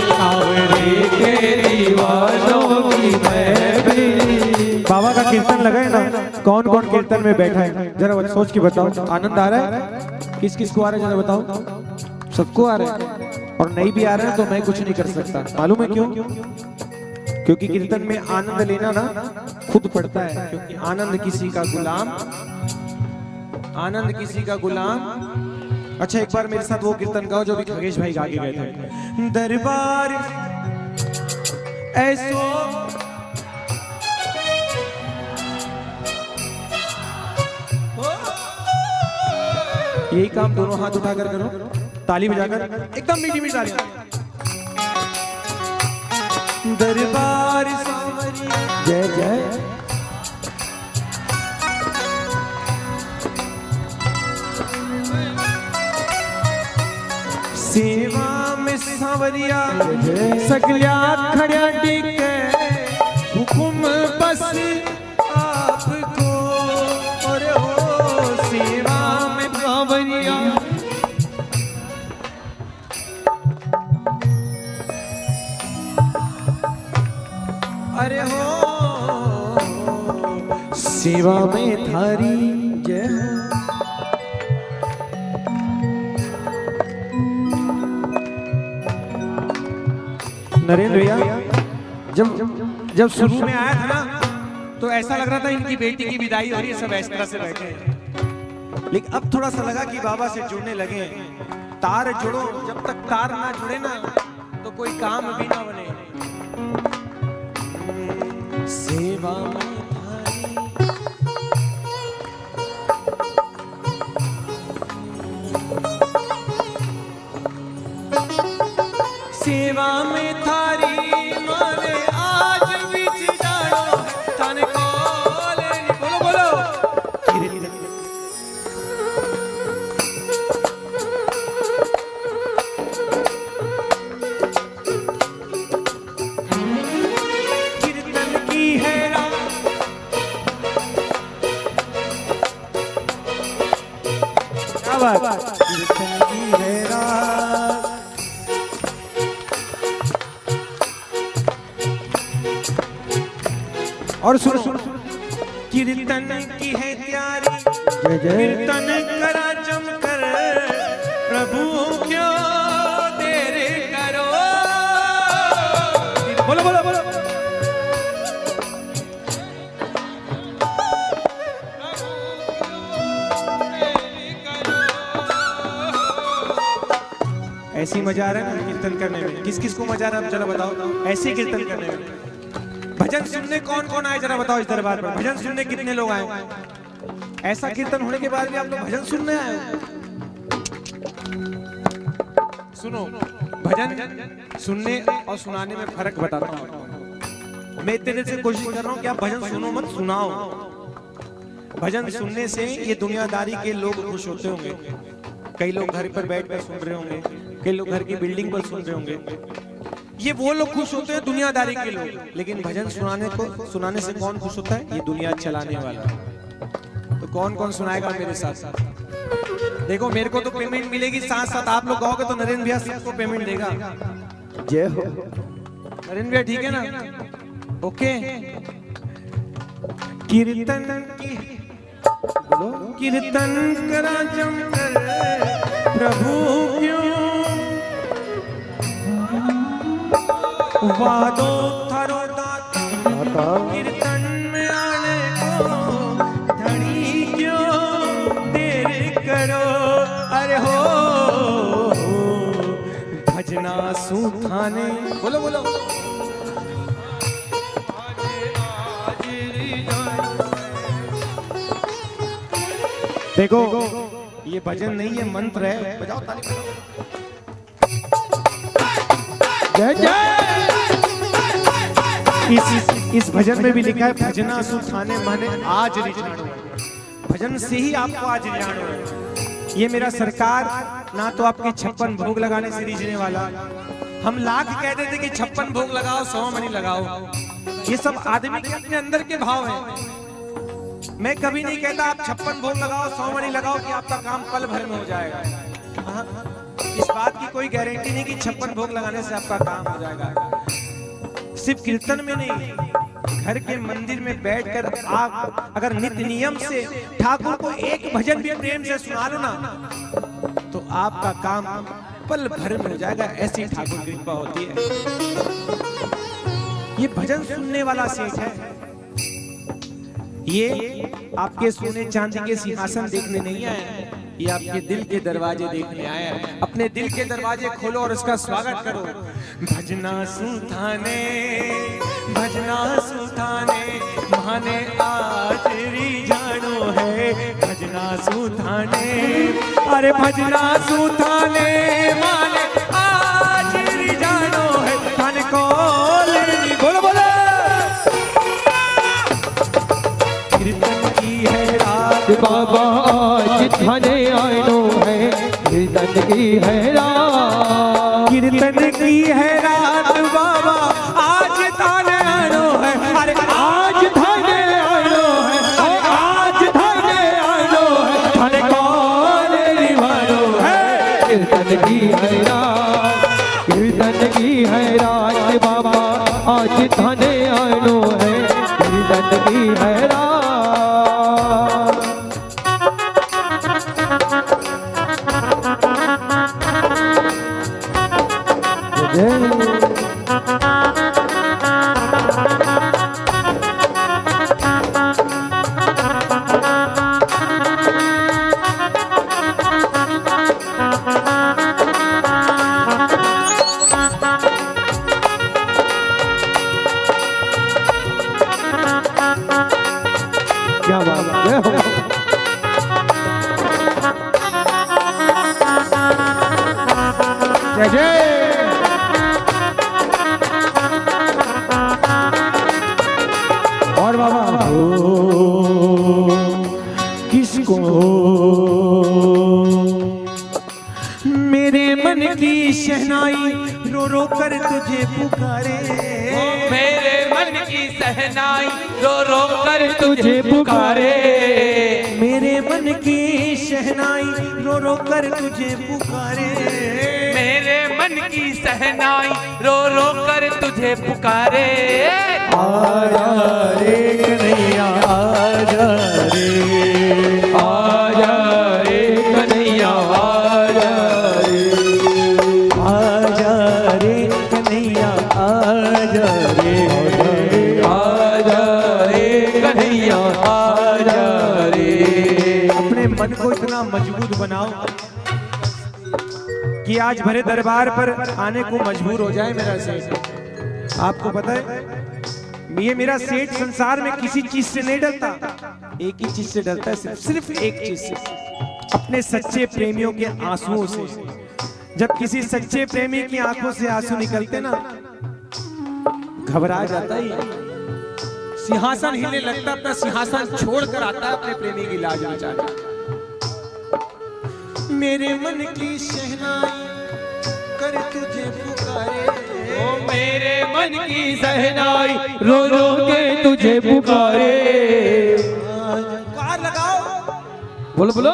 सावरे के दीवानों की महफिल। बाबा का कीर्तन लगा है ना, कौन कौन कीर्तन में बैठा है जरा सोच के बताओ। आनंद आ रहा है? किस किस को आ रहा है जरा बताओ। सबको आ रहा है, और नहीं भी आ रहा है तो मैं कुछ नहीं कर सकता। मालूम है क्यों? क्योंकि कीर्तन में आनंद लेना ना खुद पड़ता है, क्योंकि आनंद किसी का गुलाम, आनंद किसी का गुलाम। अच्छा एक बार मेरे साथ वो कीर्तन गाओ जो भी खगेश भाई गा के गए थे। दरबार ऐसो यही काम दोनों हाथ उठाकर करो, ताली बजाकर एकदम मीठी मीठी ताली। दरबार सावरी जय जय। सेवा में सावरिया सगलिया खड़िया टिके, हुकुम बस आपको। और हो सेवा में सावरिया अरे हो सेवा में थारी जय हो। नरेंद्र भैया जब जब शुरू में आया था ना तो ऐसा लग रहा था इनकी बेटी की विदाई हो रही है, सब इस तरह से बैठे हैं। लेकिन अब थोड़ा सा लगा कि बाबा से जुड़ने लगे। तार जुड़ो, जब तक तार ना जुड़े ना तो कोई काम भी ना बने। सेवा में थारी सेवा में थारी माने आज बीच जानो तन को लेनी। बोलो बोलो कीर्तन की है रात, क्या बात। कीर्तन की है रात। और सुनो कीर्तन की है तैयारी, जय जय। कीर्तन करा जम कर, प्रभु क्यों देर करो। ही मजा आ रहा है ना कीर्तन करने में? किस किस को मजा आ रहा है चलो बताओ, ऐसे कीर्तन करने में। भजन सुनने कौन कौन आए जरा बताओ इस दरबार पर, भजन सुनने कितने लोग आए? ऐसा कीर्तन होने के बाद भी आप लोग भजन सुनने आए हो? सुनो, भजन सुनने और सुनाने में फर्क बताता हूँ। मैं इतने देर से कोशिश कर रहा हूँ कि आप भजन सुनो मत सुनाओ। भजन सुनने से ये दुनियादारी के लोग खुश होते होंगे, कई लोग घर पर बैठ कर सुन रहे होंगे, कई लोग घर की बिल्डिंग पर सुन रहे होंगे, ये वो लोग खुश होते हैं दुनियादारी के लोग। लेकिन भजन सुनाने से कौन खुश होता है? ये दुनिया चलाने वाला। तो कौन कौन सुनाएगा मेरे साथ साथ? देखो मेरे को तो पेमेंट मिलेगी, साथ साथ आप लोग गाओगे तो नरेंद्र भैया सबको पेमेंट देगा। जय हो। नरेंद्र भैया ठीक है ना? ओके। कीर्तन की बोलो, कीर्तन करा जमकर प्रभु क्यों वादो थारो दाता, कीर्तन में आने को धनी क्यों देर करो। अरे हो भजना सुथाने, बोलो बोलो। देखो ये भजन नहीं है, मंत्र है। बजाओ ताली बजाओ। जय जय। इस भजन में भी लिखा है भजना सुथाने माने आज रिझाणो। भजन से ही आपको आज रिझाणो है। ये मेरा सरकार ना तो आपके 56 भोग लगाने से रिझने वाला। हम लाख कहते थे कि 56 भोग लगाओ 100 मनी लगाओ, ये सब आदमी के अपने अंदर के भाव हैं। मैं कभी नहीं कहता आप 56 भोग लगाओ 100 मनी लगाओ कि आपका काम पल भर में हो जाएगा। इस बात की कोई गारंटी नहीं कि 56 भोग लगाने से आपका काम हो जाएगा। सिर्फ कीर्तन में नहीं, घर के मंदिर में बैठकर आप अगर नित्य नियम से ठाकुर को एक भजन भी प्रेम से सुना लो ना, तो आपका काम पल भर में हो जाएगा। ऐसी ठाकुर की कृपा होती है। ये भजन सुनने वाला सेठ है। ये आपके सोने चांदी के सिंहासन देखने नहीं आए, ये आपके दिल के दरवाजे देखने आए हैं। अपने दिल के दरवाजे खोलो और उसका स्वागत करो। भजना सुथाने माने आज रिझाणो है। भजना सुथाने, अरे भजना सुथाने माने आज रिझाणो है। थाने कॉल बोलो बोलो। कीर्तन की है रात बाबा आज थाने आनो है, कीर्तन की है रात। कीर्तन की है रात बाबा आज थाने आनो है। अरे आज थाने आनो है, आज थाने आनो है। थाने कौन निभानो है? कीर्तन की है रात, कीर्तन की है रात बाबा आज थाने आनो है, कीर्तन की है रात। क्या बात है। जय जय। और बाबा किसको मेरे मन की शहनाई रो रो कर तुझे पुकारे। मेरे मन की सहनाई रो रो कर तुझे पुकारे। मेरे मन की शहनाई रो रो कर तुझे पुकारे। मेरे मन की सहनाई रो रो कर तुझे पुकारे। आजा रे कन्हैया आजा रे, आजा रे कन्हैया आजा रे, आजा रे कन्हैया आजा रे, आजा रे कन्हैया आजा रे। अपने मन को इतना मजबूत बनाओ कि आज भरे दरबार पर आने को मजबूर हो जाए मेरा सेठ। आपको पता है ये मेरा सेठ संसार में किसी चीज से नहीं डरता, एक ही चीज से डरता है, सिर्फ एक चीज से, अपने सच्चे प्रेमियों के आंसुओं से। जब किसी सच्चे प्रेमी की आंखों से आंसू निकलते ना, घबरा जाता ही, सिंहासन हिलने लगता, अपना सिंहासन छोड़कर आता है अपने प्रेमी की लाज बचाने। मेरे मन की शहनाई कर तुझे पुकारे, ओ मेरे मन की सहनाई रो रो के तुझे पुकारे। कार लगाओ, बोलो बोलो।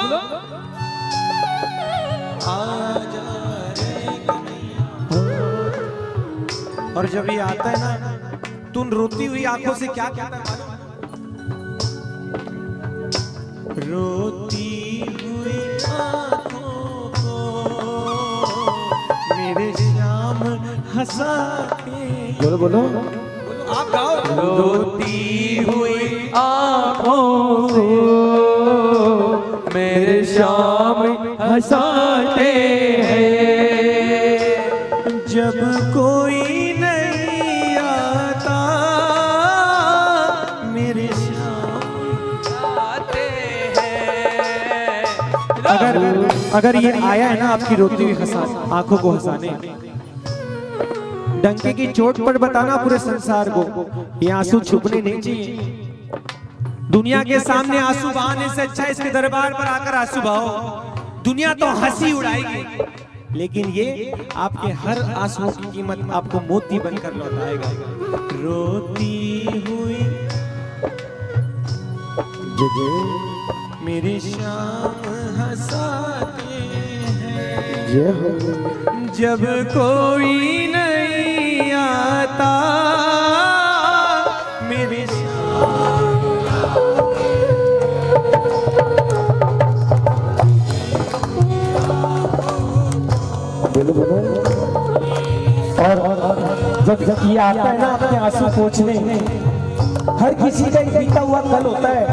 आजा रे और जब ये आता है ना, तुम रोती हुई आंखों से क्या कहता है मालूम? रोती हुई आंखों को मेरे श्याम हंसाते। बोलो बोलो, आप गाओ। रोती हुई आँखों से मेरे श्याम हंसाते हैं। जब कोई नहीं आता मेरे श्याम आते हैं। अगर ये आया है ना आपकी रोती हुई आंखों को हंसाने, डंके की चोट पर बताना पूरे संसार को, ये आंसू छुपने नहीं चाहिए। दुनिया के सामने आंसू बहाने से अच्छा इसके दरबार पर आकर आंसू बहाओ। दुनिया तो हंसी उड़ाएगी, लेकिन ये आपके हर आंसुओं की कीमत आपको मोती बनकर लौटाएगा। रोती हुई मेरे श्याम हंसाते हैं। जब कोई नहीं आता मेरे और जब ये आता है ना अपने आंसू पोंछने, हर किसी का एक बीता हुआ कल होता है।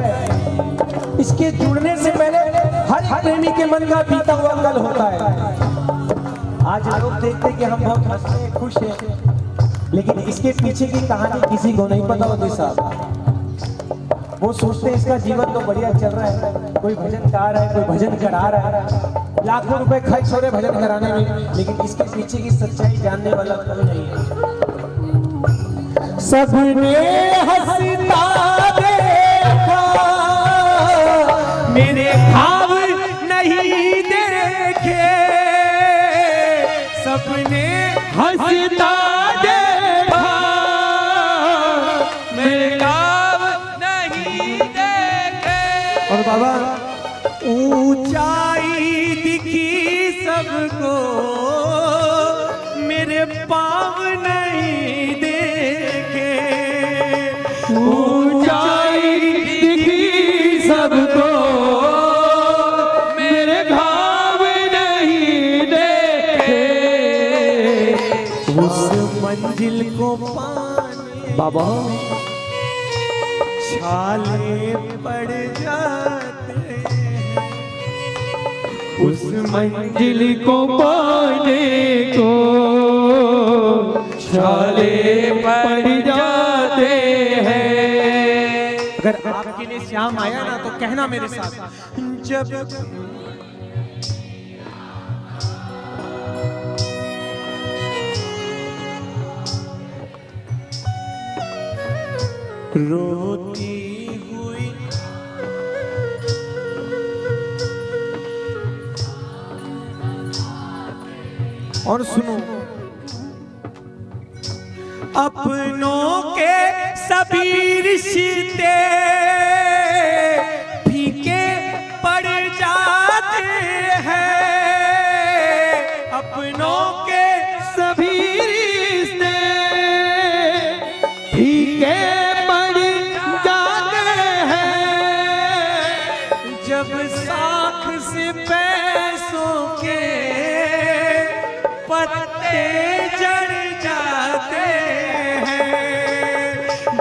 इसके जुड़ने से पहले हर प्रेमी के मन का बीता हुआ कल होता है। आज लोग देखते कि हम बहुत हंसते हैं, खुश हैं, लेकिन इसके पीछे की कहानी किसी को नहीं पता होती साहब। वो सोचते हैं इसका जीवन तो बढ़िया चल रहा है, कोई भजन गा रहा है, कोई भजन चढ़ा रहा है, लाखों रुपए खर्च हो रहे भजन कराने में, लेकिन इसके पीछे की सच्चाई जानने वाला कोई नहीं है। सबने हंसता देखा मेरे ख्वाब नहीं देखे, सबने हंसता देखा मेरे ख्वाब नहीं देखे। और बाबा ऊंचाई दिखी सबको मेरे पाँव नहीं देखे। ऊंचाई दिखी सबको मेरे घाव नहीं देखे। उस मंजिल को पाने बाबा छाले पड़ जाते हैं। उस मंजिल को पाने को छाले पड़ जाते हैं। अगर आपके लिए श्याम आया ना तो कहना मेरे साथ, जब रोती हुई और सुनो, अपनों के सभी रिश्ते फीके पड़ जाते हैं। अपनों के सभी रिश्ते फीके पड़ जाते हैं। जब साख से पैसों के पत्ते जड़ जाते हैं।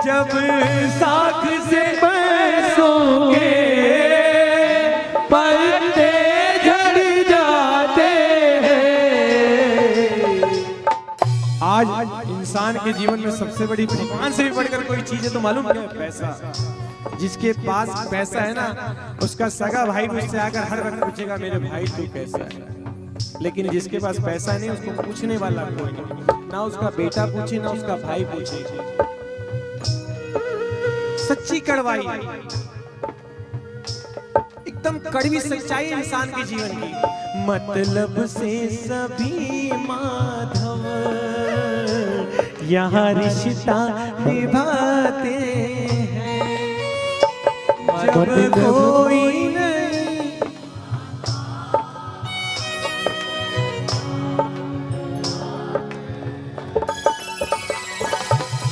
जब साख से पैसों के पत्ते झड़ जाते हैं। आज इंसान के जीवन में सबसे बड़ी भगवान से भी बढ़कर कोई चीज है तो मालूम क्या है? पैसा। जिसके पास पैसा है ना, उसका सगा भाई भी उससे आकर हर वक्त पूछेगा मेरे भाई तू कैसा है। लेकिन जिसके पास पैसा नहीं, उसको पूछने वाला कोई नहीं, ना उसका बेटा पूछे ना उसका भाई पूछे। सच्ची कड़वाई, एकदम कड़वी सच्चाई इंसान के जीवन की। मतलब से सभी माधव यहाँ रिश्ता निभाते हैं, जब कोई नहीं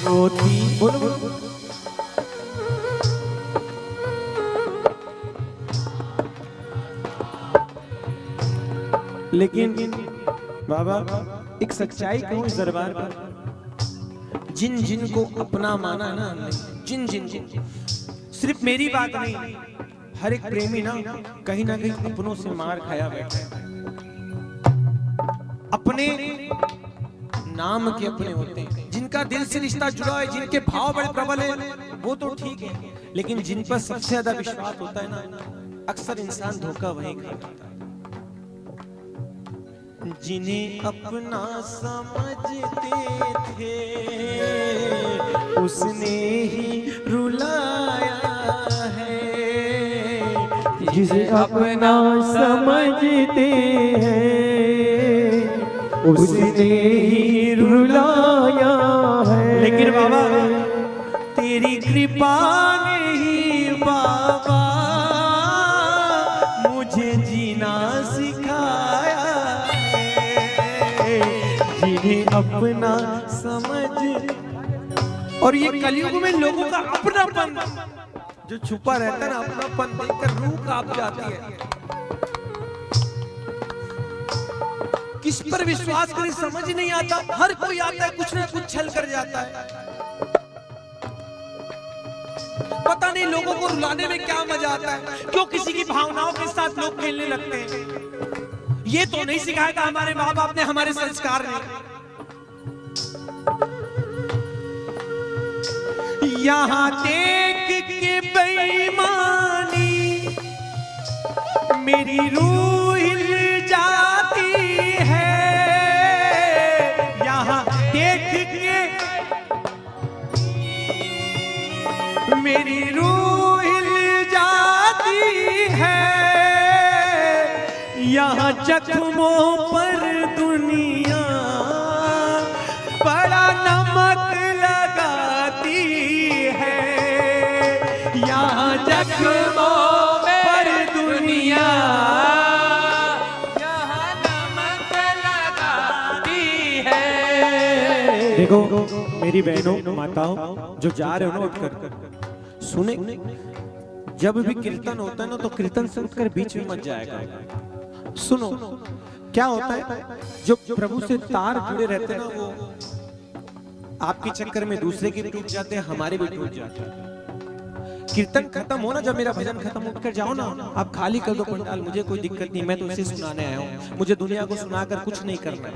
रोती। बोलो बोलो। लेकिन बाबा एक सच्चाई कहूं इस दरबार पर, जिन जिन को अपना माना ना हमने, जिन जिन सिर्फ मेरी बात नहीं, हर एक प्रेमी ना कहीं अपनों से मार खाया बैठा है। अपने नाम के अपने होते हैं, जिनका दिल से रिश्ता जुड़ा है, जिनके भाव बड़े प्रबल है, वो तो ठीक है। लेकिन जिन पर सबसे ज्यादा विश्वास होता है ना, अक्सर इंसान धोखा वहीं खाता है। जिन्हें अपना समझते थे उसने ही रुलाया है, जिसे अपना समझते हैं उसने ही रुलाया है। लेकिन बाबा तेरी कृपा ने ही बाबा मुझे जीना सिखाया, जिन्हें अपना समझ। और ये कलयुग में लोगों का अपनापन जो छुपा रहता है ना, अपनापन देखकर रूह कांप जाती है। किस पर विश्वास करें समझ नहीं आता। हर कोई आता है, कुछ ना कुछ छल कर जाता है। पता नहीं लोगों को रुलाने में क्या मजा आता है, क्यों किसी की भावनाओं के साथ लोग खेलने लगते हैं। ये तो नहीं सिखाया था हमारे माँ बाप ने, हमारे संस्कार ने। यहाँ देख के बेईमानी मेरी रूह हिल जाती है, यहाँ देख के मेरी रूह हिल जाती है, यहाँ जख्मों पर दुनिया बड़ा नमक लगाती है, यहाँ जख्मों पर दुनिया यहाँ नमक लगाती है। देखो मेरी बहनों माताओं जो जा रहे हो ना, उठकर सुने। जब भी कीर्तन होता है ना, तो कीर्तन से उठकर बीच में मत जाएगा। सुनो क्या होता है, जो प्रभु से तार जुड़े रहते हैं ना, वो आपके चक्कर में दूसरे के भी टूट जाते हैं, हमारे भी टूट जाते हैं। कीर्तन खत्म हो ना, जब मेरा भजन खत्म, उठकर जाओ ना, आप खाली कर दो पंडाल, मुझे कोई दिक्कत नहीं, मैं तो इसे सुनाने आया हूँ, मुझे दुनिया को सुनाकर कुछ नहीं करना है।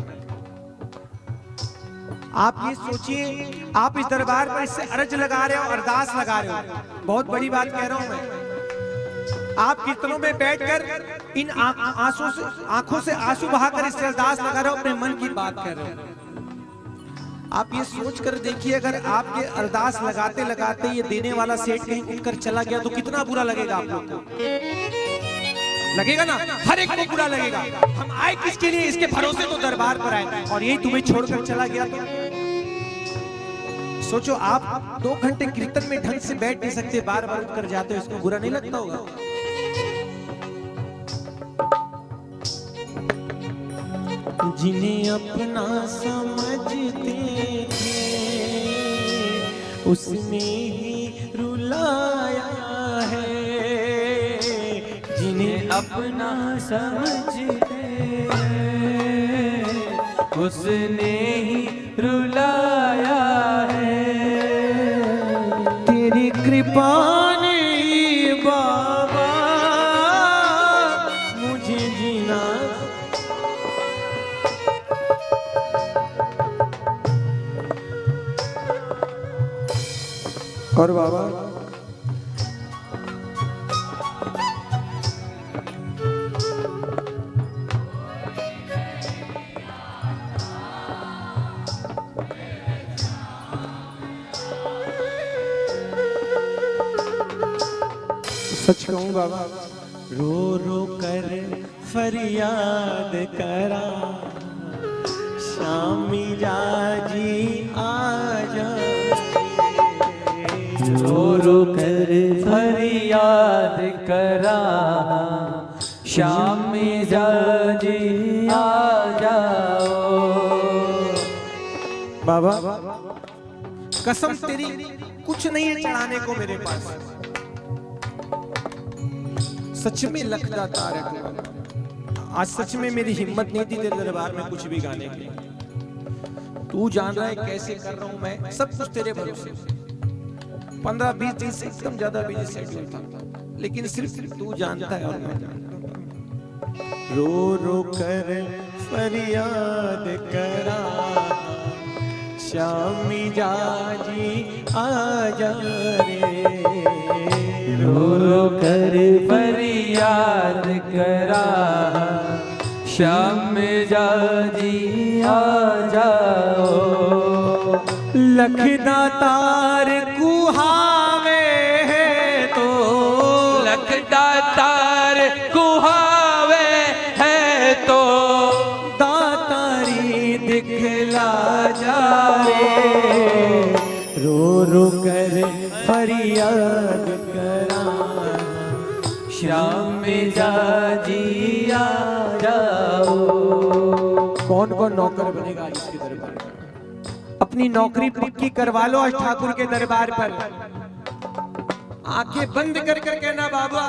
आप ये सोचिए, आप इस दरबार पर इससे अर्ज लगा रहे हो, अरदास लगा रहे हो, बहुत बड़ी बात कह रहा हूं मैं। आप कीर्तनों में बैठकर इन आंखों से आंसू बहाकर इससे अरदास लगा रहे हो, अपने मन की बात कर रहे हो। आप ये सोच कर देखिए, अगर आप ये अरदास लगाते लगाते ये देने वाला सेठ कहीं उठकर चला गया तो कितना बुरा लगेगा आप लोग को। लगेगा ना, हर एक को बुरा लगेगा। हम आए किसके लिए, इसके भरोसे तो दरबार पर आए, और यही तुम्हें छोड़कर चला गया तो सोचो। आप 2 घंटे कीर्तन में ढंग से बैठ नहीं सकते, बार बार उठकर जाते हो, इसको बुरा नहीं लगता होगा? जिन्हें अपना समझते थे उसने ही रुलाया है, जिन्हें अपना समझते उसने ही रुलाया है। तेरी कृपा ने बाबा मुझे जीना। और बाबा सच कहूं बाबा, रो रो कर फरियाद करा, शामी जाजी आजा, रो रो कर फरियाद करा, शाम में जाजी आ जाओ। बाबा कसम तेरी कुछ नहीं है चढ़ाने को मेरे पास, सच में लखदा तार है। आज सच में मेरी हिम्मत नहीं थी तेरे दरबार में कुछ भी गाने की। तू जान रहा है कैसे कर रहा हूं मैं, सब कुछ तेरे भरोसे। 15-20 दिन से एकदम ज्यादा बिजी शेड्यूल था, लेकिन सिर्फ तू जानता है और मैं जानता हूं। रो रो कर फरियाद करा, शामी जाजी आजा रे, रो रो कर फरियाद करा, शाम में जाजी आ जाओ। लखदा तार कुहावे है तो, लखदा तार कुहावे है तो, दातारी दिखला जा रे, रो रो कर फरियाद करा, शाम में जाजी आ जाओ। कौन कौन नौकर बनेगा इसके दरबार में? अपनी नौकरी पक्की करवा लो आज ठाकुर के दरबार पर। आंखें बंद कर कर कहना बाबा,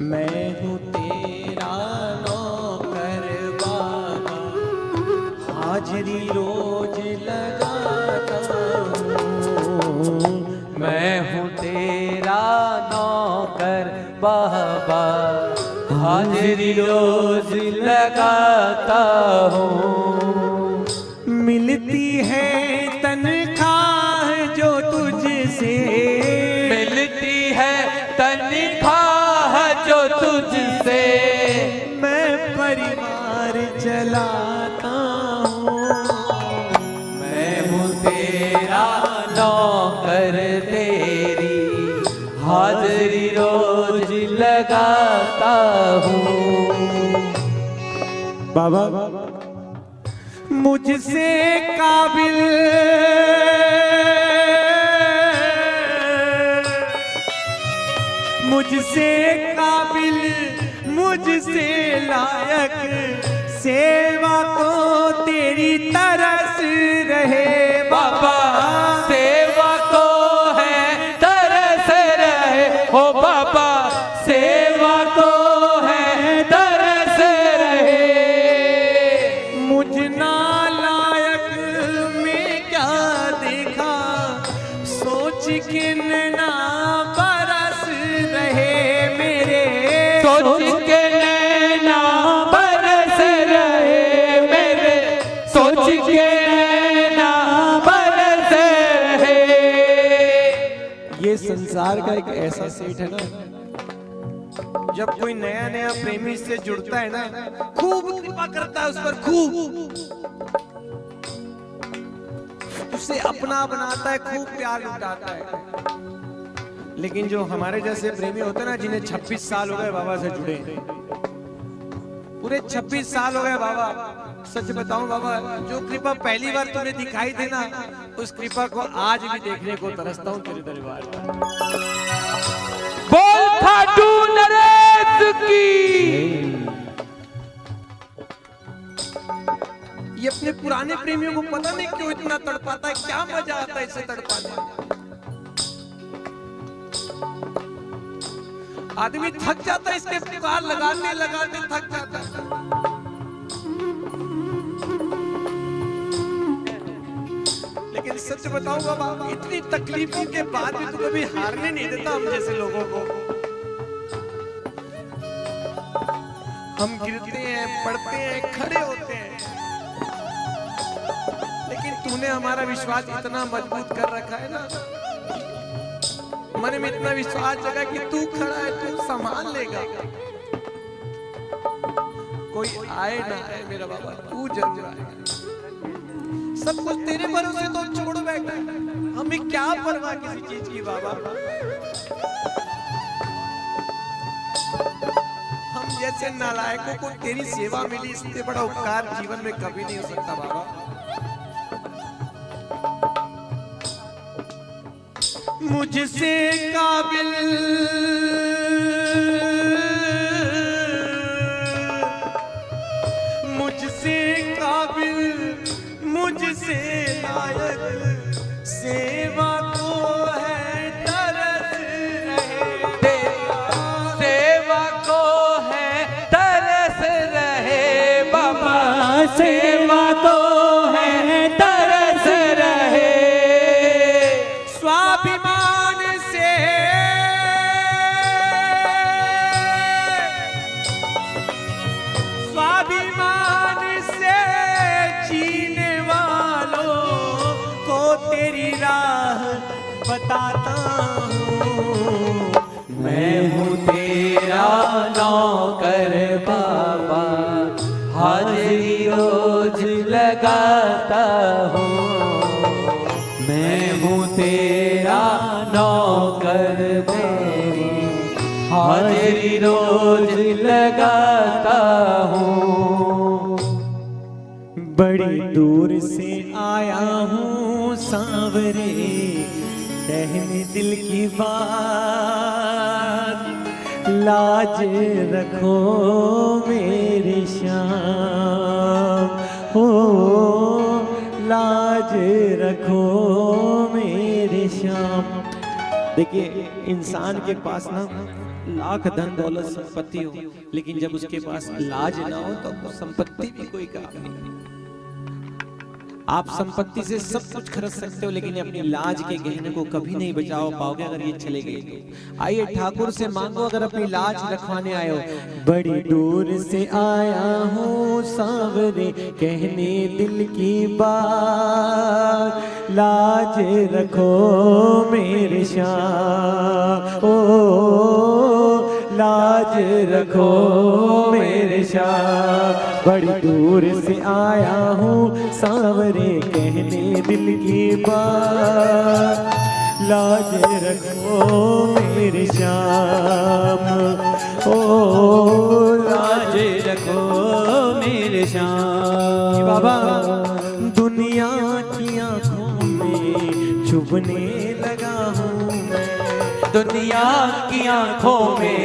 मैं हूँ तेरा नौकर बाबा, हाजरी रोज लगाता हूँ। मैं हूँ तेरा नौकर बाबा, हाजिरी रोज लगाता हूँ। मिलती है तनख्वाह जो तुझसे, मिलती है तनख्वाह जो तुझसे, मैं परिवार चलाता हूँ। मैं हूँ तेरा नौकर, तेरी हाजिरी रोज लगाता हूँ। बाबा मुझसे काबिल मुझसे काबिल, मुझसे लायक, सेवा को तेरी तरस रहे बाबा सेवा को है तरस रहे, हो बाबा सेवा को है तरस रहे। मुझ नालायक में क्या देखा, सोच के ना बरस रहे मेरे, सोच के नैना बरस रहे मेरे, सोच के नैना बरस रहे। ये संसार का एक ऐसा सेठ है ना, जब कोई नया नया प्रेमी से जुड़ता है ना, खूब कृपा करता है उस पर, खूब उसे अपना बनाता है, खूब प्यार लुटाता है। लेकिन जो हमारे जैसे प्रेमी होते हैं ना, जिन्हें 26 साल हो गए बाबा से जुड़े, पूरे 26 साल हो गए बाबा, सच बताऊं बाबा, जो कृपा पहली बार तुम्हें दिखाई देना, उस कृपा को आज भी देखने को तरसता हूं तेरे दरबार पर। बोल खाटू नरेश की। ये अपने पुराने प्रेमियों को पता नहीं क्यों इतना तड़पाता है, क्या मजा आता है इसे तड़पाने में। आदमी थक जाता है इसके पुकार लगाते लगाते, थक जाता है। लेकिन सच बताऊं बाबा, इतनी तकलीफों के बाद भी तू कभी हारने नहीं देता हम जैसे लोगों को। हम गिरते हैं, पड़ते हैं, खड़े होते हैं, लेकिन तूने हमारा विश्वास इतना मजबूत कर रखा है ना, मन में इतना विश्वास जगा कि तू खड़ा है, तू संभाल लेगा। कोई आए ना आए मेरा बाबा, तू जरूर आएगा। सब कुछ तेरे भरोसे तो छोड़ बैठा, हमें क्या परवाह किसी चीज की बाबा। हम जैसे नालायकों को तेरी सेवा मिली, इससे बड़ा उपकार जीवन में कभी नहीं हो सकता बाबा। मुझसे काबिल मुझसे लायक सेवा को है तरस रहे, सेवा को है तरस रहे बाबा, सेवा को है तरस रहे। स्वाभिमान से तेरी राह बताता हूँ। मैं हूँ तेरा नौकर बाबा, हाजिरी रोज लगाता हूँ। मैं हूँ तेरा नौकर मेरी, हाजिरी रोज लगाता हूँ। बड़ी दूर से आया हूँ सांवरे, कहने दिल की बात, लाज रखो मेरे श्याम, हो लाज रखो मेरे श्याम। देखिए इंसान के पास ना लाख धन दौलत संपत्ति हो, लेकिन जब उसके पास लाज ना हो तो संपत्ति भी कोई काम नहीं। आप संपत्ति से सब कुछ खरीद सकते हो, लेकिन अपनी लाज के गहने को कभी नहीं बचाओ पाओगे अगर ये चले गए तो। आइए ठाकुर से मांगो अगर अपनी लाज रखवाने आए हो। बड़ी दूर से आया हूँ सांवरे, कहने दिल की बात, लाज रखो मेरे श्याम, ओ लाज रखो मेरे श्याम। बड़ी दूर से आया हूँ सांवरे, कहने दिल की बात, लाज रखो मेरे श्याम, ओ लाज रखो मेरे श्याम। बाबा दुनिया की आंखों में चुभने लगा हूँ मैं, दुनिया की आंखों में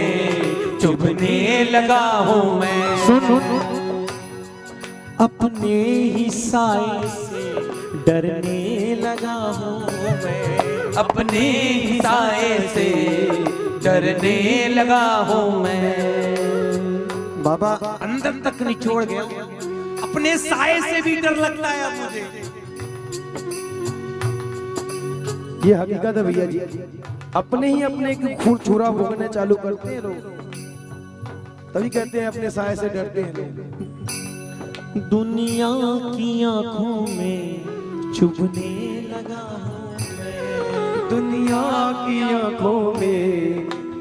चुभने लगा हूँ मैं। सुन अपने ही साए से डरने लगा हूँ मैं, अपने ही साए से डरने लगा हूँ मैं। बाबा अंदर तक निचोड़ गया, अपने साए से भी डर लगता है अब मुझे। ये हकीकत है भैया जी, अपने ही अपने की खून छुरा भोगने चालू करते हैं लोग, तभी कहते हैं अपने साए से डरते हैं लोग। दुनिया की आंखों में चुभने लगा हूँ मैं, दुनिया की आंखों में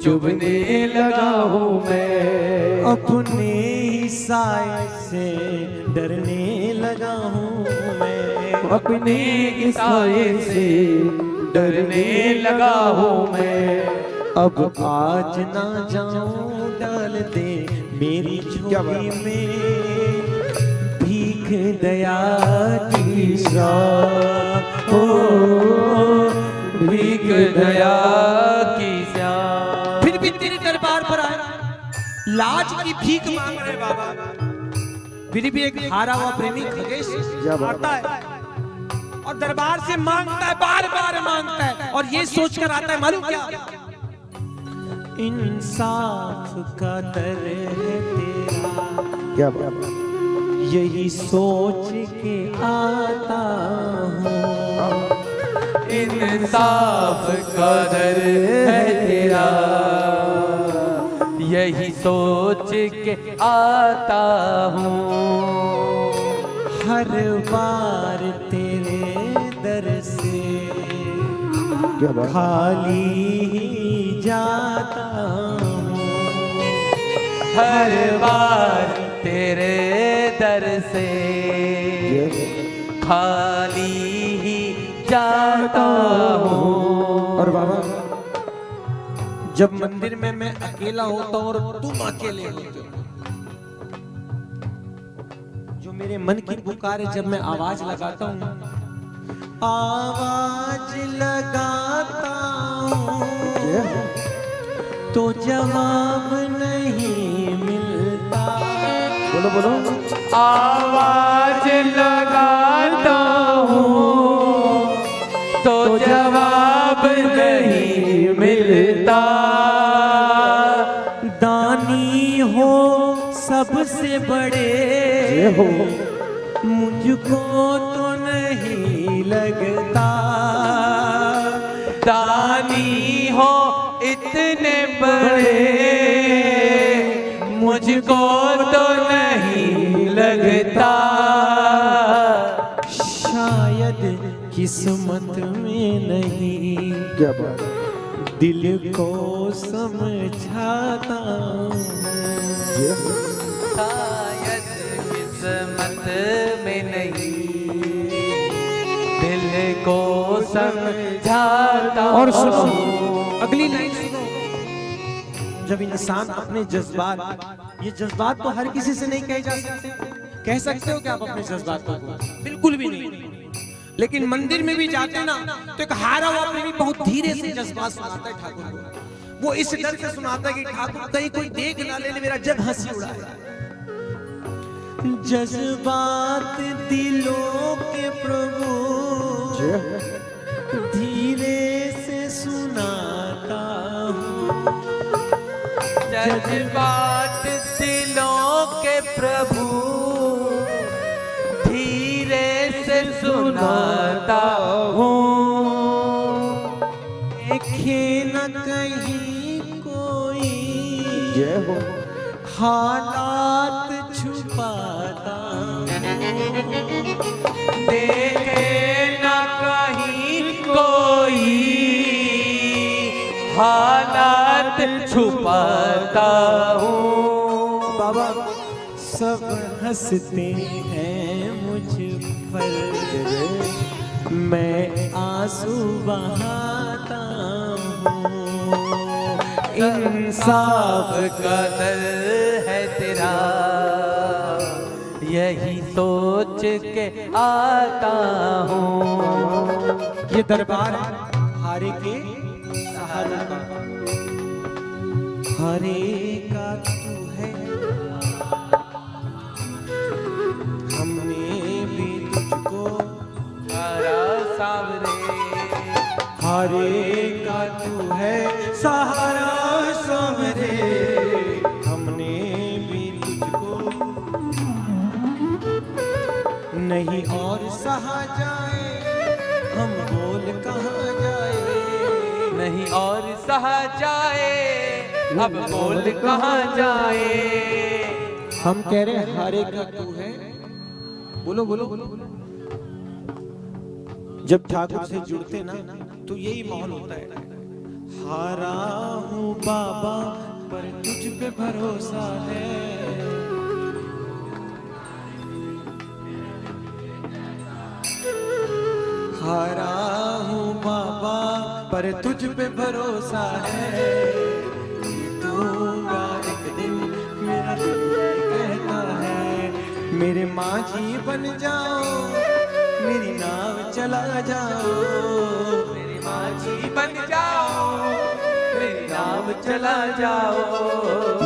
चुभने लगा हूँ मैं, अपने ही साए से डरने लगा हूँ मैं, अपने ही साए से डरने लगा हूँ मैं। अब आज ना जाऊं डाल दे मेरी झोली में भीख दया की श्राप, हो भीख दया की श्याम। फिर भी तेरे दरबार पर आए, लाज की भीख मांग रहे बाबा। फिर भी एक हारा हुआ प्रेमी खगेश आता है और दरबार से मांगता है, बार बार मांगता है, और ये सोचकर आता है मालूम क्या, इंसाफ का दर है तेरा, क्या बात, यही सोच के आता हूँ, इंसाफ का दर है तेरा, यही सोच के आता हूँ। हर बार तेरे दर से क्या बात। खाली ही जाता हूँ हर बार तेरे दर से खाली ही जाता हूँ। और बाबा जब मंदिर में मैं अकेला होता हूँ और तुम अकेले होते हो, जो मेरे मन की पुकार है, जब मैं आवाज लगाता हूँ, आवाज लगाता हूँ तो जवाब नहीं मिलता। बोलो बोलो। आवाज लगाता हूँ तो जवाब नहीं मिलता। दानी हो सबसे बड़े मुझको तो नहीं लगता। दानी हो इतने बड़े मुझको तो नहीं लगता। शायद किस्मत में नहीं, क्या बात। दिल को समझाता हूँ। शायद किस्मत में नहीं, दिल को समझाता। और सुनो अगली लाइन सुनो। जब इंसान अपने जज्बात, ये जज्बात तो हर किसी से नहीं कहे जा सकते। कह सकते हो कि आप अपने जज्बात को? बिल्कुल भी नहीं। लेकिन मंदिर में भी जाते ना तो एक हारा हुआ प्रेमी बहुत धीरे से जज्बात सुनाता है ठाकुर को। वो इस डर से सुनाता है कि ठाकुर कहीं कोई देख ना ले, मेरा जग हंसी उड़ाए। जज्बात दिलों के प्रभु धीरे से सुनाता हूँ। जज्बात दिलों के प्रभु धीरे से सुनाता हूँ। देखे न कहीं कोई जय हो। हालात छुपाता हूँ। देखे न कहीं कोई हालात छुपाता हूँ। बाबा सब हंसते हैं मुझ पर, मैं आंसू बहाता हूँ। इंसाफ का दर है तेरा, यही सोच के आता हूँ। ये दरबार हारे के सहारे का, हारे का तू है, हमने भी तुझको हारा सावरे। हारे का तू है सहारा सामरे, हमने भी तुझको नहीं और सहा जाए, हम बोल कहाँ जाए। नहीं और सहा जाए, अब बोल कहाँ जाए। हम कह रहे हैं हारे का तू है, बोलो बोलो बोलो। जब ठाकुर से जुड़ते ना तो यही माहौल होता है। हारा हूँ बाबा पर तुझ पे भरोसा है। हारा हूँ बाबा पर तुझ पे भरोसा है। जीतूंगा एक दिन, मेरा दिल कहता है। मेरे माझी बन जाओ, मेरी नाव चला जाओ। मेरी माझी बन जाओ, मेरी नाव चला जाओ।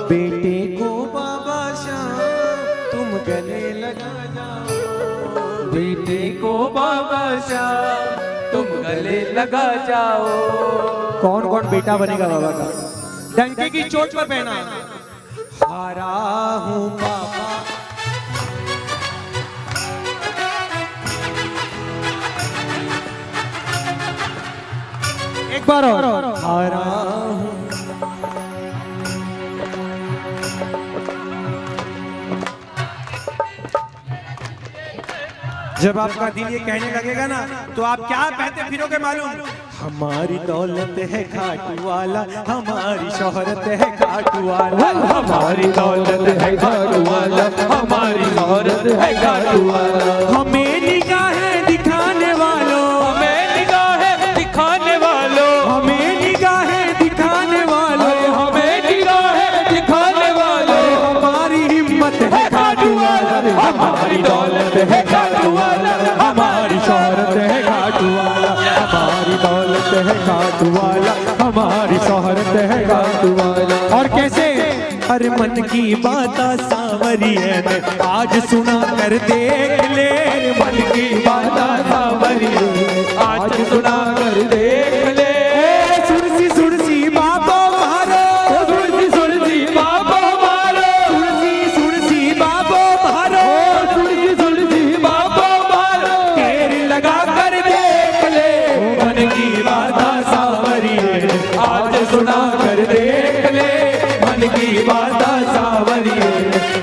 बेटे को बाबा श्याम तुम गले लगा जाओ। बेटे को बाबा श्याम तुम गले लगा जाओ। कौन कौन बेटा बनेगा बाबा का? डंके की चोट पर पहना। हारा हूँ बाबा, एक बार और। हारा हूँ जब आपका दिल ये कहने लगेगा ना तो आप क्या कहते फिरोगे मालूम? हमारी दौलत है खाटू वाला, हमारी शोहरत है खाटू वाला, हमारी दौलत है खाटू वाला, हमारी शोहरत है खाटू वाला। हमें निगाहें दिखाने वालों, हमें निगाहें दिखाने वालों, हमें निगाहें दिखाने वालों, हमें निगाहें दिखाने वालों, हमारी हिम्मत है खाटू वाला, हमारी दौलत है खाटू वाला, हमारी शोहरत है खाटू वाला, हमारी दौलत है खाटू वाला, हमारी शोहरत है खाटू वाला। और कैसे? अरे मन की बात सांवरी है ने आज सुना कर देख ले, मन की बात सांवरी है आज सुना कर देख ले। सुरसी सुरसी बाबो मारो, सुरसी सुरसी बाबो मारो, सुरसी सुरसी बाबो मारो, सुरसी सुरसी बाबो मारो, ढेर लगा कर देख ले, मन की बात सांवरी है आज सुना कर देख ले, मन की बात सांवरी है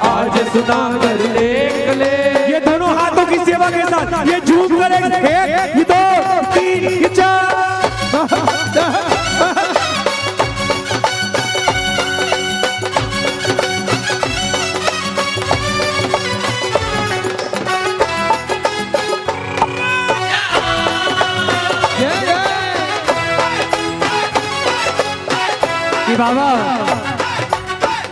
आज सुना कर देख ले। ये दोनों हाथों की सेवा के साथ ये झूम करेंगे, एक ये दो तीन ये चार। कि बाबा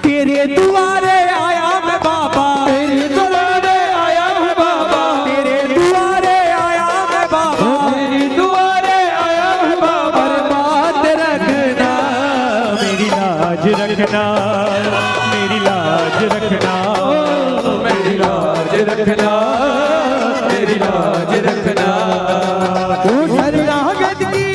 तेरे दुआरे आया मैं बाबा, तेरे दुआरे आया है बाबा, तेरे दुआरे आया मैं बाबा, तेरे दुआरे आया है बाबा। पर बात रखना मेरी लाज रखना, मेरी लाज रखना, मेरी लाज रखना, मेरी लाज रखना। तू शरणागत की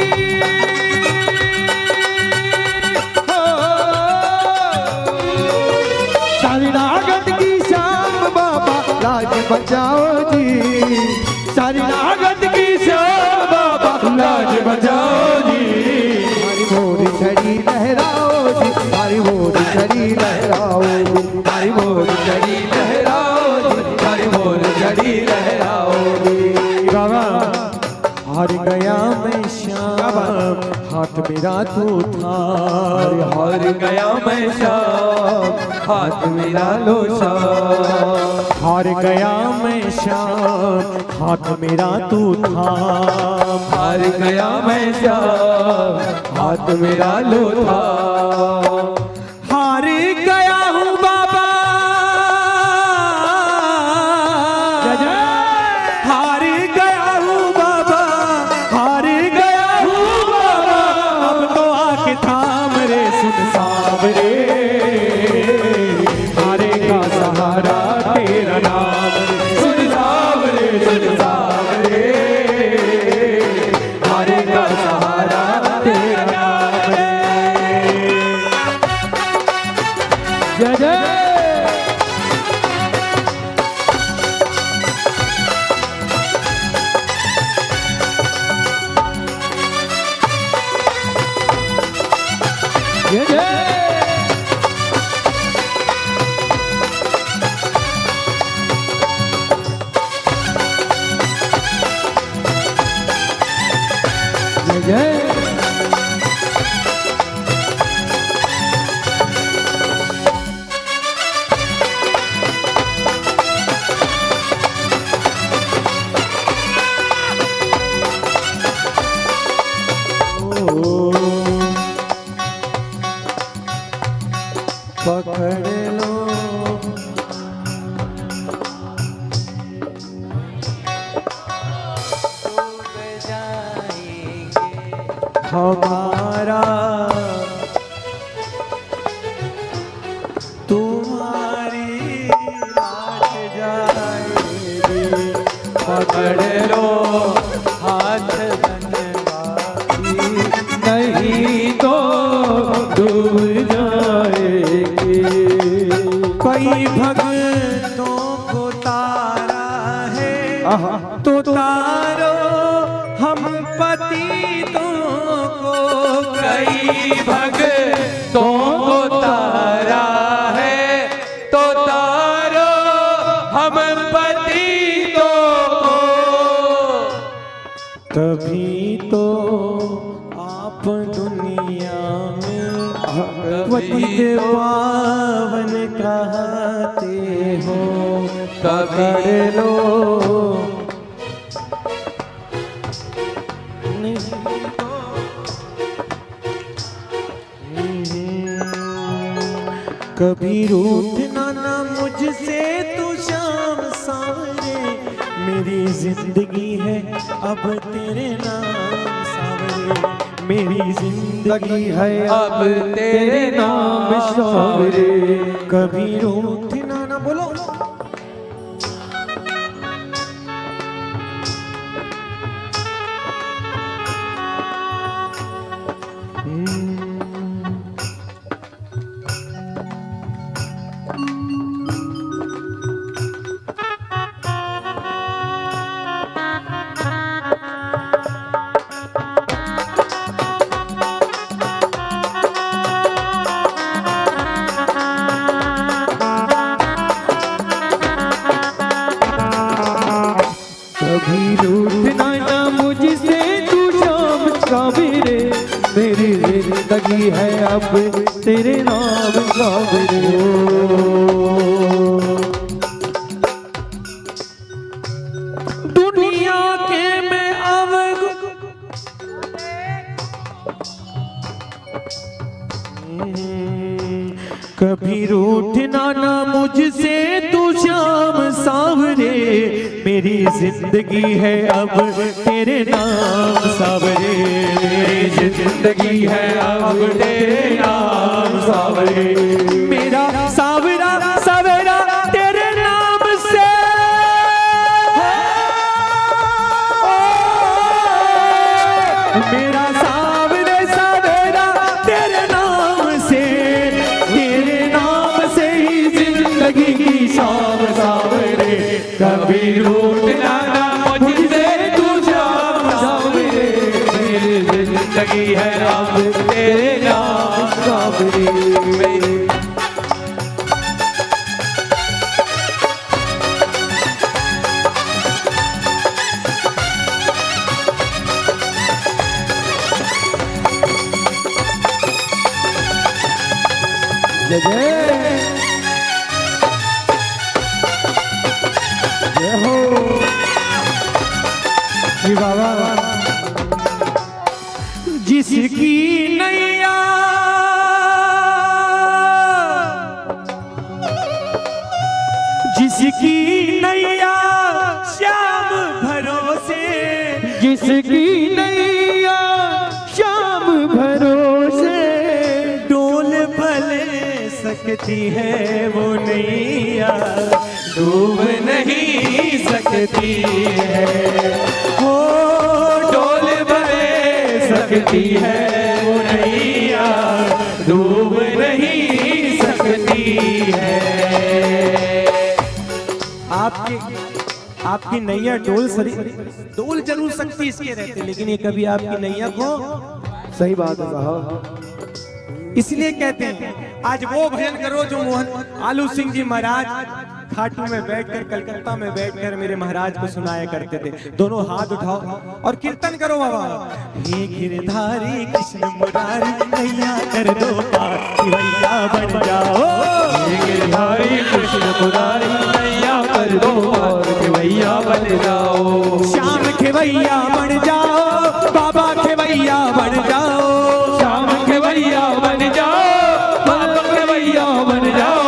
शरणागत की शाम बाबा लाज बचाओ जी, शरणागत की शाम बाबा लाज बचाओ जी, हमारी मोर छड़ी लहराओ जी, हमारी मोर छड़ी लहराओ जी, हमारी मोर जड़ी लहराओ जी, हमारी मोर जड़ी लहराओ जी। बाबा हार गया मैं श्याम हाथ मेरा तो था, हार गया मैं शाम हाथ मेरा लो शाम, हार गया मैं श्याम हाथ मेरा तू था, हार गया मैं शाम हाथ मेरा लो था। हार गया हूँ बाबा, हार गया हूँ बाबा, हार गया हूँ बाबा, अब तो आके थाम रे सुन सावरे, हारे का सहारा तेरा नाम रे, सुन सावरे, सुन सावरे, हारे का सहारा तेरा नाम है। जय जय। जय जय। जय जय। पकड़ लो हमारा तुम्हारी लाज जाएगी, पकड़ लो हाथ बनवाती, नहीं तो दूर जाएगी। कई भक्तों को तारा है तो तारो हम पतितों को, कई भक्तों को तारा है तो तारो हम पतितों को, तब कभी तो आप दुनिया में पतित पावन कहते हो, पकड़ लो कभी रूठना ना मुझसे तू शाम सावरे, मेरी जिंदगी है अब तेरे नाम सावरे, मेरी जिंदगी है अब तेरे नाम सावरे। कभी रूठना ना बोलो कभी रूठना ना मुझसे तू शाम सावरे, मेरी जिंदगी है अब तेरे नाम सावरे। दुनिया के मैं अवग कभी रूठना ना मुझसे तू शाम सावरे, मेरी जिंदगी है अब तेरे नाम सावरे, मेरी जिंदगी है अब तेरे नाम सावरे। मेरा सावरा सवेरा तेरे नाम से मेरा सावरे सवेरा तेरे नाम से, तेरे नाम से ही जिंदगी की शाम सावरे। कभी रूठना ना मुझसे तू शाम सावरे, मेरी जिंदगी है अब तेरे नाम सावरे। जय जय हो जी बाबा। जिसकी नैया जिसकी नैया श्याम भरोसे, जिसकी नैया श्याम भरोसे, डोल भले सकती है वो नैया, डूब नहीं सकती है। हो डोल भले सकती है वो नैया, डूब नहीं सकती है। आपकी नैया डोल जरूर सकती इसके रहते, लेकिन ये कभी आपकी नैया को सही बात है साहब। इसलिए कहते हैं आज वो भजन करो जो मोहन आलू सिंह जी महाराज खाटू में बैठकर कलकत्ता में बैठकर मेरे महाराज को सुनाया करते थे। दोनों हाथ उठाओ और कीर्तन करो बाबा। हे गिरधारी कृष्ण मुरारी नैया कर दो पार, भैया बन जाओ। हे गिरधारी कृष्ण मुरारी नैया कर दो पार, भैया बन जाओ। श्याम खेवैया बन जाओ, बाबा खेवैया बन जाओ। श्याम खेवैया बन जाओ, बाबा खेवैया बन जाओ।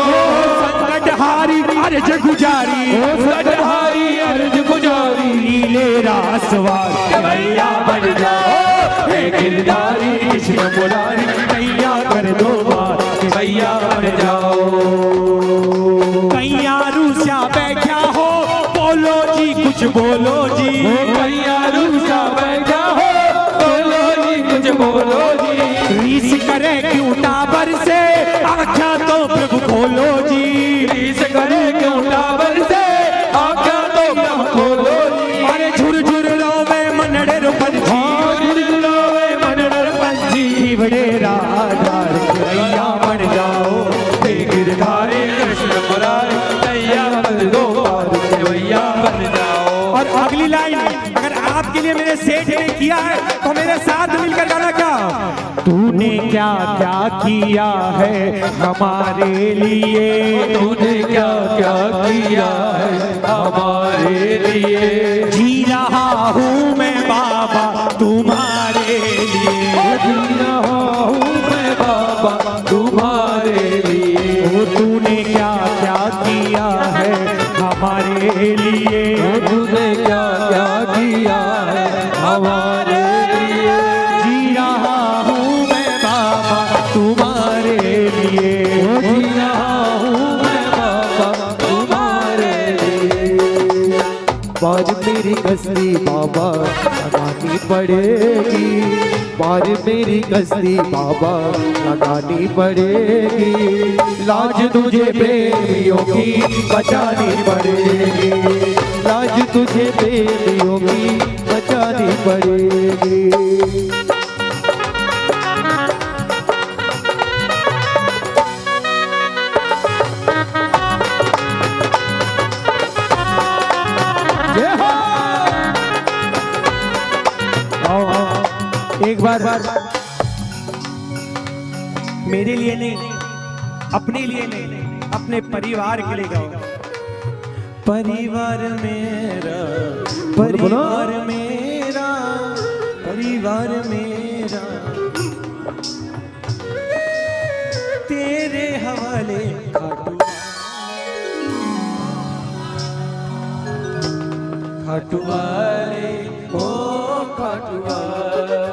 संकटहारी अर्ज गुजारी, संकटहारी अर्ज गुजारी, नीले रासवार खेवैया बन जाओ। हे गिरधारी कृष्ण मुरारी नैया कर दो पार, खेवैया बन जाओ। कैया रूसा बैठा हो, बोलो जी कुछ बोलो जी। कैया रूसा बैठा हो, बोलो जी कुछ बोलो जी। रीस करे क्यों टाबर से, आँखा तो प्रभु खोलो जी। रीस करे क्यों टाबर से, आँखा तो प्रभु खोलो जी। अरे झुरझुर रोवे मनड़े पंछी, झुरझुर रोवे मनड़े पंछी, बड़े राधार खेवैया बन जाओ। हे गिरधारी कृष्ण मुरारी नैया कर दो पार, खेवैया बन जाओ। और अगली लाइन अगर आपके लिए मेरे सेठ ने की किया है तो मेरे साथ मिलकर गाना क्या? तूने क्या क्या किया है हमारे लिए, तूने क्या क्या किया है हमारे लिए, जी रहा हूँ मैं बाबा तुम्हारे लिए, जी रहा हूँ मैं बाबा तुम्हारे लिए। ओ तूने क्या क्या किया है हमारे लिए, तूने क्या क्या किया है हमारे लिए, जी रहा हूँ मैं बाबा तुम्हारे लिए, जी रहा हूँ मैं बाबा तुम्हारे लिए। बार मेरी कसरी बाबा लगानी पड़ेगी, बार मेरी कसरी बाबा लगानी पड़ेगी, लाज तुझे प्रेमियों की बचानी पड़ेगी, लाज तुझे प्रेमियों की बचानी पड़ेगी। एक बार मेरे लिए नहीं, अपने लिए नहीं, अपने परिवार के लिए गाओ। परिवार मेरा, परिवार मेरा, परिवार मेरा तेरे हवाले खाटू वाले, ओ खाटू वाले,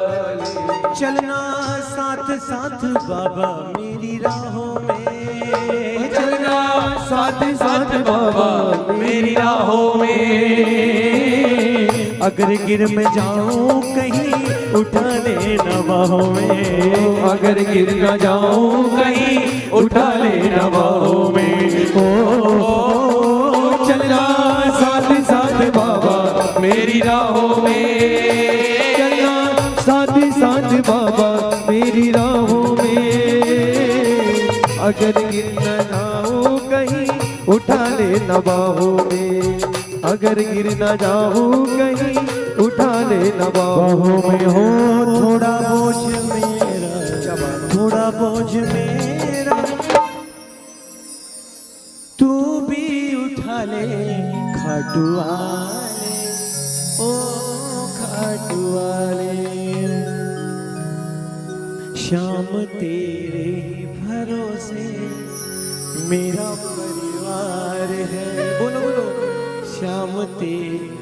चलना साथ साथ बाबा मेरी राहों में, चलना साथ साथ बाबा मेरी राहों में, अगर गिर मैं जाऊं कहीं उठा लेना बाहों में, अगर गिर न जाऊं कहीं उठा लेना बाहों में। ओ चलना साथ साथ बाबा मेरी राहों में, चलना साथ साथ बाबा मेरी राहों में, अगर गिर न जाऊं कहीं उठा लेना बाहों में, अगर गिर न जाऊं कहीं उठा लेना बाहों में। हो थोड़ा बोझ मेरा, थोड़ा बोझ मेरा तू भी उठा ले खाटू वाले, ओ खाटू वाले, शाम तेरे भरोसे मेरा परिवार है, बोलो बोलो, शाम तेरे।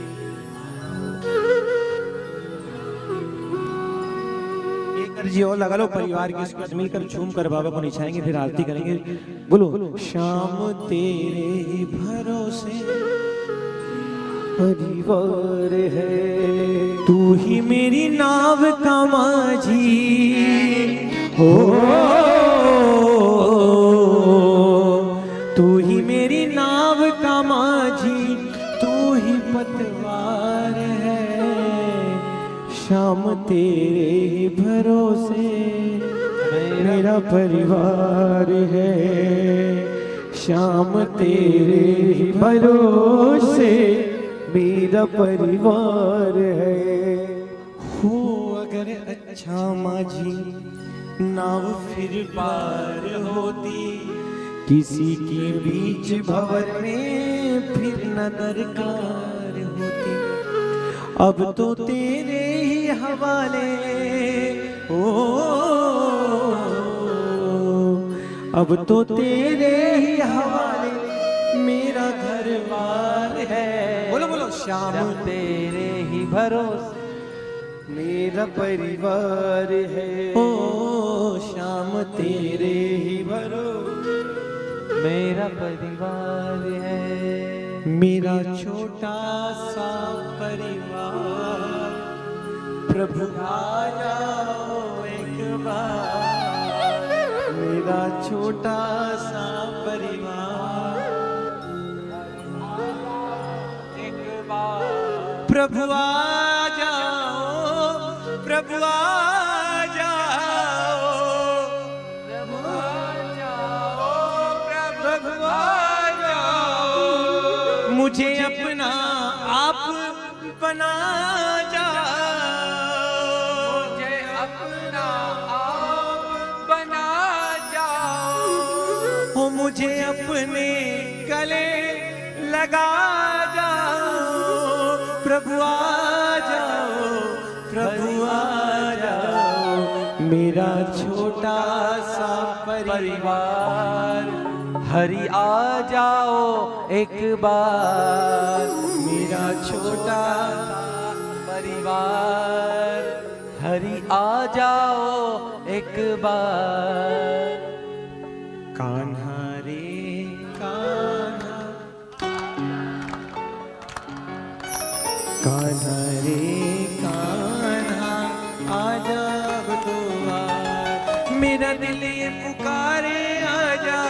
एक अर्जी और लगा लो परिवार की, इसके साथ मिलकर झूम कर बाबा को निछाएंगे, फिर आरती करेंगे। बोलो शाम तेरे भरोसे परिवार है, तू ही मेरी नाव का माझी हो, तू ही मेरी नाव का माझी, तू ही पतवार है, शाम तेरे भरोसे मेरा परिवार है, शाम तेरे भरोसे मेरा परिवार है। हो अगर अच्छा माझी नाव फिर पार होती, किसी के बीच भंवर में फिर न दरकार होती, अब तो तेरे ही हवाले, ओ अब तो तेरे ही हवाले मेरा घर बार है, बोलो बोलो शाम तेरे ही भरोसे मेरा परिवार है, ओ शाम तेरे ही भरोसे मेरा परिवार है, मेरा छोटा सा परिवार, प्रभु आ जाओ एक बार, मेरा छोटा सा परिवार एक बार, प्रभु आ जाओ, प्रभु आ जाओ, प्रभु आ जाओ, प्रभु आ जाओ, मुझे अपना आप बना जाओ, मुझे अपने गले लगा जाओ प्रभु आ जाओ प्रभु आ जाओ मेरा छोटा सा परिवार हरि आ जाओ एक बार मेरा छोटा परिवार हरि आ जाओ एक बार कान्हा रे कान्हा कान्हा रे कान्हा आजा अब तो आ मेरा दिल ये पुकारे आजा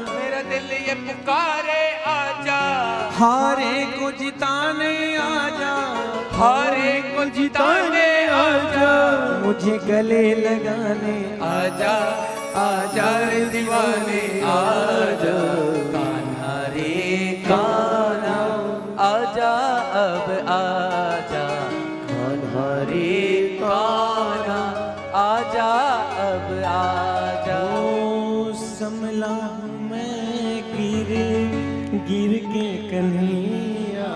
मेरा दिल ये पुकारे आजा हारे को जिताने आजा हारे को जिताने आजा मुझे गले लगाने आजा आजा रे दीवाने आजा कान्हा रे कान्हा आजा अब आजा कान्हा रे कान्हा आजा अब आजा ओ संभला हूँ मैं गिर के कन्हैया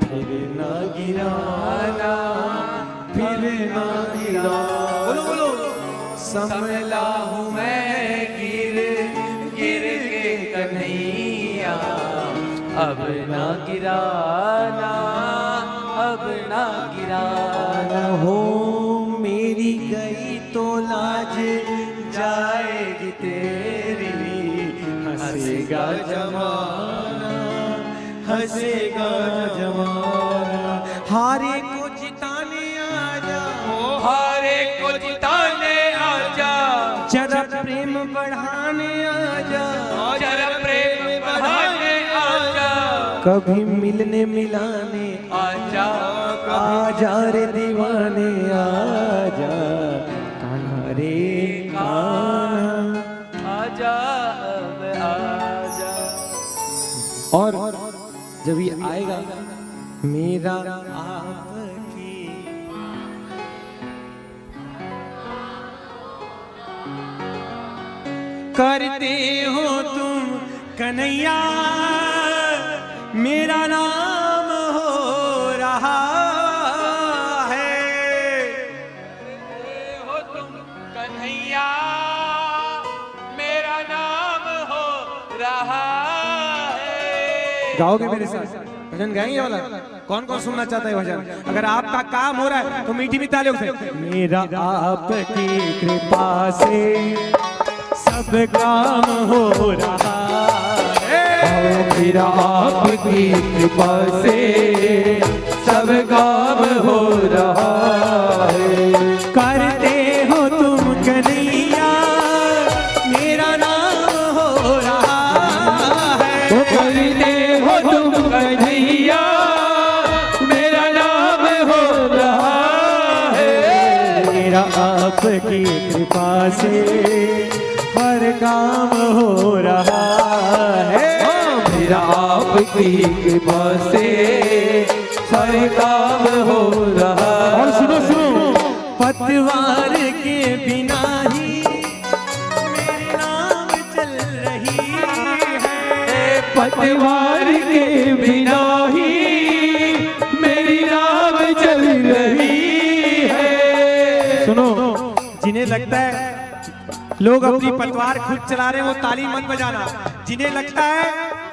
फिर ना गिराना फिर ना गिरा बोलो बोलो संभला हूँ मैं गिर के कन्हैया अब ना गिराना अब ना गिराना हो मेरी गई तो लाज जाएगी तेरी हंसेगा जमाना हंसेगा जमाना हारे को जिताने आजा हारे को जिताने आजा जरा प्रेम बढ़ाने आजा जरा प्रेम बढ़ाने आजा कभी मिलने मिलाने आजा आजा रे दीवाने आजा कान्हा रे कान्हा आजा अब आजा और जब ये आएगा मेरा आपकी करते हो तुम कन्हैया मेरा नाम हो रहा है हो तुम कन्हैया मेरा नाम हो रहा है गाओगे मेरे साथ भजन गाएंगे वाला कौन कौन सुनना चाहता है भजन अगर आपका काम हो रहा है तो मीठी मीठी तालियों से मेरा आपकी कृपा से सब काम हो रहा है मेरा आपकी कृपा से सब काम हो रहा है करते हो तुम कन्हैया मेरा नाम हो रहा है करते हो तुम कन्हैया मेरा नाम हो रहा है मेरा आपकी कृपा से हर काम हो रहा है मेरा आपकी कृपा से हर काम हो रहा है और सुनो सुनो पतवार के बिना ही मेरी नाम चल रही है पतवार के बिना ही मेरी नाम चल रही है सुनो जिन्हें लगता है लोग अपनी पतवार खुद चला रहे हैं वो ताली मत बजाना जिन्हें लगता है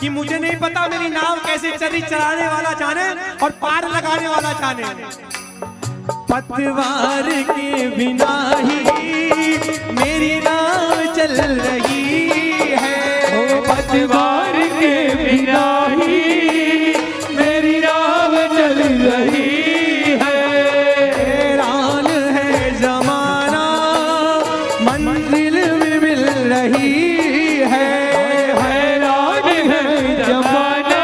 कि मुझे नहीं पता मेरी नाव कैसे चली चलाने वाला जाने और पार लगाने वाला जाने पतवार के बिना ही मेरी नाव चल रही है पतवार के बिना ही मेरी नाव चल रही है हैरान है जमाना मंजिल में मिल रही है हैरान है जमाना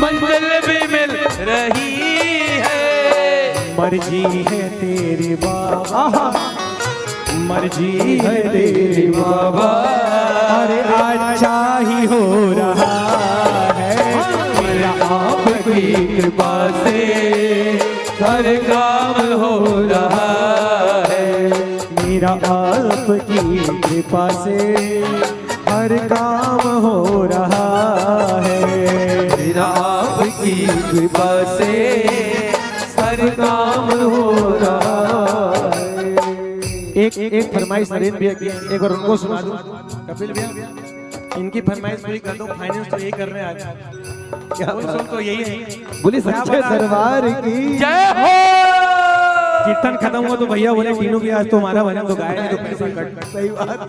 मंजिल भी मिल रही है मर्जी है तेरी बाबा मर्जी है तेरी बाबा अरे अच्छा ही हो रहा है मेरा आपकी कृपा से हर काम हो रहा है मेरा आपकी कृपा से हर काम हो रहा है। मेरा आपकी कृपा से हर काम हो रहा है। एक फरमाइश नरेंद्र भैया की, एक बार उनको सुना दूं। कपिल भैया इनकी फरमाइश पूरी कर दो, फाइनेंस तो यही कर रहे हैं आज। क्या कोई सुन तो यही है। बोले सच्चे दरबार की जय हो। कीर्तन खत्म हुआ तो भैया बोले तीनों की आज तो हमारा भजन तो गाए नहीं तो पैसा कट। सही बात।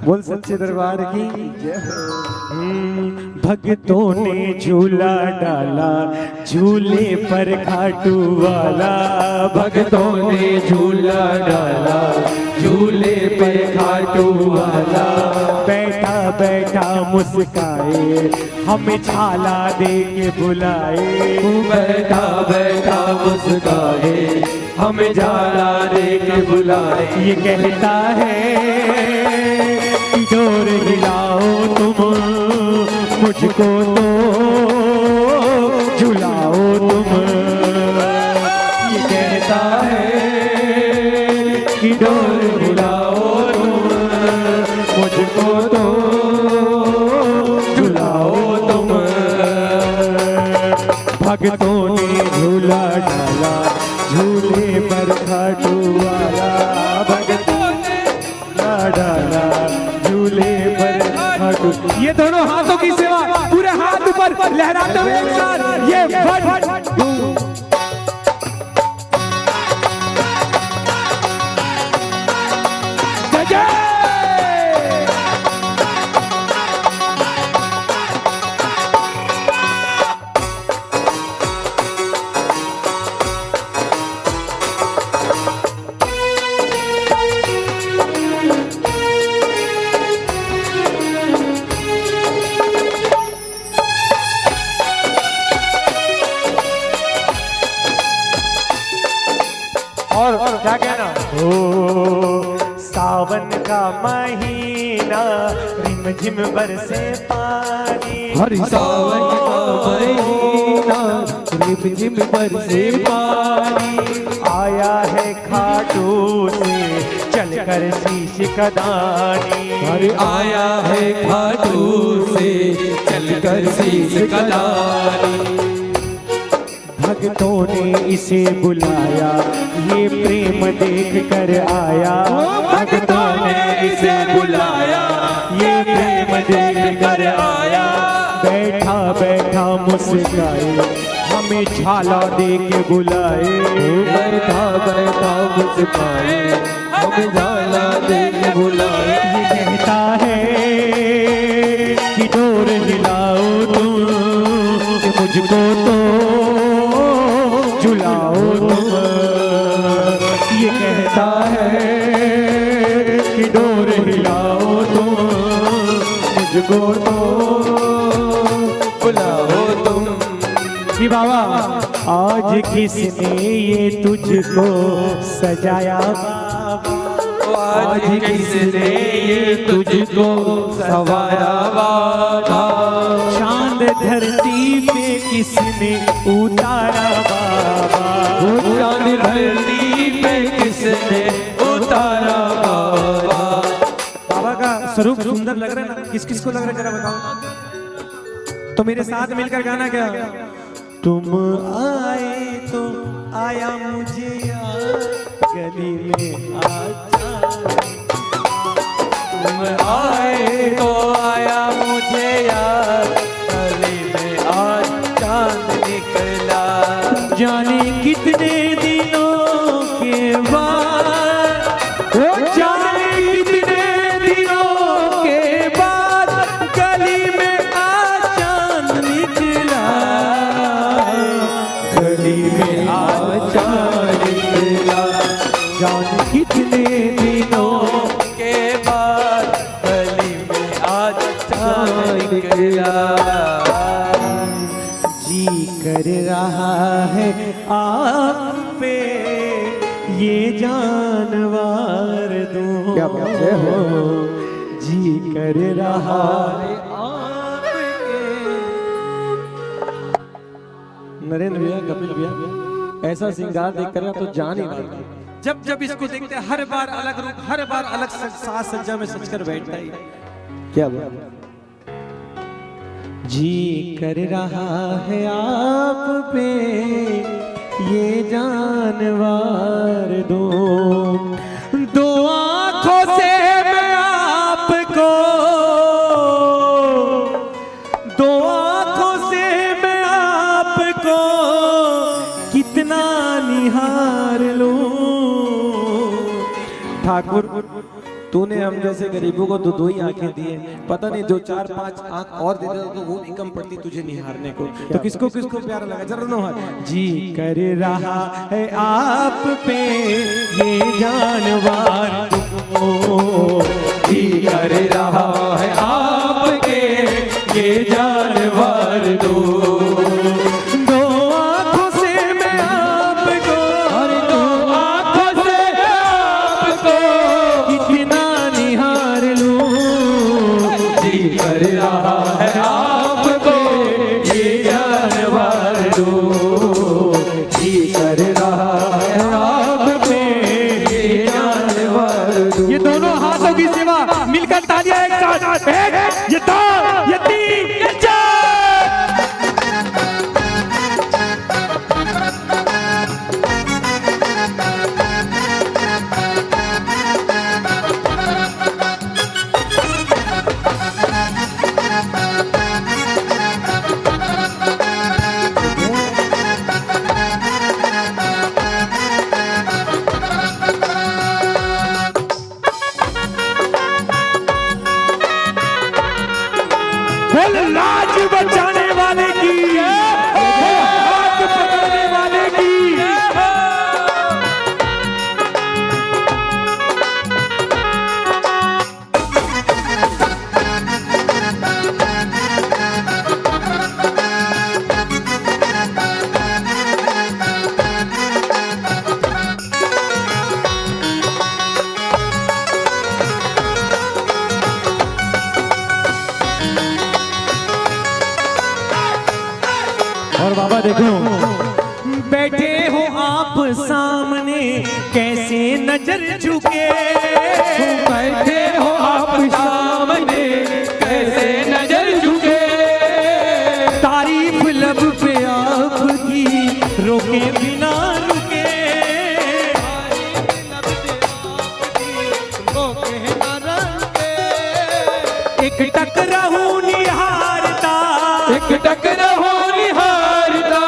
बोल सच्चे दरबार की जय हो। भक्तों ने झूला डाला झूले पर खाटू वाला। भक्तों ने झूला डाला झूले पर खाटू वाला। बैठा बैठा मुस्काए हमें छाला दे के बुलाए। बैठा बैठा मुस्काए हमें झाला दे के बुलाए। ये कहता है कि डोर हिलाओ तुम मुझको तो झुलाओ तुम। ये कहता है कि डोर हिलाओ तुम मुझको तो झुलाओ तुम। भक्तों ने झूला डाला झूले पर खाटू वाला। भक्तों ने झूला डाला झूले पर खाटू। ये दोनों हाथों की सेवा पूरे हाथ ऊपर लहराते हुए एक साथ ये 1 2 और क्या कहना। ओ सावन का महीना रिमझिम बरसे पानी। हरि सावन का महीना रिमझिम बरसे पानी। आया है खाटू से चलकर शीश कदानी। हरि आया है खाटू से चलकर शीश कदानी। भक्तों ने इसे बुलाया ये प्रेम देख कर आया। भक्तों ने इसे बुलाया ये प्रेम देख कर आया। बैठा बैठा मुस्काए हमें छाला दे के बुलाए। बैठा बैठा मुस्काए हमें झाला दे के बुलाए। ये कहता है कि डोर हिलाओ तुम मुझको तो झुलाओ तुम। ये कहता है कि डोर हिलाओ तुम मुझको तो बुलाओ तुम। जी बाबा आज किसने ये तुझको सजाया। आज किसने ये तुझको सवारा बाधा। चांद धरती पे किसने उतारा बाबा। चांद धरती पे किसने उतारा बाबा। बाबा का स्वरूप सुंदर लग रहा है ना। किस किस को लग रहा है जरा बताओ तो मेरे साथ मिलकर गाना क्या। तुम आए तो आया मुझे याद गली में आजा। तुम आए तो आया मुझे याद गली में आज चांद निकला। जाने कितने दिनों के बाद जाने कितने दिनों के बाद गली में आज चांद निकला। गली में आज चांद निकला। जाने कितने दिनों के बाद गली में आज चांद निकला। जी कर रहा है आप पे ये जानवर दूं। क्या बात है हो। जी कर रहा है नरेंद्र भैया कपिल भैया ऐसा श्रृंगार देख कर तो जान ही नहीं। जब जब इसको देखते हैं, हर बार अलग रूप, हर बार अलग साज सज्जा में सजकर बैठता है। क्या बात। जी कर रहा है आप पे ये जानवर दो आंखों से मैं आपको, दो आंखों से मैं आपको कितना निहार लूं। ठाकुर तूने हम जैसे गरीबों को दो ही आंखें दी है, पता नहीं 2 4 5 आंख और दे दे तो वो भी कम पड़ती तुझे निहारने को। तो किसको किसको प्यारा लगा जरा नो जी कर रहा है आप पे ये जानवर जी कर रहा है आपके ये जानवर दो आंखों से मैं आपको और 2 आंखों से आपको कितना निहार लूं। जी कर रहा है आपको ये जानवर दो, जी कर रहा है आपको ये जानवर दो। ये दोनों हाथों की सेवा मिलकर तालियां एक साथ, एक ये 2 ये 3 ये 4। बोल लाज बचाने वाले की, हाथ पकड़ने वाले की। और बाबा देखो बैठे हो आप सामने कैसे नजर झुके, बैठे हो आप सामने कैसे नजर झुके। तारीफ लब पे आपकी रोके बिना रुके, एक टकराहू निहारता, एक टकराहू निहारता,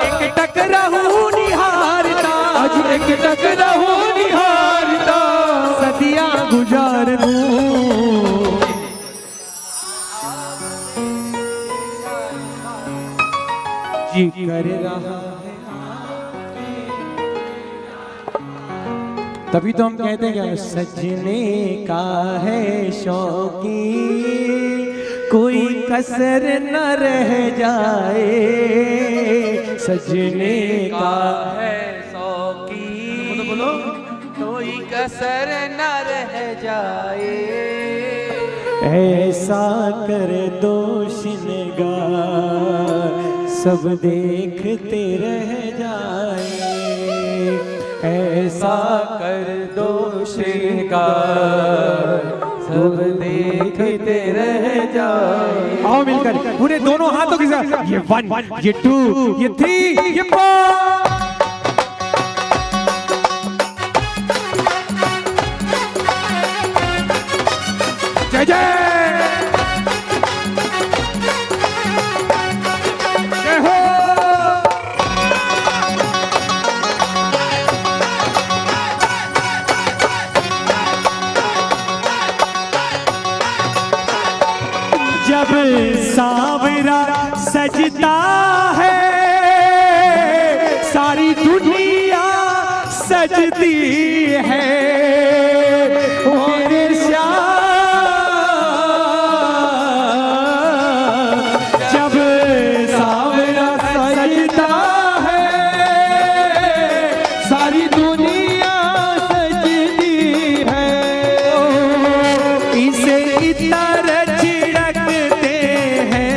एक टकराहू निहारता, आज एक टकराहू निहारता, सदियां गुजार दूं। जी कर रहा है तभी तो हम कहते हैं क्या सजने का है शौकी कोई कसर न रह जाए, सजने का है शौकी बोलो कोई कसर न रह जाए। ऐसा कर दो श्रृंगार सब देखते रह जाए, ऐसा कर दो श्रृंगार सब देखते रह जाए। आओ मिलकर पूरे दोनों हाथों के साथ ये 1 ये 2 ये 3 ये 4। जय जय जय हो। जब सावरा सजता है सारी दुनिया सजती है, और जब सावरा सजता है सारी दुनिया सजती है, इसे इतर छिड़कते हैं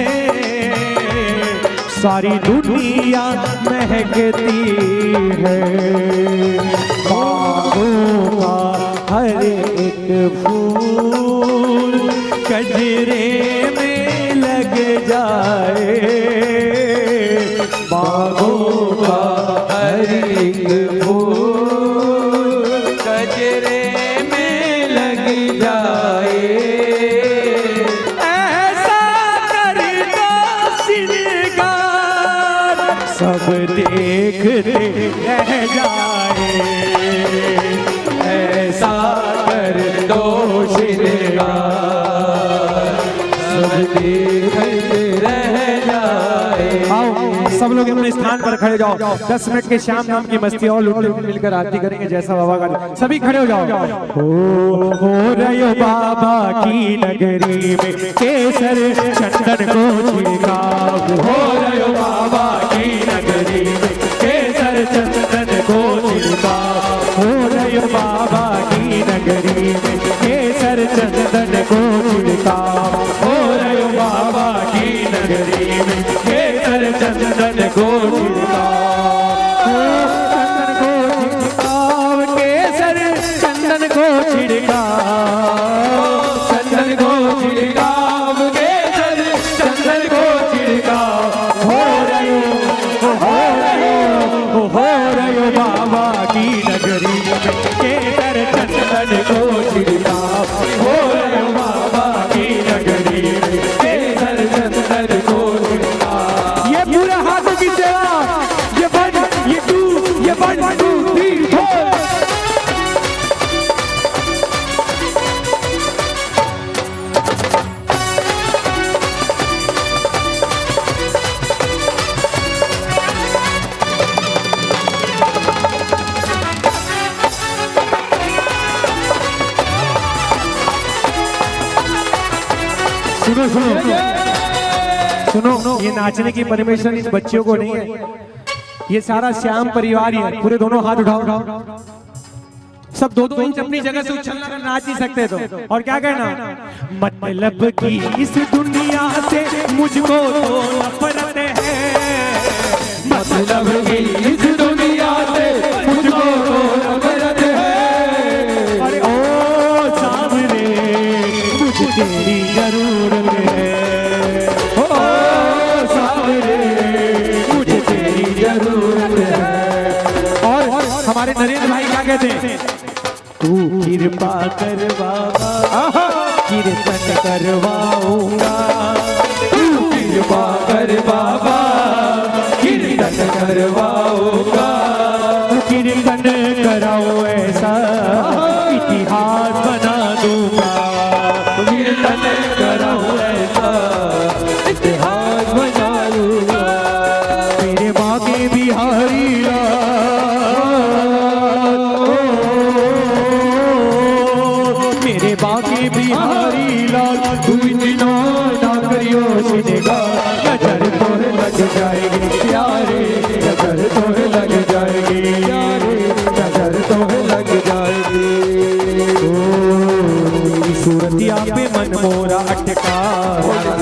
सारी दुनिया महकती है। बागों का हर एक फूल कजरा स्थान पर खड़े जाओ। 10 मिनट के श्याम नाम की मस्ती और लूट मिलकर आरती करेंगे जैसा बाबा का। सभी खड़े हो जाओ। हो रहे हो बाबा की नगरी में केसर चंदन को छिड़काव। हो रहे हो बाबा की नगरी में केसर चंदन को छिड़काव। हो रहे हो बाबा की नगरी में केसर चंदन को छिड़काव। हो रहे हो बाबा की नगरी में केसर चंदन को छिड़काव। केसर चंदन को छिड़काव। चंदन को छिड़काव। केसर चंदन को छिड़काव। हो रहे हो बाबा की नगरी में केसर चंदन को छिड़काव। हो रहे हो बाबा की नगरी में केसर चंदन को छिड़काव। ये पूरा हाथों की सेवा, ये 1 ये 2 ये 1 2 3 4। सुनो सुनो सुनो, ये नाचने की परमिशन इन बच्चों को नहीं है। ये सारा श्याम परिवार ही है। पूरे दोनों हाथ उठाओ। सब दो इंच अपनी जगह से उछलना, अगर नाच नहीं सकते तो। और क्या कहना? मतलब की इस दुनिया से मुझको तो नफरत है। मतलब की इस दुनिया से मुझको तो नफरत है। अरे ओ सामने मुझे तेरी जरूरत है। ओ सामने मुझे तेरी जरूरत है। और हमारे नरेंद्र भाई क्या कहते हैं? तू कृपा कर बाबा, कीर्तन करवाऊंगा। तू कृपा कर बाबा, कीर्तन करवाऊंगा। कीर्तन कराओ ऐसा इतिहास बना दूंगा। कीर्तन कराओ ऐसा इतिहास बना दूंगा। मेरे माँ के बिहारी मेरे बाकी बिहारी लाल, तू दिनों ना करियो सिनेगा। नजर तोरे लग जाएगी प्यारे, नजर तोरे लग जाएगी प्यारे, नजर तोरे लग जाएगी। सूरतिया पे मन मोरा अटका,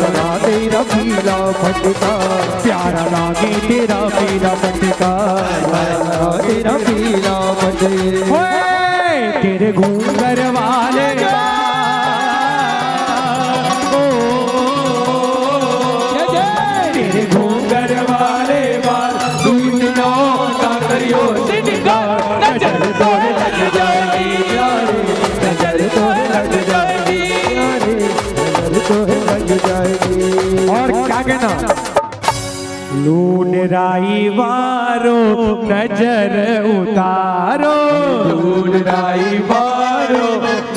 लगा तेरा पीला फटका। प्यारा लागे तेरा पीला फटका, तेरा पीला फटका। तेरे घूंघर वाले तेरे घूंघर वाले बाल, तू दिनों का करियो सिंगार। नजर तोरे लग जाएगी यारे, नजर तोरे लग जाएगी यारे, नजर तोरे लग जाएगी। और क्या कहना? लून राई वारो नजर उतारो। लून राई वारो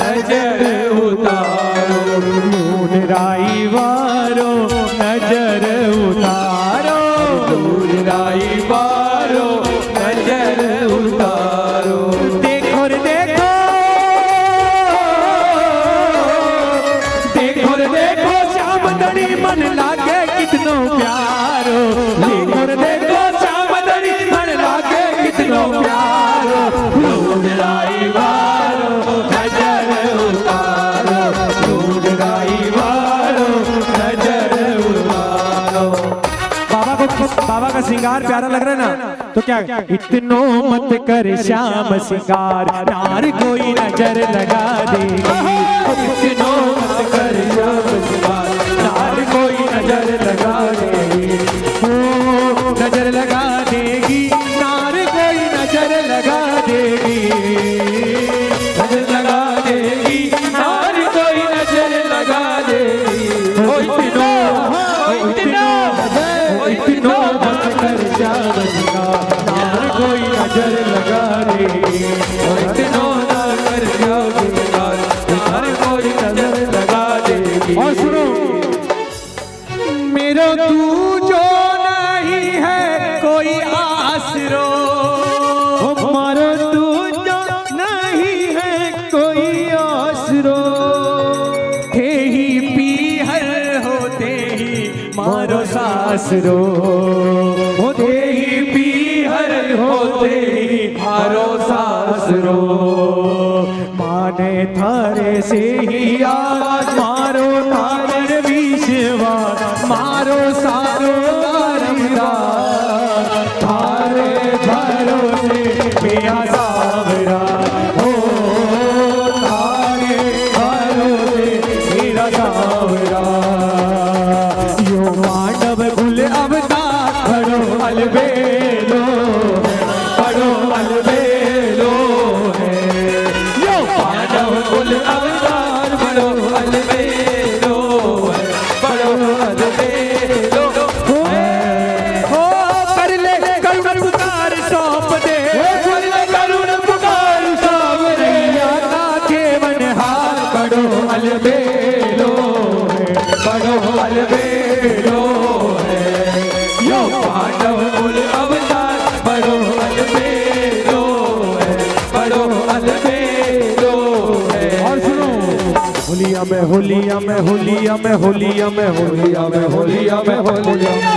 नजर उतारो। लून राई वारो नजर उतारो। लून राई वारो नजर उतारो। देखो रे देखो, देखो रे देखो, श्याम दड़ी मन लागे कितनो प्यारो। देखो रे देखो, श्याम दड़ी मन लागे कितनो प्यारो। लून राई वारो नजर उतारो। लून राई वारो नजर उतारो। बाबा का श्रृंगार प्यारा लग रहा है ना? तो क्या इतनो मत कर श्याम श्रृंगार, नार कोई नजर लगा देगी। इतनो मत कर श्याम श्रृंगार, नार कोई नजर लगा देगी। ओ नजर लगा देगी, नार कोई नजर लगा देगी। नजर लगा देगी, नार कोई नजर लगा देगी। ओ इतनो इतनो मत कर श्याम श्रृंगार, नार कोई नजर लगा देगी। ओ इतनो ना कर श्याम श्रृंगार, नार कोई नजर लगा देगी। और सुनो, मेरा तू जो नहीं है कोई सास रो होते ही पीहर होते ही हारो सास रो माने थारे से ही आज मारो थारे विश्वास मारो सारो थारे भरोसे पिया सावरा हो थारे भरोसे मेरा सावरा यो मांडव कुल अवतार पढ़ो अलबेलो है यो मांडव कुल अवतार पढ़ो अलबेलो है पढ़ो अलबेलो हो कर ले करुण पुकार सौंप दे कर ले करुण पुकार सौंप दे यादा के मन हार पढ़ो अलबेलो है यो पांडव कुल अवतार पढ़ो अलबेलो है और सुनो होलिया में होलिया में होलिया में होलिया में होलिया में होलिया में होलिया में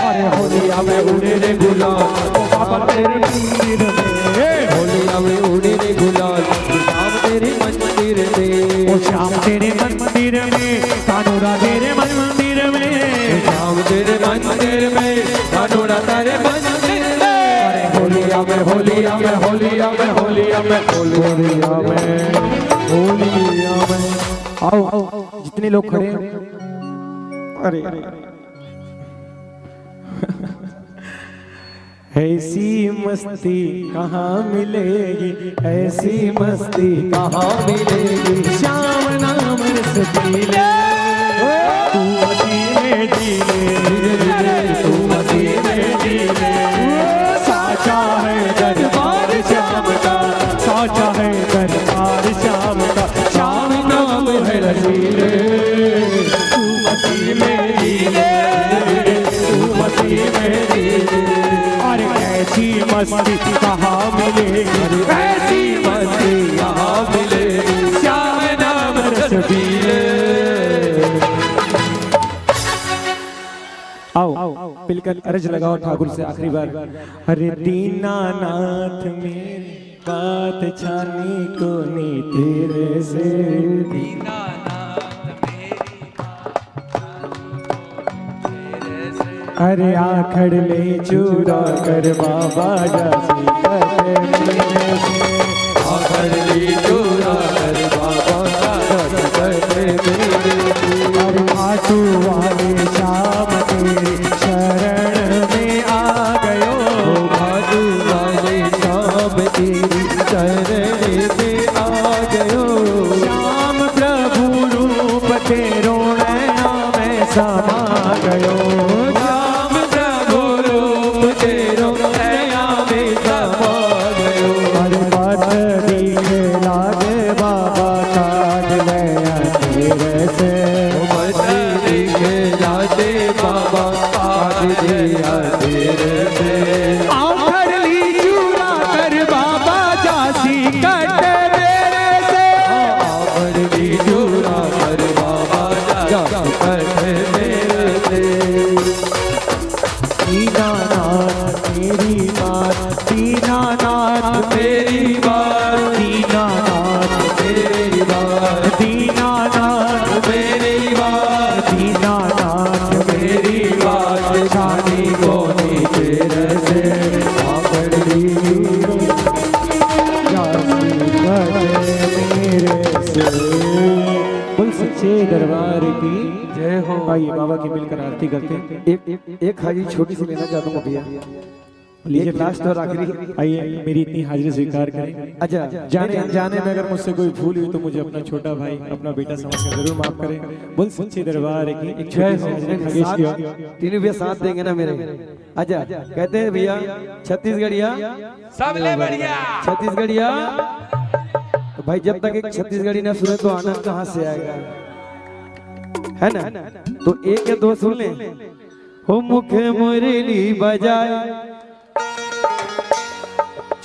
अरे होलिया में उड़े रे गुलाल बाबा तेरे मंदिर में होलिया में उड़े रे गुलाल श्याम तेरे मंदिर में ओ श्याम तेरे मंदिर में कानूरा तेरे मंदिर में श्याम तेरे मंदिर में कानूरा तेरे मंदिर में अरे होलिया में होलिया में होलिया में होलिया में होलिया में होलिया में आओ जितने लोग खड़े हैं अरे ऐसी मस्ती कहाँ मिलेगी ऐसी मस्ती कहाँ मिलेगी श्याम नाम रस पी ले तू मस्ती में जी ले तू मस्ती में जी ले साचा है दरबार श्याम का साचा है दरबार श्याम का श्याम नाम है रसीले तू मस्ती में जी ले तू मस्ती में जी ले अरे ऐसी मस्ती कहाँ मिलेगी ऐसी मस्ती कहाँ मिलेगी श्याम नाम रस पी ले आओ मिलकर अर्ज लगाओ ठाकुर से आखिरी बार अरे दीनानाथ मेरी बात छानी को नी तेरे से अरे आखड़ ले चूरा कर बाबा जासी करने से आखड़ ले चूरा कर बाबा जासी करने अरे आंसू वाले श्याम तेरी शरण में आ गयो आंसू वाले श्याम तेरी शरण में आ गयो श्याम प्रभु रूप तेरो नैना में समा गयो दरबार की जय हो। आइए बाबा की मिलकर आरती करते हैं। एक हाजिरी छोटी सी लेना चाहता हूँ भैया, लीजिए लास्ट और आखिरी। आइए मेरी इतनी हाजिरी स्वीकार करें। अच्छा, जाने अनजाने में अगर मुझसे कोई भूल हुई तो मुझे अपना छोटा भाई अपना बेटा समझकर जरूर माफ करें। बोल सच्चे दरबार की एक छोटी सी हाजिरी खगेश की। तीनों भैया साथ देंगे ना मेरे। अच्छा, कहते हैं भैया छत्तीसगढ़िया सबले बढ़िया छत्तीसगढ़िया। तो भाई जब तक एक छत्तीसगढ़ी ना सुने तो आनंद कहाँ से आएगा, है ना? तो एक या दो सुन ले। हो मुख मुरली बजाए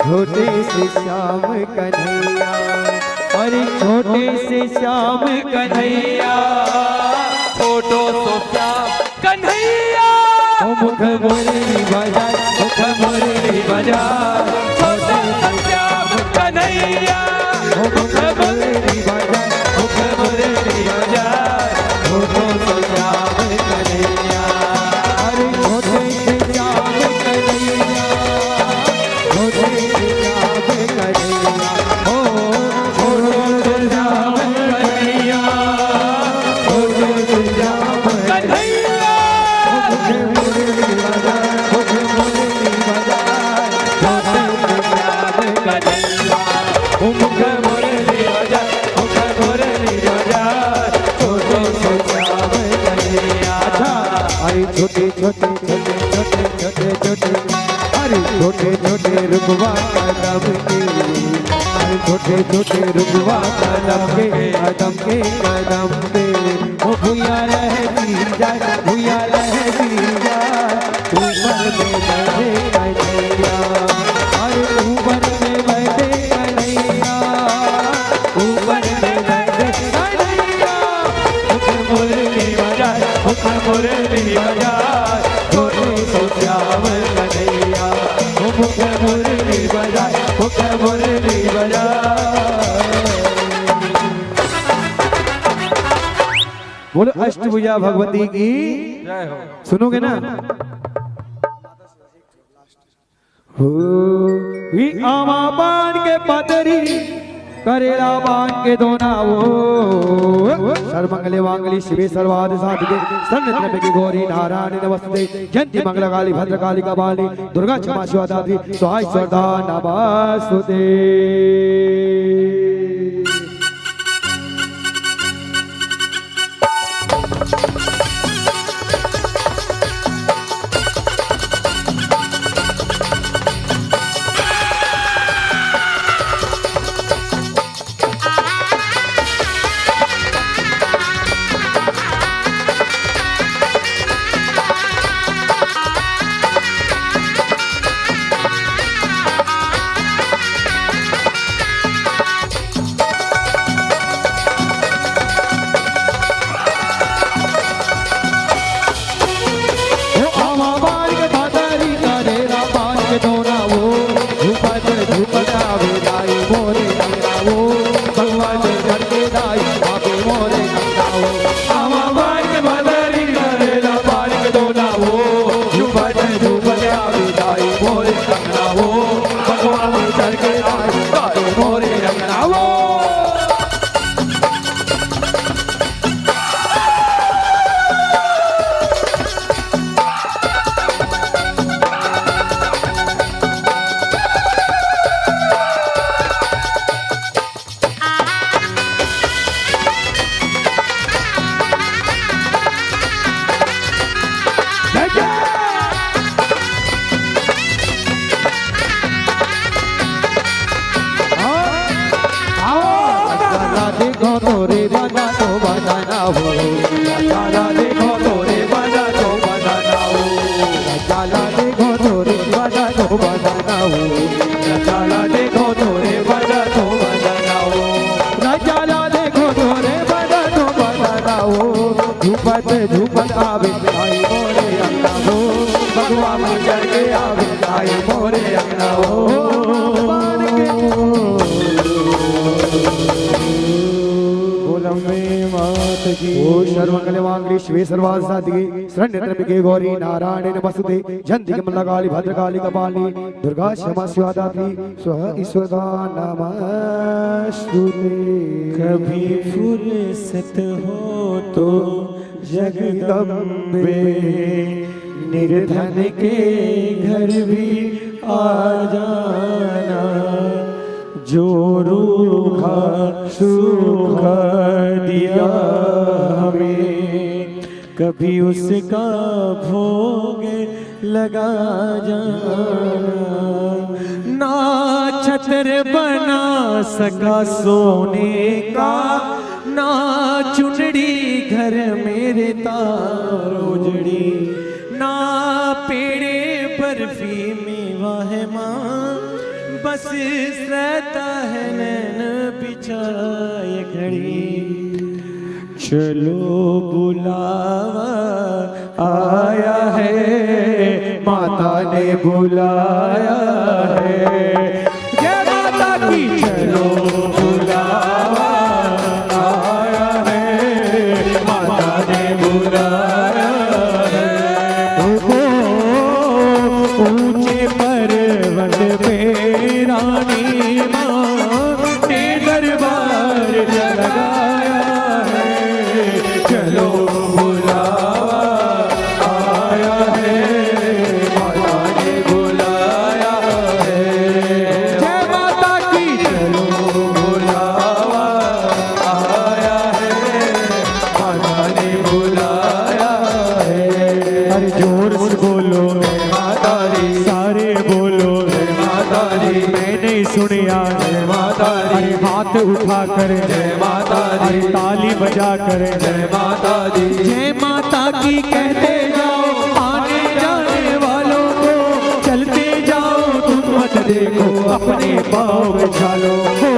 छोटे से श्याम कन्हैया, अरे छोटे से श्याम कन्हैया, छोटो सो श्याम कन्हैया, ओ मुख मुरली बजाए, मुख मुरली बजाए, छोटे श्याम कन्हैया ओ मुख मुरली बजाए, मुख मुरली बजाए, छोटो से श्याम कन्हैया। अरे छोटे से श्याम कन्हैया, छोटे से श्याम कन्हैया, ओ छोटो से श्याम कन्हैया, छोटो से श्याम कन्हैया मुख मुरली बजाए, मुख मुरली बजाए, छोटे से श्याम कन्हैया, ओ मुख मुरली बजाए, मुख मुरली बजाए, छोटो से श्याम कन्हैया। अच्छा, अरे छोटे छोटे छोटे छोटे छोटे छोटे, अरे छोटे छोटे रुकवा कदम के, अरे छोटे छोटे रुकवा कदम के, कदम के कदम पे, ओ भूया रहती जाए, भूया रहती जाए, ऊपर में बैठे कन्हैया, अरे ऊपर में बैठे कन्हैया, ऊपर में बैठे कन्हैया, मुख मुरली बजाए, मुख मुरली बजाए, छोटे से श्याम कन्हैया, ओ मुख मुरली बजाए, मुख मुरली बजाए। बोलो अष्टभुजा भगवती की जय हो। सुनोगे ना। हो वी आमा बाण के पतरी करेला बाण के दोना वो सर्वमंगले वांगली शिवे सर्वाद साधिके सर्वत्र की गौरी नारायण नमस्ते जयंती मंगला काली भद्रकाली कपाली दुर्गा क्षमा शिवा दात्री स्वाहा स्वधा नमस्ते। देखो तोरे बना तो बनाना हो, काला देखो तोरे बना तो बनाना हो, काला देखो तोरे बना तो बनाना हो, काला देखो तोरे बना तो बनाना हो, काला देखो तोरे बना तो बनाना हो, झूपत झूपत आवे आई मोरे अंगना हो, भगवान चढ़ के आवे आई मोरे अंगना हो। ओ सर्वमंगल मांगल्ये शिवे सर्वार्थ साधिके शरण्ये त्र्यंबके गौरी नारायणे नमस्ते जयंती मंगला काली भद्रकाली कपालिनी दुर्गा क्षमा शिवा दात्री स्वाहा ईश्वरा नमस्तुते। कभी फुर्सत हो तो जगदम्बे निर्धन के घर भी आ जाना, जो रूखा सूखा दिया हमें कभी उसका भोग लगा जाना। ना छत्र बना सका सोने का, ना चुनड़ी घर मेरे तार उजड़ी, ना पेड़े बर्फी मेवा है माँ, बस रहता है नैन बिछाए घड़ी। चलो बुलावा आया है, माता ने बुलाया है। जय माता की चलो बुलावा आया है, माता ने बुलाया है। ऊंचे पर्वत पे रानी माँ ने दरबार लगाया है। चलो बुलावा आया है, माता ने बुलाया है। जय माता की चलो बुलावा आया है, माता ने बुलाया है। अरे जोर से बोलो माता दी, सारे बोलो माता दी। मैंने सुनिया जय माता दी, अरे हाथ उठा कर जय माता दी, ताली बजा कर जय माता दी। जय माता की कहते जाओ, आने जाने वालों को चलते जाओ, तुम मत देखो अपने पाँव उछालो। हो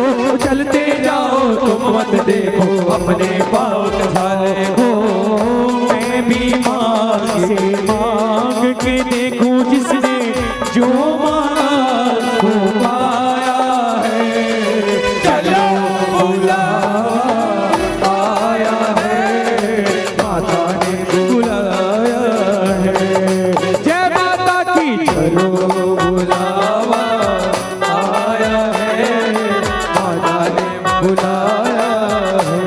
चलते जाओ, तुम मत देखो अपने पाँव उछालो। हो मैं भी मांग से मांग के देखूं, जिसने जो मांगा वो पाया है। चलो बुलावा आया है, माता ने बुलाया है। जय माता की चलो बुलावा आया है, माता ने बुलाया है।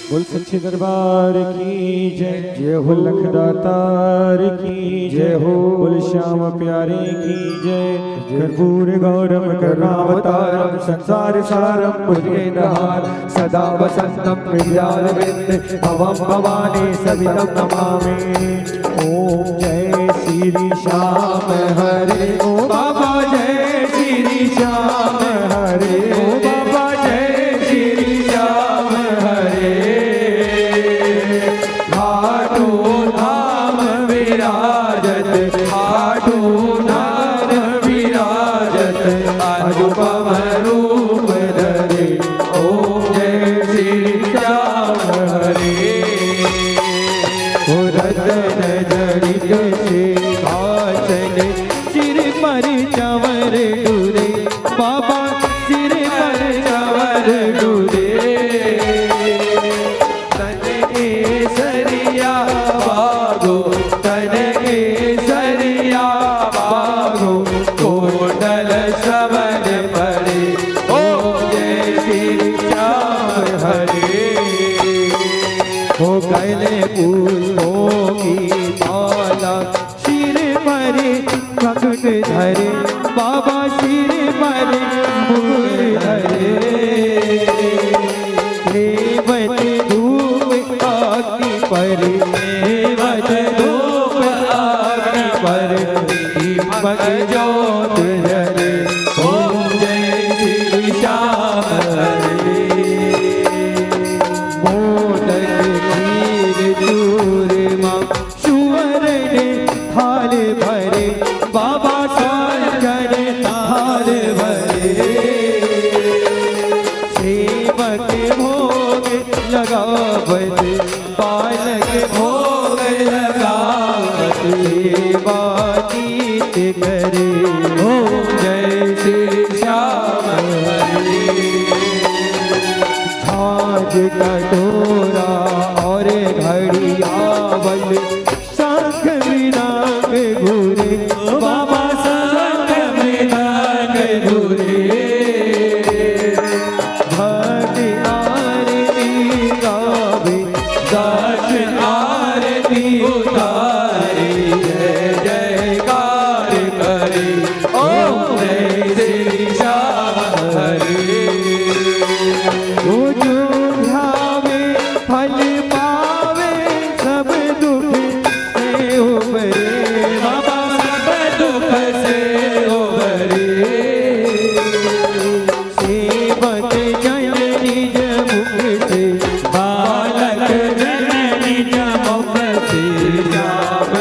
बोल सच्चे दरबार की जय। जय हो लखदातार की जय हो, बोल श्याम प्यारे की जय। कर्पूर गौरम करुणावतारम संसार सारम भुजगेन्द्रहार सदा वसंतम विद्यारविंद भवम भवानी सवितम नमामि। ओम जय श्री श्याम हरे, ओ बाबा जय श्री श्याम हरे, ओ बाबा जय श्री श्याम हरे। खाटू धाम विराजत, खाटू धाम विराजत, अनुपम रूप धरे। ओम जय श्री श्याम हरे। रतन जड़ित सिंहासन, सिर पर चंवर डूरे, बाबा सिर पर चंवर डूरे। तन के सरिया बागो, तन के सरिया बागो, कोटल श्रवण पड़े। ओम जय श्री श्याम हरे। हो गले पुष्पों की माला, सिर पर मुकुट धरे, बाबा सिर पर मुकुट धरे। देवत धूप आदि पर, देवत धूप आदि पर, दीपक ज्योत जले। ओम जय श्री श्याम हरे। मोदक खीर चूरमा सुवर्ण थाल भरे, बाबा शंकर थाल भरे। सेवक भोग लगावत, बालक भोग लगावत, सेवा गीत करे। ओम जय श्री श्याम हरे। झांझ कटोरा और घड़ियावल, शंख मृदंग घूरे, बाबा शंख मृदंग घूरे। भक्त आरती गावे, दास आरती उतारे, जय जयकार करे। ओम जय श्री श्याम हरे। जो ध्यावे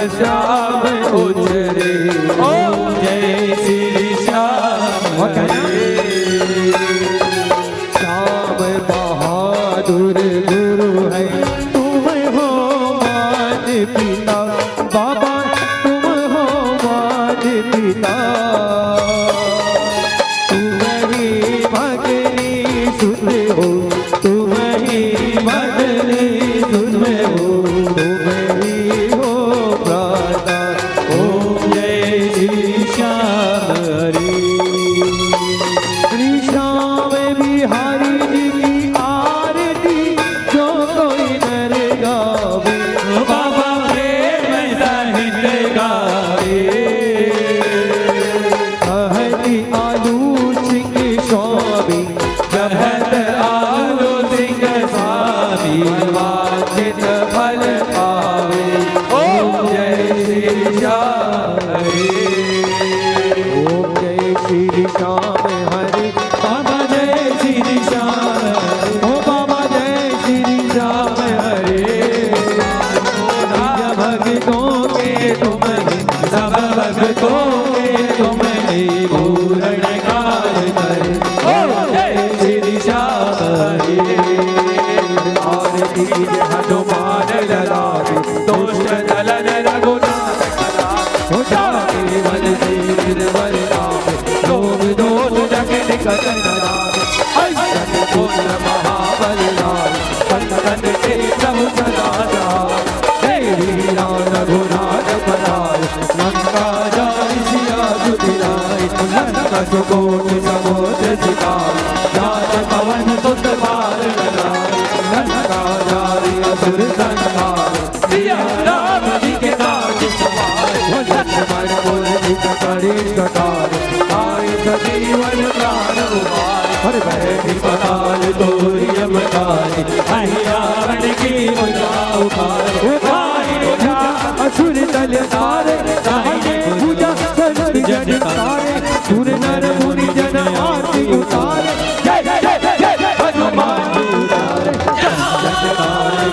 श्याम उतरे ओम जय श्री श्याम श्याम बहादुर गुरु है, तुम हो मान पिता बाबा, तुम हो मान पिता। तुम ही भगनी सुन हो, तुम ही भगनी सुन हो, तुम ही हो प्राता। ओम जय श्री श्याम हरे। श्री श्याम बिहारी जी की आरती जो कोई नर गावे, बाबा प्रेम सहित गावे। कहती आलू सिंह स्वामी, कहत आलू सिंह स्वामी वांछित फल पावे। ओम जय श्री श्याम हरे ओम जय श्री श्याम हरे। बाबा जय श्री श्याम हरे ओ बाबा जय श्री श्याम हरे। भक्तों के तुम ही, सब भक्तों के तुम ही पूर्ण कार्य करे। ओम जय श्री श्याम हरे आरती हनुमान ललावे, दुष्ट दलन रघुनाथ हो जाके मन से वर रावे, लोग दोष जग निकट न रावे। जगत महाबल लाल, संतन के प्रभु सदा जाए। देवी राम रघुनाथ बनाए, लंका जाय सिया जुदिलाए। लंका सुकोट समुद्र सिकाए, जात पवन सुत बार लगाए। लंका जाय असुर संहार, सिया राम जी के काज सवार। लक्ष्मण मुरलित करे कटार। आए सजीवन प्राण उबार, हर बैठी पताल तोरी अवतार। रावण की बुझा उखाड़ बुझा असुर दल तारे, पूजा सर्व जन तारे। सुर नर मुनि जन आरती उतारे, जय जय जय जय जय हनुमान उतारे। जय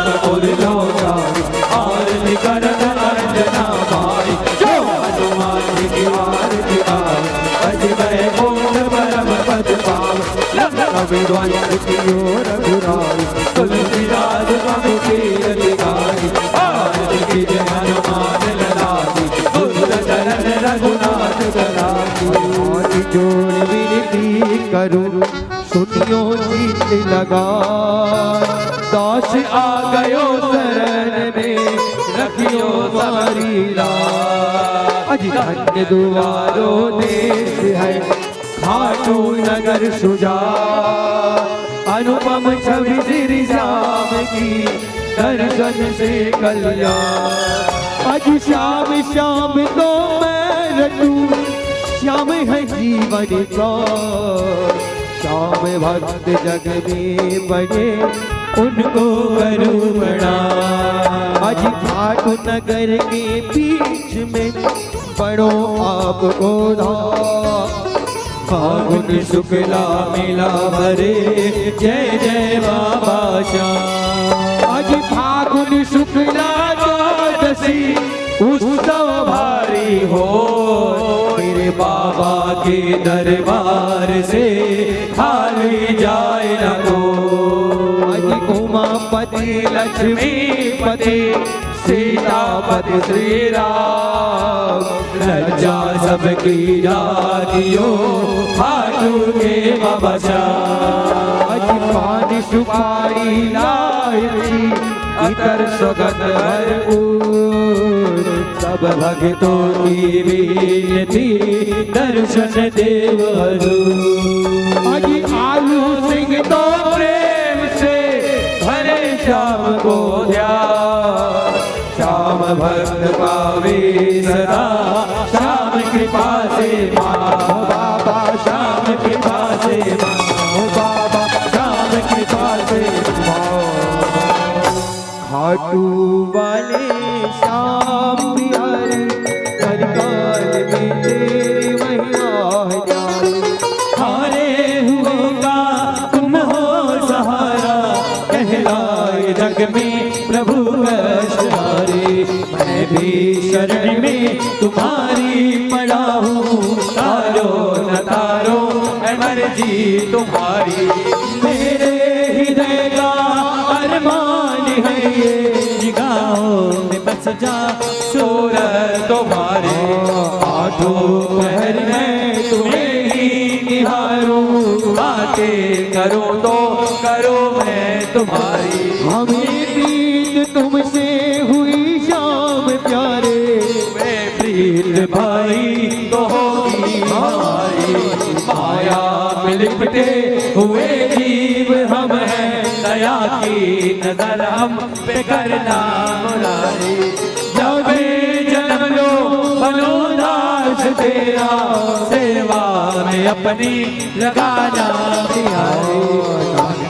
कपूर लोचारे, आरती करत अंजना माई। जो हनुमान जी की आरती आए, अज वैकुंठ परम पद पावे। लंका विध्वंस कियो रघुराई, तुलसीदास प्रभु कीरति गाई। आरती कीजे हनुमान ललाटी, दुष्ट चरण रघुनाथ गलाटी। हाथ जोड़ विनती करूं, सुनियो जीत लगा। दास आ गयो शरण में, रखियो मारी लाज। अज धन्य दुआरो देश है, खाटू नगर सुजा। अनुपम छवि श्री श्याम की, दर्शन से कल्याण। अज श्याम श्याम तो मैं रटूं, श्याम है जीवन का। श्याम भक्त जग में बने, उनको करूं प्रणाम। अज खाटू नगर के बीच में, पड़ो आपको धाम। फागुन शुक्ला मिला भरे, जय जय बाबा श्याम। आज फागुन शुक्ला द्वादशी, उत्सव भारी हो। मेरे बाबा के दरबार से खाली जाए न को। आज उमापति लक्ष्मीपति, सीतापति श्री राम। लज्जा सबकी जातियो, खाटू के बाबा श्याम। आज पान सुपारी लायी, इतर सुगंध भरपूर। सब भक्तों की विनती, दर्शन देव हजूर। आज आलू सिंह तो प्रेम से भरे श्याम को ध्यान। श्याम भक्त पावे सदा, श्याम कृपा से मां। बाबा श्याम कृपा से मां, बाबा श्याम कृपा से मां। खाटू वाले श्याम बिहारी, कलिकाल में तेरी महिमा जाए। हारे हुए का तुम हो सहारा, कहलाए जग में प्रभु कष्ट हारे। मैं भी शरण में तुम्हारी पड़ा हूँ, तारो न तारो है मर्जी तुम्हारी। मेरे हृदय का अरमान है ये, निगाहों में बस जा सूरत तुम्हारे। आठों पहर में तुम्हें ही निहारूं, बातें करो तो करो मैं तुम्हारी। हमें प्रीत तुमसे हुई शाम प्यारे, वे प्रीत भाई तो होगी हमारी। माया में लिपटे हुए जीव हम हैं, दया की नजर हम पे करना मुरारी। जब जन्म लो बनो दास तेरा, सेवा में अपनी लगाना प्यारे।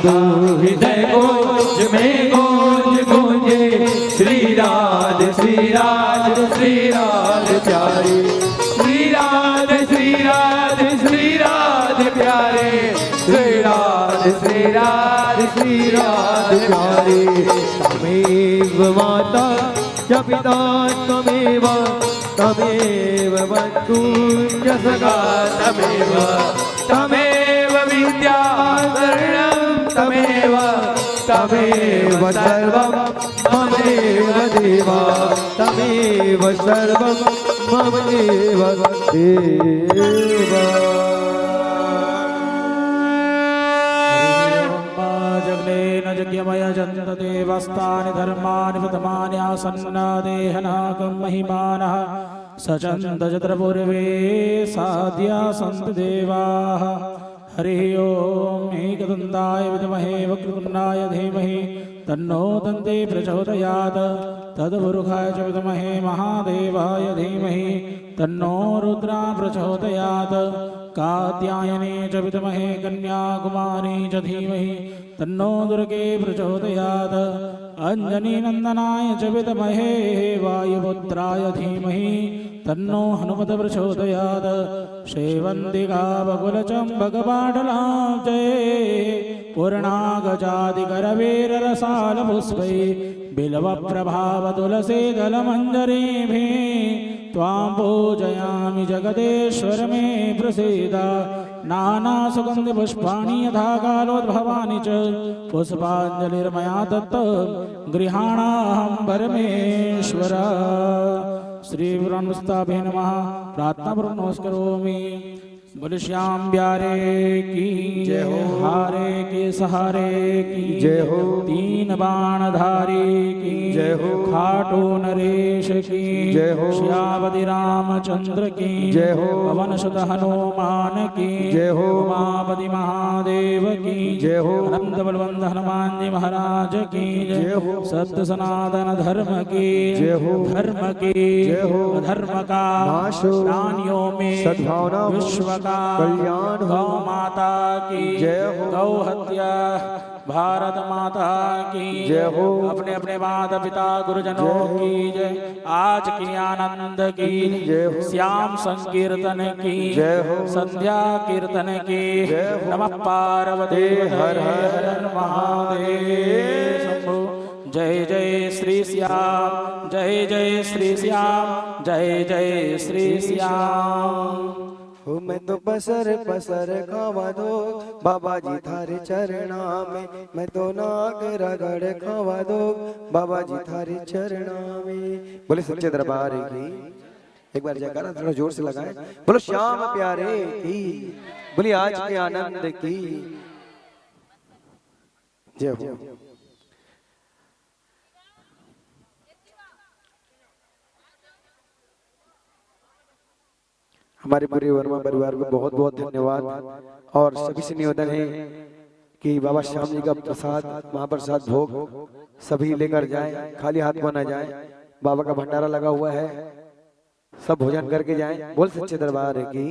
तो हृदय गोज में गोज गूंजे, श्री राधे श्री राधे श्री राधे प्यारे। श्री राधे श्री राधे श्री राधे प्यारे, श्री राधे श्री राधे श्री राधे प्यारे। तमेव माता च पिता त्वमेव, तमेव बन्धु च सखा तमेव तमेव विद्या शरणं, तमेव तमेव सर्वं ममेव देवा, तमेव सर्वं ममेव देवा। जगलेन यज्ञमय जन्त देवस्तानि धर्मानि प्रथमानि आसन्न देहनाकं महिमानः सचन्द यत्र पूर्वे साध्या सन्ति देवाः। हरिः ओम् एकदन्ताय विद्महे वक्रतुण्डाय धीमहि तन्नो दन्ते प्रचोदयात्। तद्पुरुषाय च विद्महे महादेवाय धीमहि तन्नो रुद्रा प्रचोदयात्। कात्यायने च विद्महे कन्याकुमारी च धीमहि तन्नो दुर्गे प्रचोदयात्। अंजनीनन्दनाय च विद्महे वायुपुत्राय धीमहि तन्नो हनुमत प्रचोदयात्। सेवन्तिका बकुलचम्बकपाटलाब्जये पूर्णागजादिकरवीररसालपुष्पै बिल्वप्रभावतुलसीदलमञ्जरीभिः त्वां पूजयामि जगदेश्वर मे प्रसीद। नानासुगन्धिपुष्पाणि यथा कालोद्भवानि च पुष्पाञ्जलिर्मया दत्त गृहाणाहं परमेश्वर। श्री ब्रह्मस्ताभे नमः। प्रार्थना पूर्वक नमस्करोमि। बोले श्याम प्यारे की जय हो, हारे के सहारे की जय हो, तीन बाणधारी की जय हो, खाटू नरेश की जय हो, श्यावती रामचंद्र की जय हो, पवन सुत हनुमान की जय हो, उमापति महादेव की जय हो, अनंत बलवंत हनुमान जी महाराज की जय हो, सत्य सनातन धर्म की जय हो, धर्म की जय हो, अधर्म का नाश हो, प्राणियों में सद्भावना हो, विश्व का कल्याण हो। गौ माता की जय हो, गौ हत्या भारत माता की जय हो, अपने अपने माता पिता गुरुजनों की जय। आज की आनंद की जय हो, श्याम संकीर्तन की जय हो, संध्या कीर्तन की जय हो, नमः पार्वती हर हर हर महादेव शंभो। जय जय श्री श्याम, जय जय श्री श्याम, जय जय श्री श्याम। हो मैं तो पसर पसर खावा दो बाबा जी थारे चरणा में, मैं तो नाग रगड़ खावा दो बाबा जी थारे चरणा में। बोले सच्चे दरबार की एक बार जयकारा थोड़ा जोर से लगाएं। बोलो श्याम प्यारे की, बोली आज के आनंद की जय हो। हमारे पूरे वर्मा परिवार को बहुत बहुत धन्यवाद और सभी से निवेदन है कि बाबा श्याम जी का प्रसाद महाप्रसाद भोग सभी लेकर जाएं, खाली हाथ में न जाएं। बाबा का भंडारा लगा हुआ है, सब भोजन करके जाएं। बोल सच्चे दरबार की